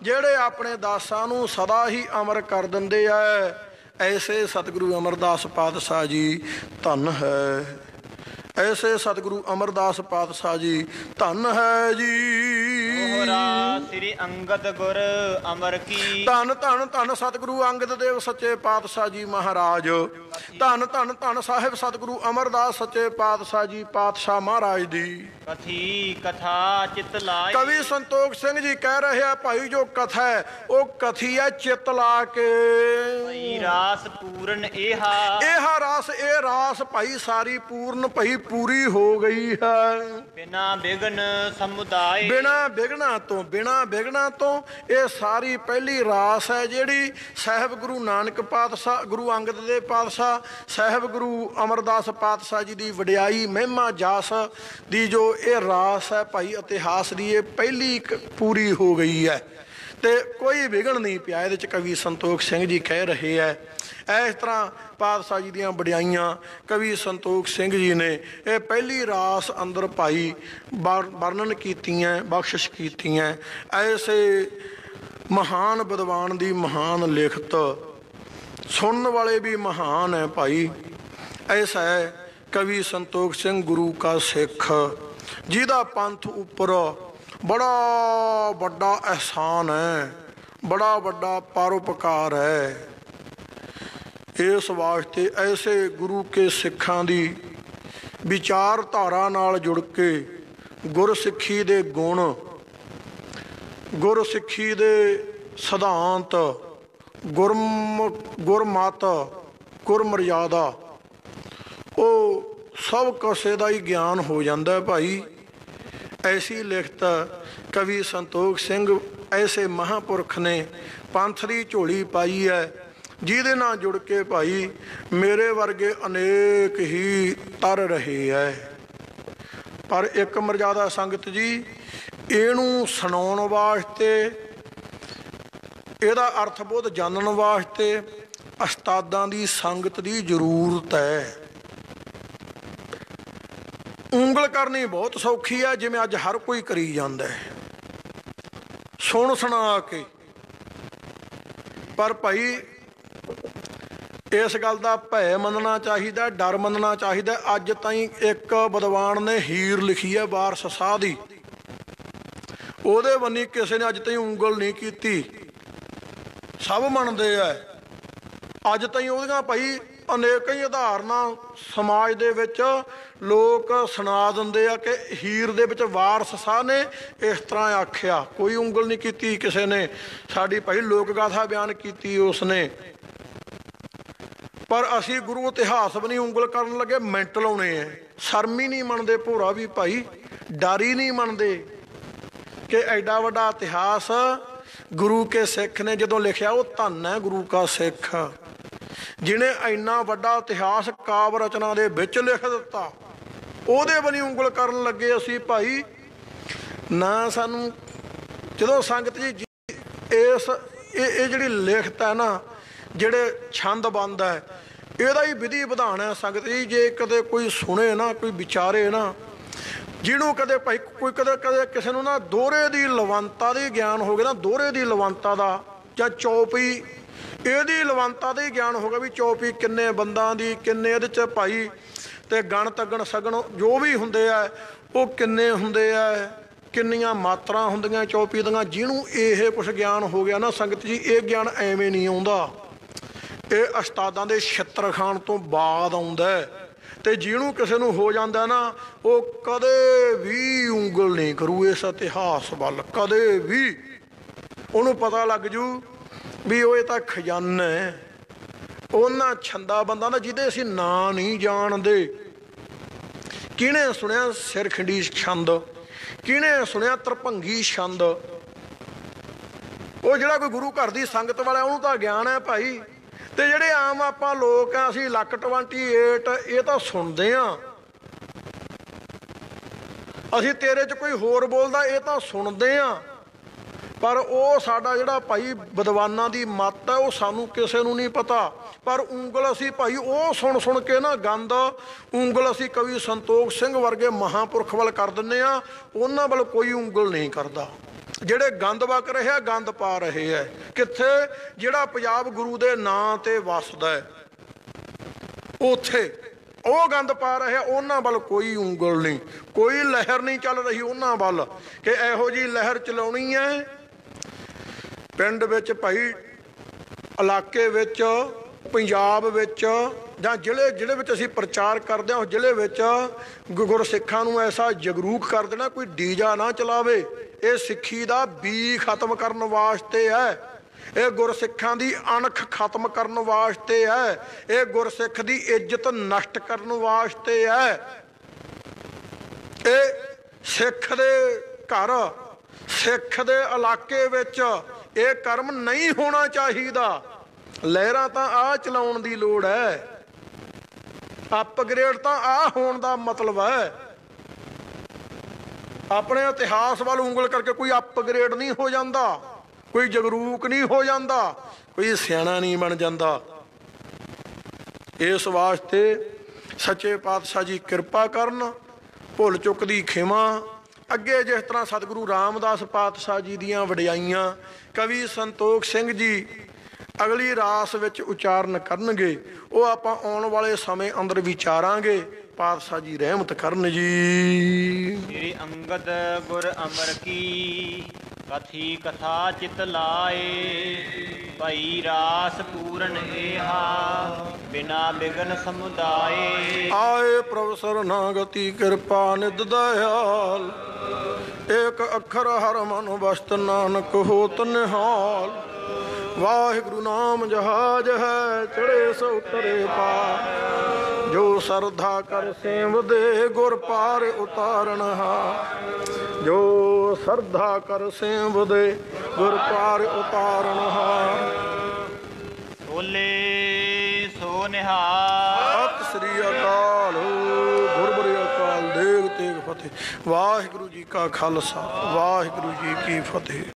जेड़े अपने दासां नूं सदा ही अमर कर दिंदे है। ऐसे सतगुरु अमरदास पातशाह जी धन है। ऐसे सतगुरु अमरदास पातशाह जी धन है जी। श्री अंगद गुर अमर की। धन धन धन सतगुरु अंगद देव सच्चे पातशाह जी महाराज। धन धन धन साहिब सतगुरु अमरदास सच्चे पातशाह जी पातशाह महाराज दी कथी कथा चित लाई। कवि संतोख सिंह जी कह रहे हैं भाई जो कथा है वो कथी है चित ला के। रास पूर्ण एहा। एहा रास, ए रास भाई सारी पूर्ण भाई पूरी हो गई है। बिना विघन समुदाय। बिना विघना तो, बिना विघना तो ये सारी पहली रास है जेड़ी साहिब गुरु नानक पातशाह, गुरु अंगद देव पातशाह, साहिब गुरु अमरदास पातशाह जी की वडियाई महिमा जास दी जो ये रास है भाई इतिहास की, ये पहली पूरी हो गई है। तो कोई विघन नहीं पिया। ये कवि संतोख सिंह जी कह रहे हैं इस तरह पातशाह जी दियां वडियाइयां कवि संतोख सिंह जी ने यह पहली रास अंदर पाई वर्णन कीतियां, बख्शिश कीतियां। ऐसे महान विद्वान दी महान लिखत, सुनने वाले भी महान है भाई। ऐसा है कवि संतोख सिंह गुरु का सिख, जिहदा पंथ उपर बड़ा बड़ा एहसान है, बड़ा बड़ा परोपकार है। इस वास्ते ऐसे गुरु के सिखां दी विचारधारा नाल जुड़ के गुरसिੱਖੀ दे गुण, गुरसिੱਖੀ दे सिद्धांत, गुरमत, गुरमर्यादा, वो सब कसे दा ही ज्ञान हो जाता है भाई। ऐसी लिखत कवि संतोख सिंह ऐसे महापुरख ने पंथ दी झोली पाई है, जिहदे नाल जुड़ के भाई मेरे वर्गे अनेक ही तर रहे है। पर एक मर्यादा संगत जी, इहनूं सुणाउण वास्ते, इहदा अर्थबोध जानन वास्ते उस्तादां दी संगत दी जरूरत है। ਉਂਗਲ करनी बहुत सौखी है, जिवें अज हर कोई करी जांदा है सुन सुना के। पर भाई इस गल का भय मनना चाहिए, डर मनना चाहिए। अज ताईं एक विद्वान ने हीर लिखी है वारस शाह दी, ਉਹਦੇ ਬੰਨੀ ਕਿਸੇ ਨੇ ਅੱਜ ਤਾਈਂ ਉਂਗਲ ਨਹੀਂ ਕੀਤੀ। ਸਭ ਮੰਨਦੇ ਆ ਅੱਜ ਤਾਈਂ ਉਹਦੀਆਂ ਭਾਈ ਅਨੇਕਾਂ ਹੀ ਉਦਾਹਰਨਾਂ ਸਮਾਜ ਦੇ ਵਿੱਚ ਲੋਕ ਸੁਣਾ ਦਿੰਦੇ ਆ ਕਿ ਹੀਰ ਦੇ ਵਿੱਚ ਵਾਰਸ ਸ਼ਾਹ ਨੇ ਇਸ ਤਰ੍ਹਾਂ ਆਖਿਆ। ਕੋਈ ਉਂਗਲ ਨਹੀਂ ਕੀਤੀ ਕਿਸੇ ਨੇ। ਸਾਡੀ ਭਾਈ ਲੋਕ ਗਾਥਾ ਬਿਆਨ ਕੀਤੀ ਉਸਨੇ। ਪਰ ਅਸੀਂ ਗੁਰੂ ਇਤਿਹਾਸ ਵੀ ਨਹੀਂ ਉਂਗਲ ਕਰਨ ਲੱਗੇ, ਮਿੰਟ ਲਾਉਣੇ ਆ। ਸ਼ਰਮ ਹੀ ਨਹੀਂ ਮੰਨਦੇ ਭੋਰਾ ਵੀ ਭਾਈ, ਡਰ ਹੀ ਨਹੀਂ ਮੰਨਦੇ ਕਿ ਐਡਾ ਵੱਡਾ ਇਤਿਹਾਸ ਗੁਰੂ ਕੇ ਸਿੱਖ ਨੇ ਜਦੋਂ ਲਿਖਿਆ। ਉਹ ਧੰਨ ਹੈ ਗੁਰੂ ਕਾ ਸਿੱਖ ਜਿਹਨੇ ਇੰਨਾ ਵੱਡਾ ਇਤਿਹਾਸ ਕਾਵਿ ਰਚਨਾ ਦੇ ਵਿੱਚ ਲਿਖ ਦਿੱਤਾ। ਉਹਦੇ ਬਣੀ ਉਂਗਲ ਕਰਨ ਲੱਗੇ ਅਸੀਂ ਭਾਈ ਨਾ। ਸਾਨੂੰ ਜਦੋਂ ਸੰਗਤ ਜੀ ਇਹ ਜਿਹੜੀ ਲਿਖਤ ਹੈ ਨਾ, ਜਿਹੜੇ ਛੰਦ ਬੰਦ ਹੈ, ਇਹਦਾ ਹੀ ਵਿਧੀ ਵਿਧਾਨ ਹੈ ਸੰਗਤ ਜੀ। ਜੇ ਕਦੇ ਕੋਈ ਸੁਣੇ ਨਾ, ਕੋਈ ਵਿਚਾਰੇ ਨਾ, ਜਿਹਨੂੰ ਕਦੇ ਭਾਈ ਕੋਈ ਕਦੇ ਕਿਸੇ ਨੂੰ ਨਾ ਦੋਹਰੇ ਦੀ ਲਵੰਤਾ ਦੀ ਗਿਆਨ ਹੋ ਗਿਆ ਨਾ, ਦੋਹਰੇ ਦੀ ਲਵੰਤਾ ਦਾ, ਜਾਂ ਚੌਪਈ ਇਹਦੀ ਲਵੰਤਾ ਦਾ ਹੀ ਗਿਆਨ ਹੋ ਗਿਆ ਵੀ ਚੌਪਈ ਕਿੰਨੇ ਬੰਦਾਂ ਦੀ, ਕਿੰਨੇ ਇਹਦੇ 'ਚ ਭਾਈ ਤੇ ਗਣ ਤਗਣ ਸਗਣ ਜੋ ਵੀ ਹੁੰਦੇ ਆ ਉਹ ਕਿੰਨੇ ਹੁੰਦੇ ਆ, ਕਿੰਨੀਆਂ ਮਾਤਰਾ ਹੁੰਦੀਆਂ ਚੌਪਈ ਦੀਆਂ। ਜਿਹਨੂੰ ਇਹ ਕੁਛ ਗਿਆਨ ਹੋ ਗਿਆ ਨਾ ਸੰਗਤ ਜੀ, ਇਹ ਗਿਆਨ ਐਵੇਂ ਨਹੀਂ ਆਉਂਦਾ, ਇਹ ਉਸਤਾਦਾਂ ਦੇ ਛਿੱਤਰ ਖਾਣ ਤੋਂ ਬਾਅਦ ਆਉਂਦਾ। ਤੇ ਜਿਹਨੂੰ ਕਿਸੇ ਨੂੰ ਹੋ ਜਾਂਦਾ ਨਾ, ਉਹ ਕਦੇ ਵੀ ਉਂਗਲ ਨਹੀਂ ਕਰੂ ਇਸ ਇਤਿਹਾਸ ਵੱਲ, ਕਦੇ ਵੀ। ਉਹਨੂੰ ਪਤਾ ਲੱਗ ਜੂ ਵੀ ਉਹ ਇਹ ਤਾਂ ਖਜ਼ਾਨਾ ਹੈ ਉਹਨਾਂ ਛੰਦਾ ਬੰਦਾ ਦਾ ਜਿਹਦੇ ਅਸੀਂ ਨਾਂ ਨਹੀਂ ਜਾਣਦੇ। ਕਿਹਨੇ ਸੁਣਿਆ ਸਿਰਖੰਡੀ ਛੰਦ, ਕਿਹਨੇ ਸੁਣਿਆ ਤਰਭੰਗੀ ਛੰਦ। ਉਹ ਜਿਹੜਾ ਕੋਈ ਗੁਰੂ ਘਰ ਦੀ ਸੰਗਤ ਵਾਲਾ ਉਹਨੂੰ ਤਾਂ ਗਿਆਨ ਹੈ ਭਾਈ। ਤੇ ਜਿਹੜੇ ਆਮ ਆਪਾਂ ਲੋਕ ਆ, ਅਸੀਂ ਲੱਕ 28 ਇਹ ਤਾਂ ਸੁਣਦੇ ਆ। ਅਸੀਂ ਤੇਰੇ 'ਚ ਕੋਈ ਹੋਰ ਬੋਲਦਾ ਇਹ ਤਾਂ ਸੁਣਦੇ ਆ। ਪਰ ਉਹ ਸਾਡਾ ਜਿਹੜਾ ਭਾਈ ਵਿਦਵਾਨਾਂ ਦੀ ਮੱਤ ਹੈ ਉਹ ਸਾਨੂੰ ਕਿਸੇ ਨੂੰ ਨਹੀਂ ਪਤਾ। ਪਰ ਉਂਗਲ ਅਸੀਂ ਭਾਈ ਉਹ ਸੁਣ ਕੇ ਨਾ ਗੰਦ ਉਂਗਲ ਅਸੀਂ ਕਵੀ ਸੰਤੋਖ ਸਿੰਘ ਵਰਗੇ ਮਹਾਂਪੁਰਖ ਵੱਲ ਕਰ ਦਿੰਦੇ ਆ। ਉਹਨਾਂ ਵੱਲ ਕੋਈ ਉਂਗਲ ਨਹੀਂ ਕਰਦਾ। ਜਿਹੜੇ ਗੰਦ ਵਗ ਰਹੇ ਆ, ਗੰਦ ਪਾ ਰਹੇ ਹੈ। ਕਿੱਥੇ? ਜਿਹੜਾ ਪੰਜਾਬ ਗੁਰੂ ਦੇ ਨਾਂ ਤੇ ਵਸਦਾ ਹੈ ਉੱਥੇ ਉਹ ਗੰਦ ਪਾ ਰਹੇ ਆ। ਉਹਨਾਂ ਵੱਲ ਕੋਈ ਉਂਗਲ ਨਹੀਂ, ਕੋਈ ਲਹਿਰ ਨਹੀਂ ਚੱਲ ਰਹੀ ਉਹਨਾਂ ਵੱਲ ਕਿ ਇਹੋ ਜਿਹੀ ਲਹਿਰ ਚਲਾਉਣੀ ਹੈ। ਪਿੰਡ ਵਿੱਚ ਭਾਈ, ਇਲਾਕੇ ਵਿੱਚ, ਪੰਜਾਬ ਵਿੱਚ ਜਾਂ ਜ਼ਿਲ੍ਹੇ ਵਿੱਚ ਅਸੀਂ ਪ੍ਰਚਾਰ ਕਰਦੇ ਹਾਂ, ਉਸ ਜ਼ਿਲ੍ਹੇ ਵਿੱਚ ਗੁਰਸਿੱਖਾਂ ਨੂੰ ਐਸਾ ਜਗਰੂਕ ਕਰ ਦੇਣਾ, ਕੋਈ ਡੀਜਾ ਨਾ ਚਲਾਵੇ। ਇਹ ਸਿੱਖੀ ਦਾ ਬੀ ਖਤਮ ਕਰਨ ਵਾਸਤੇ ਹੈ। ਇਹ ਗੁਰਸਿੱਖਾਂ ਦੀ ਅਣਖ ਖਤਮ ਕਰਨ ਵਾਸਤੇ ਹੈ। ਇਹ ਗੁਰਸਿੱਖ ਦੀ ਇੱਜ਼ਤ ਨਸ਼ਟ ਕਰਨ ਵਾਸਤੇ ਹੈ। ਇਹ ਸਿੱਖ ਦੇ ਘਰ, ਸਿੱਖ ਦੇ ਇਲਾਕੇ ਵਿੱਚ ਇਹ ਕਰਮ ਨਹੀਂ ਹੋਣਾ ਚਾਹੀਦਾ। ਲਹਿਰਾਂ ਤਾਂ ਆਹ ਚਲਾਉਣ ਦੀ ਲੋੜ ਹੈ, ਅਪਗ੍ਰੇਡ ਤਾਂ ਆਹ ਹੋਣ ਦਾ ਮਤਲਬ ਹੈ। ਆਪਣੇ ਇਤਿਹਾਸ ਵੱਲ ਉਂਗਲ ਕਰਕੇ ਕੋਈ ਅਪਗ੍ਰੇਡ ਨਹੀਂ ਹੋ ਜਾਂਦਾ, ਕੋਈ ਜਗਰੂਕ ਨਹੀਂ ਹੋ ਜਾਂਦਾ, ਕੋਈ ਸਿਆਣਾ ਨਹੀਂ ਬਣ ਜਾਂਦਾ। ਇਸ ਵਾਸਤੇ ਸੱਚੇ ਪਾਤਸ਼ਾਹ ਜੀ ਕਿਰਪਾ ਕਰਨ, ਭੁੱਲ ਚੁੱਕ ਦੀ ਖਿਮਾ। ਅੱਗੇ ਜਿਸ ਤਰ੍ਹਾਂ ਸਤਿਗੁਰੂ ਰਾਮਦਾਸ ਪਾਤਸ਼ਾਹ ਜੀ ਦੀਆਂ ਵਡਿਆਈਆਂ ਕਵੀ ਸੰਤੋਖ ਸਿੰਘ ਜੀ ਅਗਲੀ ਰਾਸ ਵਿੱਚ ਉਚਾਰਨ ਕਰਨਗੇ, ਉਹ ਆਪਾਂ ਆਉਣ ਵਾਲੇ ਸਮੇਂ ਅੰਦਰ ਵਿਚਾਰਾਂਗੇ। ਪਾਤਸ਼ਾਹ ਜੀ ਰਹਿਮਤ ਕਰਨ ਜੀ। ਸ੍ਰੀ ਅੰਗਦ ਗੁਰ ਅਮਰ ਕੀ ਕਥੀ ਕਥਾ ਚਿਤ ਲਾਏ। ਭਈ ਰਾਸ ਪੂਰਨ ਏਹਾ ਬਿਨਾ ਬਿਗਨ ਸਮੁਦਾਏ। ਆਏ ਪ੍ਰਭ ਸਰਨਾਗਤੀ ਕਿਰਪਾ ਨਿਧ ਦਇਆਲ। ਏਕ ਅੱਖਰ ਹਰ ਮਨ ਵਸਤ ਨਾਨਕ ਹੋਤ ਨਿਹਾਲ। ਵਾਹਿਗੁਰੂ ਨਾਮ ਜਹਾਜ ਹੈ ਚੜੇ ਸੋ ਉਤਰੇ ਪਾਰ। ਜੋ ਸਰਧਾ ਕਰ ਸੇਵਦੇ ਗੁਰ ਪਾਰ ਉਤਾਰਨ ਹਾ। ਜੋ ਸਰਧਾ ਕਰ ਸੇਵਦੇ ਗੁਰ ਪਾਰ ਉਤਾਰਨ ਹਾ। ਬੋਲੇ ਸੋ ਨਿਹਾਲ। ਸਤਿ ਸ੍ਰੀ ਅਕਾਲ। ਗੁਰਬੁਰੇ ਅਕਾਲ ਦੇਗ ਤੇਗ ਫਤਿਹ। ਵਾਹਿਗੁਰੂ ਜੀ ਕਾ ਖਾਲਸਾ, ਵਾਹਿਗੁਰੂ ਜੀ ਕੀ ਫਤਿਹ।